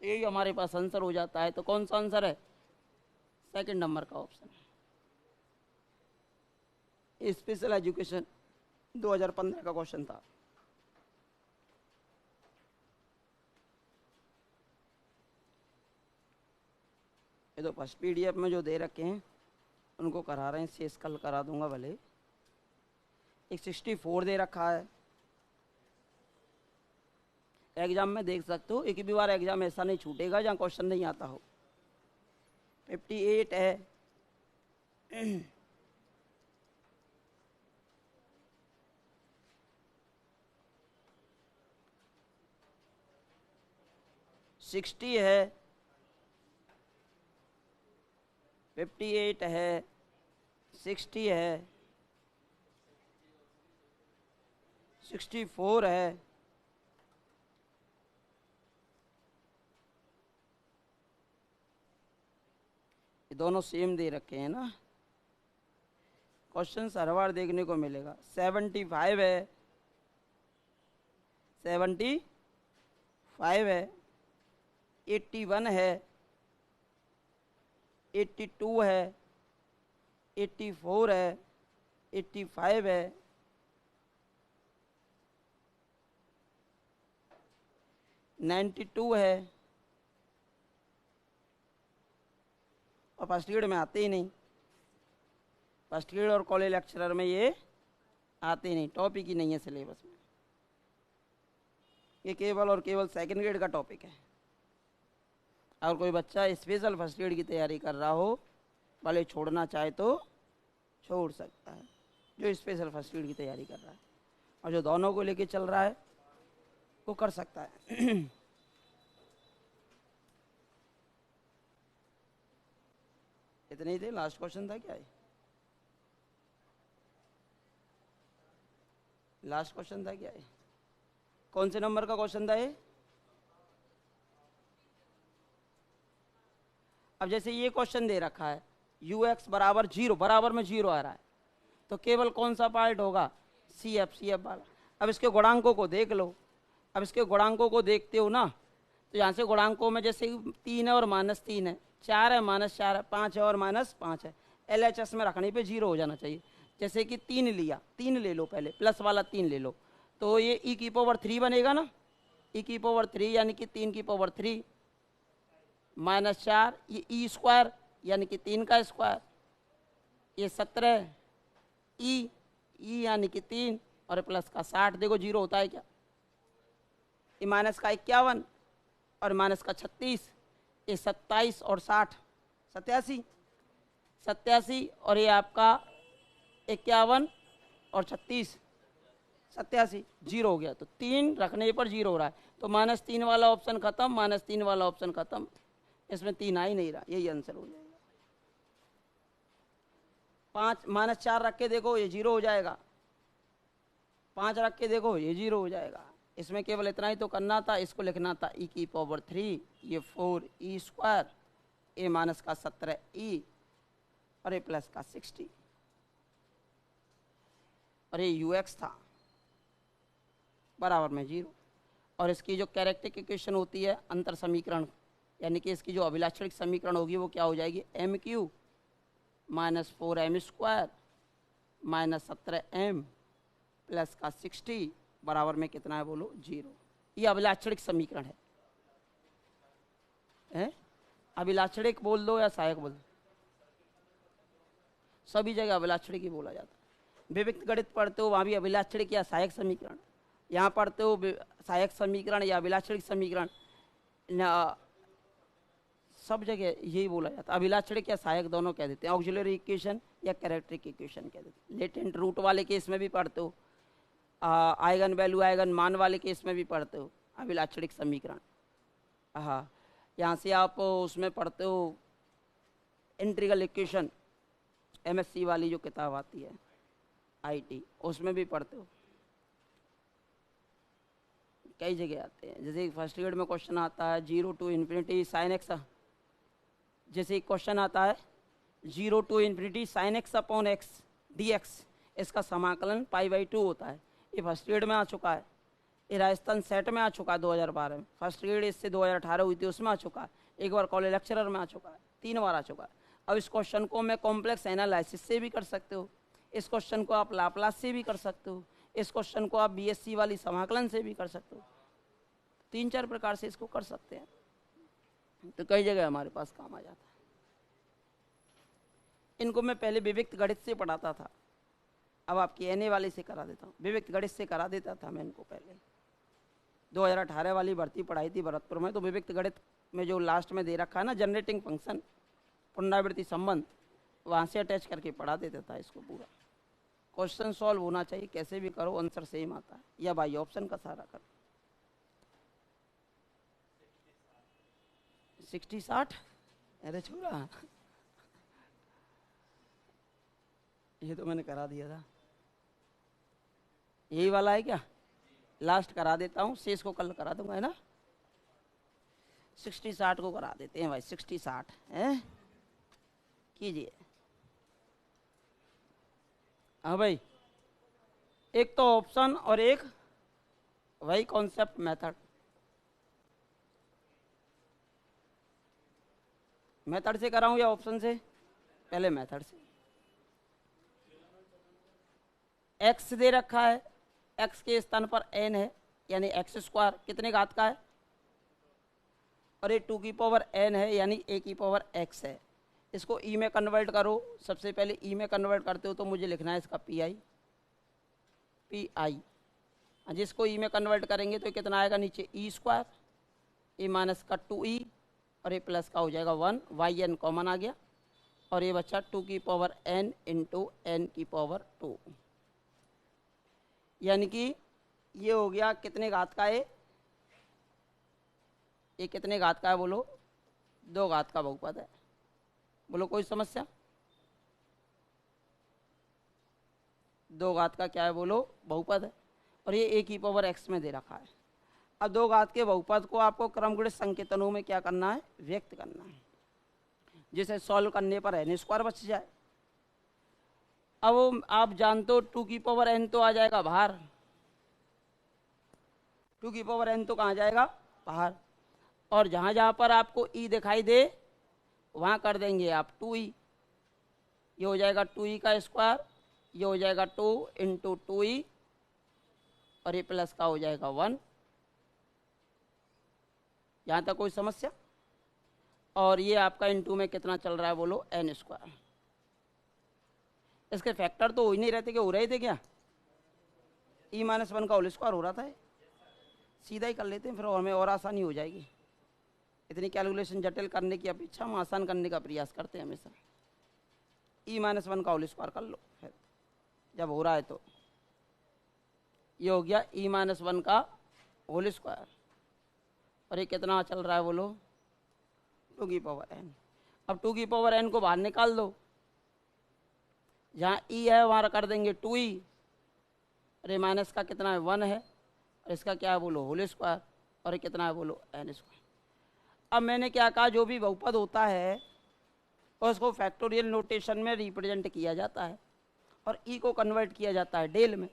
यही हमारे पास आंसर हो जाता है। तो कौन सा आंसर है? सेकंड नंबर का ऑप्शन। स्पेशल एजुकेशन 2015 का क्वेश्चन था। ये तो फर्स्ट पीडीएफ में जो दे रखे हैं उनको करा रहे हैं, शेष कल करा दूंगा भले। एक 64 दे रखा है, एग्जाम में देख सकते हो, एक भी बार एग्जाम ऐसा नहीं छूटेगा जहाँ क्वेश्चन नहीं आता हो। 58 है, 60 है, 58 है, 60 है, 64 है, ये दोनों सेम दे रखे हैं ना, क्वेश्चन हर बार देखने को मिलेगा। 75 है, 75 है, 81 है, 82 है, 84 है, 85 है, 92 है, और फर्स्ट ग्रेड में आते ही नहीं। फर्स्ट ग्रेड और कॉलेज लेक्चरर में ये आते ही नहीं, टॉपिक ही नहीं है सिलेबस में। ये केवल और केवल सेकंड ग्रेड का टॉपिक है। अगर कोई बच्चा स्पेशल फर्स्ट ग्रेड की तैयारी कर रहा हो, भले छोड़ना चाहे तो छोड़ सकता है, जो स्पेशल फर्स्ट ग्रेड की तैयारी कर रहा है, और जो दोनों को लेके चल रहा है वो कर सकता है। इतने ही थे, लास्ट क्वेश्चन था क्या है? लास्ट क्वेश्चन था क्या है? कौन से नंबर का क्वेश्चन था ये? अब जैसे ये क्वेश्चन दे रखा है ux बराबर 0, बराबर में 0 आ रहा है, तो केवल कौन सा पार्ट होगा? सी एफ वाला। अब इसके गुणांकों को देख लो। अब इसके गुणांकों को देखते हो ना, तो यहाँ से गुणांकों में जैसे 3 है और -3 है, 4 है -4 है, 5 है और -5 है, LHS में रखने पे 0 हो जाना चाहिए। जैसे कि 3 लिया, 3 ले लो पहले, प्लस वाला 3 ले लो, तो ये e की पावर 3 बनेगा ना, e की पावर 3 यानी कि 3 की पावर 3 -4, ये e स्क्वायर यानी कि 3 का स्क्वायर, ये 17 e यानी कि 3 और प्लस का 60। देखो 0 होता है क्या? ये माइनस का 51 और माइनस का 36, ये 27 और 60 87 और ये आपका 51 और 36 87, 0 हो गया। तो 3 रखने पर 0 हो रहा है, तो -3 वाला ऑप्शन खत्म, -3 वाला ऑप्शन खत्म, इसमें 3 आ ही नहीं रहा, यही आंसर हो जाएगा। 5 -4 रख के देखो, ये 0 हो जाएगा। 5 रख के देखो, ये 0 हो जाएगा। इसमें केवल इतना ही तो करना था, इसको लिखना था e की पावर 3, ये 4e स्क्वायर, ए माइनस का 17e और ए प्लस का 60, और ये ux था बराबर में 0। और इसकी जो कैरेक्टरिस्टिक इक्वेशन होती है अंतर समीकरण, यानी कि इसकी जो अभिलाक्षणिक समीकरण होगी वो क्या हो जाएगी? m³ - 4m square -17m plus का 60 बराबर में कितना है बोलो? 0। ये अभिलाक्षणिक समीकरण है? अभिलाक्षणिक बोल दो या सहायक बोल दो, सभी जगह अभिलाक्षणिक ही बोला जाता है। विविक्त गणित पढ़ते हो वहाँ भी अभिलाक्षणिक या सहायक समीकरण, यहाँ पढ़ते हो सहायक समीकरण या अभिलाक्षणिक समीकरण, सब जगह यही बोला जाता है। अभिलाक्षणिक या सहायक दोनों कह देते हैं, ऑक्सिलरी इक्वेशन या कैरेक्टरिस्टिक इक्वेशन कह देते हैं। लेटेंट रूट वाले केस में भी पढ़ते हो, आइगन वैल्यू आइगन मान वाले केस में भी पढ़ते हो अभिलाक्षणिक समीकरण। हाँ, यहाँ से आप उसमें पढ़ते हो इंटीग्रल इक्वेशन, MSc वाली जो किताब आती है IT, उसमें भी पढ़ते हो। कई जगह आते हैं, जैसे फर्स्ट ग्रेड में क्वेश्चन आता है 0 to ∞ sin x, जैसे क्वेश्चन आता है 0 to ∞ sin x upon x dx, इसका समाकलन π/2 होता है। ये फर्स्ट ग्रेड में आ चुका है, ये राजस्थान सेट में आ चुका है 2012 में। फर्स्ट ग्रेड इससे 2018 हुई थी, उसमें आ चुका है। एक बार कॉलेज लेक्चरर में आ चुका है, 3 बार आ चुका है। अब इस क्वेश्चन को मैं कॉम्प्लेक्स एनालिसिस से भी कर सकते हो, इस क्वेश्चन को आप लाप्लास से भी कर सकते हो, इस क्वेश्चन को आप BSc वाली समाकलन से भी कर सकते हो। 3-4 प्रकार से इसको कर सकते हैं, तो कई जगह हमारे पास काम आ जाता है। इनको मैं पहले विविक्त गणित से पढ़ाता था, अब आपकी एनए वाले से करा देता हूँ। विविक्त गणित से करा देता था मैं इनको पहले। 2018 वाली भर्ती पढ़ाई थी भरतपुर में, तो विविक्त गणित में जो लास्ट में दे रखा है ना जनरेटिंग फंक्शन, पुनरावृत्ति संबंध, वहाँ से अटैच करके पढ़ा देता था इसको पूरा। क्वेश्चन सॉल्व होना चाहिए, कैसे भी करो आंसर सेम आता है, या बाई ऑप्शन का सहारा करो। 60-60, अरे छोड़ा, ये तो मैंने करा दिया था। यही वाला है क्या? लास्ट करा देता हूँ, शेष को कल करा दूंगा, है ना। 60-60 को करा देते हैं भाई, 60-60 है, कीजिए। हाँ भाई, एक तो ऑप्शन और एक वही कॉन्सेप्ट मेथड। मेथड से कराऊं या ऑप्शन से? पहले मेथड से। एक्स दे रखा है, एक्स के स्थान पर एन है, यानी एक्स स्क्वायर कितने घात का है, और ये 2 की पावर एन है, यानी ए की पावर एक्स है। इसको ई में कन्वर्ट करो। सबसे पहले ई में कन्वर्ट करते हो तो मुझे लिखना है इसका पी आई। जिसको ई में कन्वर्ट करेंगे तो कितना आएगा नीचे, ई स्क्वायर, ए माइनस का 2e, और ये प्लस का हो जाएगा 1, वाई एन कॉमन आ गया, और ये बच्चा 2 की पावर n इंटू एन की पावर 2, यानी कि ये हो गया कितने घात का है, ये कितने घात का है बोलो? 2 घात का बहुपद है। बोलो कोई समस्या? 2 घात का क्या है बोलो? बहुपद है, और ये ए की पावर एक्स में दे रखा है। अब 2 घात के बहुपद को आपको क्रमगुणित संकेतनों में क्या करना है, व्यक्त करना है, जिसे सॉल्व करने पर एन स्क्वायर बच जाए। अब आप जानते हो 2 की पावर एन तो आ जाएगा बाहर, 2 की पावर एन तो कहाँ जाएगा, बाहर, और जहाँ जहाँ पर आपको ई दिखाई दे वहाँ कर देंगे आप 2e, ये हो जाएगा 2e का स्क्वायर, ये हो जाएगा 2 इंटू 2e, और ये प्लस का हो जाएगा 1। यहाँ तक कोई समस्या? और ये आपका इंटू में कितना चल रहा है बोलो, एन स्क्वायर। इसके फैक्टर तो हो ही नहीं रहते, कि हो रहे थे क्या? e-1 का होल स्क्वायर हो रहा था, सीधा ही कर लेते हैं, फिर हमें और आसानी हो जाएगी। इतनी कैलकुलेशन जटिल करने की अपेक्षा हम आसान करने का प्रयास करते हैं हमेशा। e-1 का होल स्क्वायर कर लो फिर जब हो रहा है तो। ये हो गया e-1 का होल स्क्वायर, और ये कितना चल रहा है बोलो, 2 की पावर n। अब 2 की पावर n को बाहर निकाल दो, जहाँ e है वहाँ कर देंगे 2e, और ये माइनस का कितना है 1 है, और इसका क्या है बोलो, होल स्क्वायर, और ये कितना है बोलो, n स्क्वायर। अब मैंने क्या कहा, जो भी बहुपद होता है उसको फैक्टोरियल नोटेशन में रिप्रेजेंट किया जाता है, और ई को कन्वर्ट किया जाता है डेल में।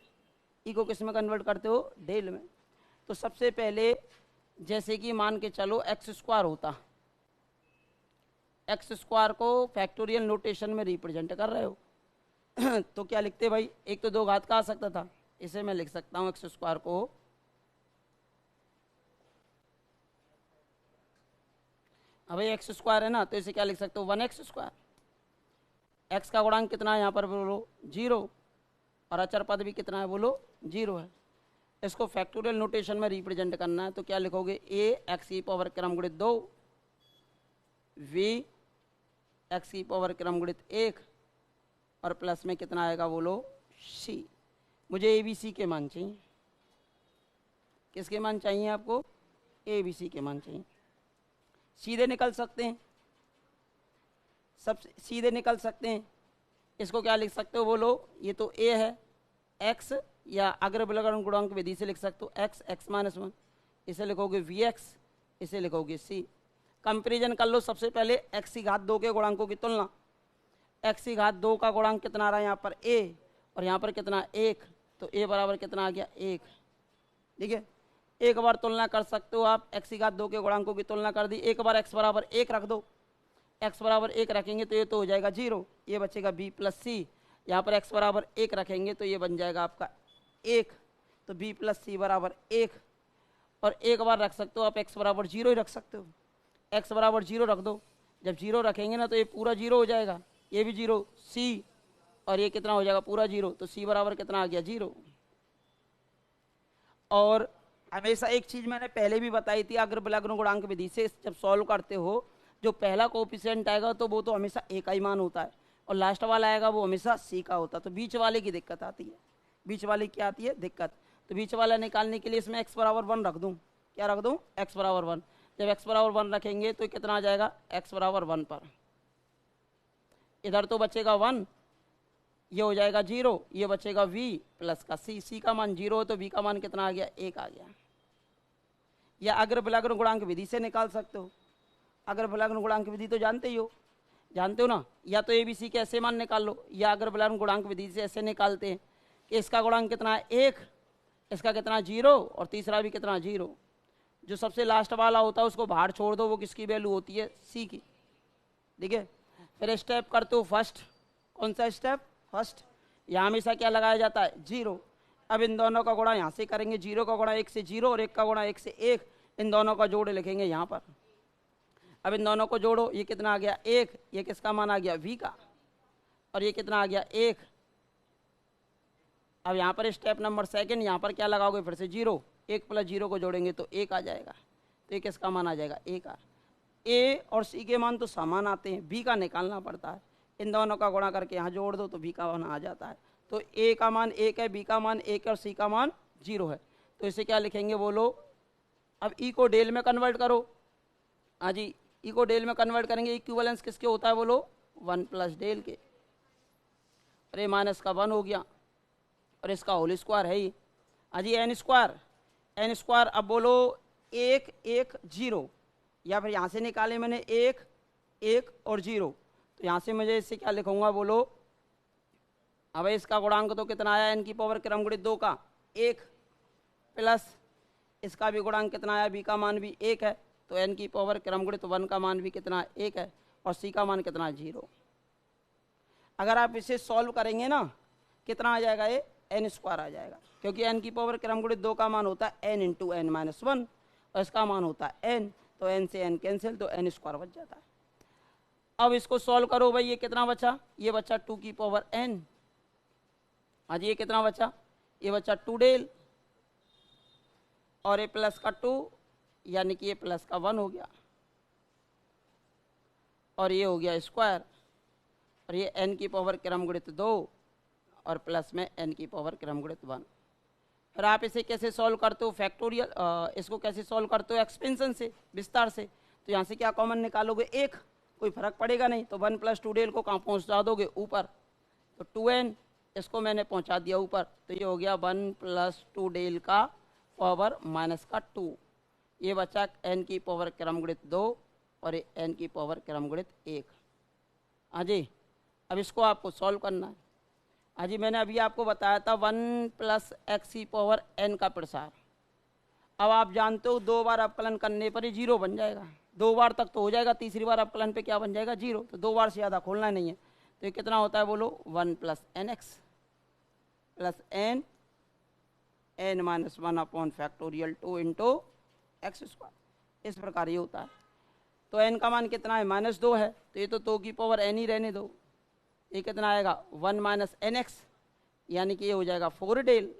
ई को किस में कन्वर्ट करते हो, डेल में। तो सबसे पहले जैसे कि मान के चलो एक्स स्क्वायर होता, एक्स स्क्वायर को फैक्टोरियल नोटेशन में रिप्रेजेंट कर रहे हो तो क्या लिखते भाई, एक तो 2 घात का आ सकता था, इसे मैं लिख सकता हूँ एक्स स्क्वायर को अब भाई एक्स स्क्वायर है ना, तो इसे क्या लिख सकते हो, 1x स्क्वायर। एक्स का गुणांक कितना है यहाँ पर बोलो, 0, और अचर पद भी कितना है बोलो, 0 है। इसको फैक्टोरियल नोटेशन में रिप्रेजेंट करना है, तो क्या लिखोगे, a एक्स की पावर क्रम गुणित 2, v एक्स की पावर क्रम गुणित 1, और प्लस में कितना आएगा बोलो, c। मुझे ए बी सी के मान चाहिए। किसके मान चाहिए आपको, ए बी सी के मान चाहिए। सीधे निकल सकते हैं, सब सीधे निकल सकते हैं। इसको क्या लिख सकते हो बोलो, ये तो a है, x, या अग्र बलगण गुणांक विधि से लिख सकते हो x, x-1, इसे लिखोगे vx, इसे लिखोगे c। कंपेरिजन कर लो। सबसे पहले x की घात 2 के गुणांकों की तुलना। x की घात 2 का गुणांक कितना आ रहा है यहाँ पर a, और यहाँ पर कितना 1, तो a बराबर कितना आ गया 1। ठीक है, एक बार तुलना कर सकते हो आप, x की घात 2 के गुणांकों की तुलना कर दी, एक बार x बराबर 1 रख दो, x बराबर 1 रखेंगे तो ये तो हो जाएगा 0, ये बचेगा b प्लस सी। यहाँ पर x बराबर 1 रखेंगे तो ये बन जाएगा आपका 1, तो b प्लस सी बराबर 1। और एक बार रख सकते हो आप, x बराबर 0 ही रख सकते हो, x बराबर 0 रख दो। जब 0 रखेंगे ना तो ये पूरा 0 हो जाएगा, ये भी 0, सी, और ये कितना हो जाएगा पूरा 0, तो सी बराबर कितना आ गया 0। और हमेशा एक चीज मैंने पहले भी बताई थी, अग्र विलग्न गुणांक विधि से जब सॉल्व करते हो, जो पहला कोएफिशिएंट आएगा तो वो तो हमेशा ए का ही मान होता है, और लास्ट वाला आएगा वो हमेशा सी का होता है, तो बीच वाले की दिक्कत आती है। बीच वाले की आती है दिक्कत, तो बीच वाला निकालने के लिए इसमें एक्स बराबर 1 रख दूं। क्या रख दूं? एक्स बराबर 1। जब एक्स बराबर 1 रखेंगे तो कितना आ जाएगा? एक्स बराबर 1 पर इधर तो बचेगा 1, ये हो जाएगा 0, ये बचेगा v प्लस का c। c का मान 0 हो तो v का मान कितना आ गया? 1 आ गया। या अग्र विलग्न गुणांक विधि से निकाल सकते हो। अग्र विलग्न गुणांक विधि तो जानते ही हो, जानते हो ना। या तो abc के ऐसे मान निकाल लो, या अग्र विलग्न गुणांक विधि से ऐसे निकालते हैं कि इसका गुणांक कितना है? 1, इसका कितना 0, और तीसरा भी कितना 0। जो सबसे लास्ट वाला होता है उसको बाहर छोड़ दो, वो किसकी वैल्यू होती है? c की। ठीक है, फिर स्टेप करते हो फर्स्ट। कौन सा स्टेप? फर्स्ट। यहाँ हमेशा क्या लगाया जाता है? 0। अब इन दोनों का गुणा यहाँ से करेंगे, 0 का गुणा 1 से 0 और 1 का गुणा 1 से 1, इन दोनों का जोड़ लिखेंगे यहाँ पर। अब इन दोनों को जोड़ो, ये कितना आ गया? 1, ये किसका मान आ गया? v का, और ये कितना आ गया? 1। अब यहाँ पर स्टेप नंबर सेकंड, यहाँ पर क्या लगाओगे? फिर से 0, 1 प्लस 0 को जोड़ेंगे तो 1 आ जाएगा, तो ये किसका मान आ जाएगा? a का। a और c के मान तो समान आते हैं, b का निकालना पड़ता है। इन दोनों का गुणा करके यहाँ जोड़ दो तो b का मान आ जाता है। तो a का मान 1 है, b का मान 1 है और c का मान 0 है। तो इसे क्या लिखेंगे बोलो? अब e को डेल में कन्वर्ट करो। हाँ जी, e को डेल में कन्वर्ट करेंगे। इक्विवेलेंस किसके होता है बोलो? 1 प्लस डेल के। अरे माइनस का 1 हो गया, और इसका होल स्क्वायर है ही। हाँ जी, एन स्क्वायर। अब बोलो 1 1 0, या फिर यहाँ से निकाले मैंने 1 1 और 0, तो यहाँ से मुझे इससे क्या लिखूंगा बोलो? अब इसका गुणांक तो कितना आया? n की पावर क्रम गुणित 2 का 1, प्लस इसका भी गुणांक कितना आया? b का मान भी 1 है, तो n की पावर क्रम गुणित 1 का मान भी कितना? 1 है, और c का मान कितना? 0। अगर आप इसे सॉल्व करेंगे ना, कितना आ जाएगा? ये n स्क्वायर आ जाएगा, क्योंकि n की पावर क्रम गुणित 2 का मान होता है n इंटू n माइनस 1, और इसका मान होता है n, तो n से n कैंसिल, तो n स्क्वायर बच जाता है। अब इसको सॉल्व करो भाई, ये कितना बचा? ये बचा 2 की पावर n। आज ये कितना बचा? ये बचा 2 डेल, और ये प्लस का 2, यानी कि ये प्लस का 1 हो गया, और ये हो गया स्क्वायर, और ये n की पावर क्रम गुणित 2 और प्लस में n की पावर क्रम गुणित 1। फिर आप इसे कैसे सॉल्व करते हो? फैक्टोरियल, इसको कैसे सॉल्व करते हो? एक्सपेंशन से, विस्तार से। तो यहाँ से क्या कॉमन निकालोगे? 1, कोई फर्क पड़ेगा नहीं, तो 1 प्लस 2 डेल को कहाँ पहुँचा दोगे? ऊपर, तो 2n, इसको मैंने पहुँचा दिया ऊपर, तो ये हो गया 1 प्लस 2 डेल का पावर माइनस का 2। ये बचा n की पावर क्रम गुणित 2 और ये n की पावर क्रम गुणित 1। हाँ जी, अब इसको आपको सॉल्व करना है। हाँ जी, मैंने अभी आपको बताया था 1 प्लस एक्स की पावर n का प्रसार। अब आप जानते हो 2 बार अवकलन करने पर ही 0 बन जाएगा। 2 बार तक तो हो जाएगा, तीसरी बार अवकलन पे क्या बन जाएगा? 0। तो 2 बार से ज़्यादा खोलना नहीं है। तो ये कितना होता है बोलो? 1 plus n x plus n minus 1 upon factorial 2 into x square. इस प्रकार ये होता है। तो n का मान कितना है? -2 है, तो ये तो 2 की पावर n ही रहने दो। ये कितना आएगा? 1 माइनस एन एक्स, यानी कि ये हो जाएगा 4 डेल,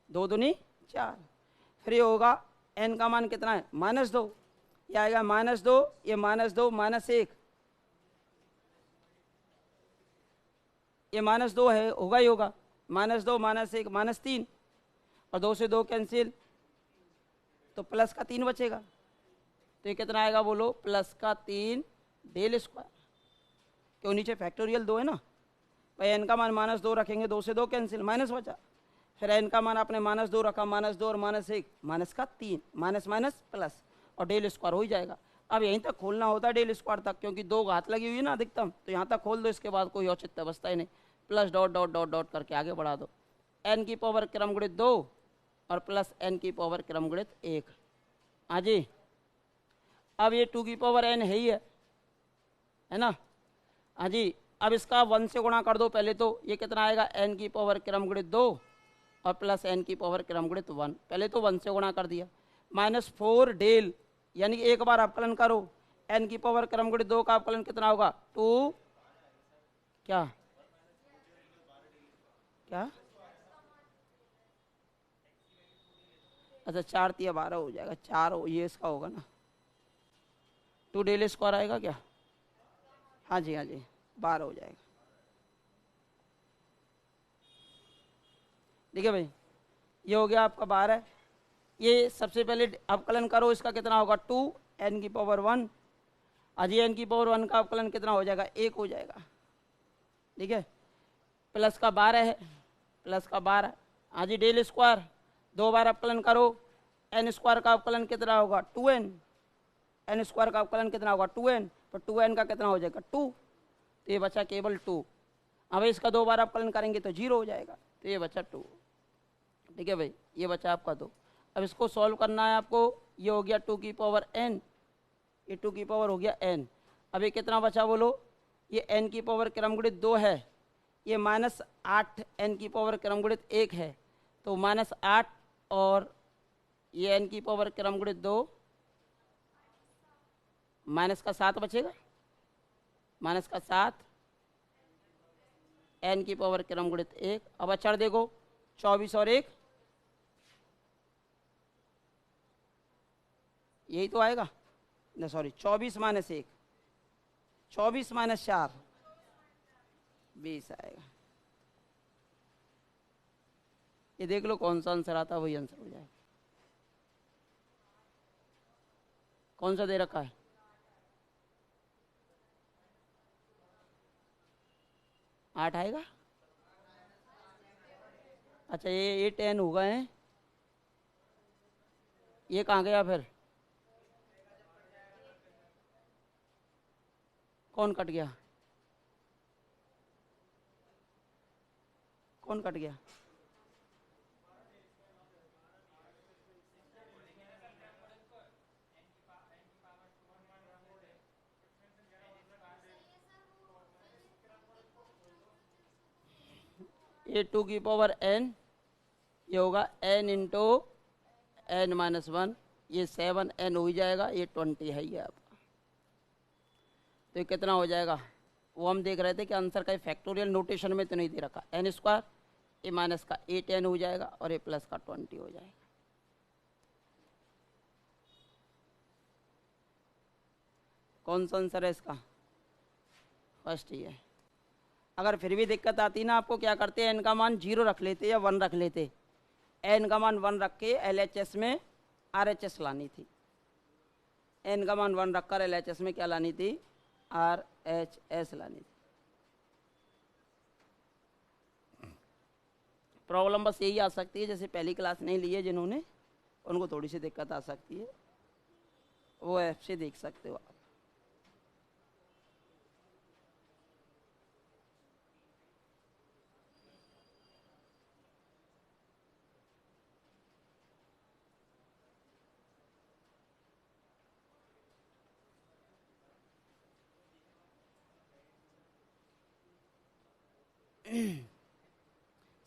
2 दूनी 4। फिर ये होगा n का मान कितना है? -2, ये आएगा -2, ये -2 -1, ये -2 है, होगा ही होगा, -2 -1 -3, और 2 से 2 कैंसिल, तो प्लस का 3 बचेगा। तो ये कितना आएगा बोलो? प्लस का 3 डेल स्क्वायर, क्यों? नीचे फैक्टोरियल 2 है ना भाई। n का मान -2 रखेंगे, 2 से 2 कैंसिल, माइनस बचा। फिर n का मान आपने -2 रखा, -2 और -1, माइनस का 3, माइनस माइनस प्लस, और डेल स्क्वायर हो ही जाएगा। अब यहीं तक खोलना होता है डेल स्क्वायर तक, क्योंकि 2 घात लगी हुई है ना अधिकतम, तो यहाँ तक खोल दो, इसके बाद कोई औचित्य बचता ही नहीं। Plus dot dot dot dot करके आगे बढ़ा दो, n की पावर क्रम गुणित 2 और प्लस n की पावर क्रम गुणित 1। हाँ जी, अब ये 2 की पावर n है ही है ना। हाँ जी, अब इसका 1 से गुणा कर दो पहले, तो ये कितना आएगा? n की पावर क्रम गुणित 2 और प्लस n की पावर क्रम गुणित 1। पहले तो 1 से गुणा कर दिया, -4 डेल, यानी कि एक बार अवकलन करो। n की पावर क्रम गुणित 2 का अवकलन कितना होगा? 2 क्या क्या? अच्छा 4 × 3 = 12 हो जाएगा, 4 ये इसका होगा ना, 2 डेल स्क्वायर आएगा क्या? हाँ जी हाँ जी, 12 हो जाएगा। ठीक है भाई, ये हो गया आपका 12। ये सबसे पहले अवकलन करो, इसका कितना होगा 2n⁻1। आज ये n⁻1 का अवकलन कितना हो जाएगा, 1 हो जाएगा। ठीक है, प्लस का 12 है, प्लस का 12। हाँ जी, डेल स्क्वायर 2 बार अवकलन करो, n स्क्वायर का अवकलन कितना होगा 2n, n स्क्वायर का अवकलन कितना होगा 2n, तो 2n का कितना हो जाएगा 2, तो ये बचा केवल 2। अब इसका 2 बार अवकलन करेंगे तो 0 हो जाएगा, तो ये बचा 2। ठीक है भाई, ये बचा आपका 2। अब इसको सॉल्व करना है आपको, ये हो गया 2n, ये 2 हो गया n। अब ये कितना बचा बोलो, ये n की पावर क्रमगुणित 2 है, ये -8 n की पावर क्रमगुणित 1 है, तो -8 और ये n की पावर क्रमगुणित 2, माइनस का 7 बचेगा, माइनस का 7 n की पावर क्रमगुणित 1। अब अचर देखो 24 और 1, यही तो आएगा ना, सॉरी 24 - 1, 24 - 4 20 आएगा। ये देख लो कौन सा आंसर आता है वही आंसर हो जाएगा। कौन सा दे रखा है? आठ आएगा। अच्छा ये 10 हो गए हैं, ये कहाँ गया फिर? कौन कट गया? कौन कट गया? ये 2n, ये होगा n इंटू n-1, ये 7n हो ही जाएगा, ये 20 है ये आपका। तो ये कितना हो जाएगा, वो हम देख रहे थे कि आंसर का फैक्टोरियल नोटेशन में तो नहीं दे रखा, n स्क्वायर, ये माइनस का 8n हो जाएगा और ये प्लस का 20 हो जाएगा। कौन सा आंसर है इसका? फर्स्ट ही है। अगर फिर भी दिक्कत आती ना, आपको क्या करते हैं, n का मान 0 रख लेते या 1 रख लेते, n का मान 1 रख के LHS में RHS लानी थी, n का मान 1 रखकर LHS में क्या लानी थी, RHS लानी थी। प्रॉब्लम बस यही आ सकती है, जैसे पहली क्लास नहीं ली है जिन्होंने, उनको थोड़ी सी दिक्कत आ सकती है, वो ऐप से देख सकते हो आप।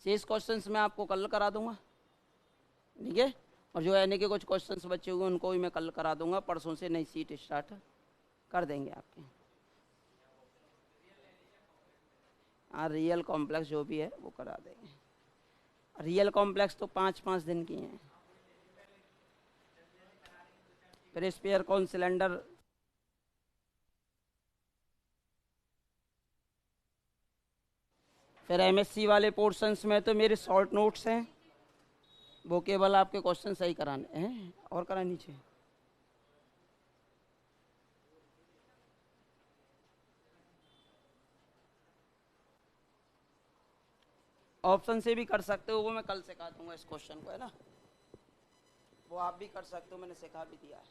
शेष क्वेश्चंस मैं आपको कल करा दूंगा, ठीक है। और जो एन के कुछ क्वेश्चंस बचे हुए उनको भी मैं कल करा दूंगा, परसों से नई सीट स्टार्ट कर देंगे आपके। हाँ, रियल कॉम्प्लेक्स जो भी है वो करा देंगे। रियल कॉम्प्लेक्स तो 5-5 दिन की हैं, फिर स्पेयर कौन सिलेंडर, फिर MSc वाले पोर्शंस में तो मेरे शॉर्ट नोट्स हैं, वो केवल आपके क्वेश्चन सही कराने हैं और करानी चाहिए। ऑप्शन से भी कर सकते हो, वो मैं कल सिखा दूंगा इस क्वेश्चन को, है ना, वो आप भी कर सकते हो, मैंने सिखा भी दिया है।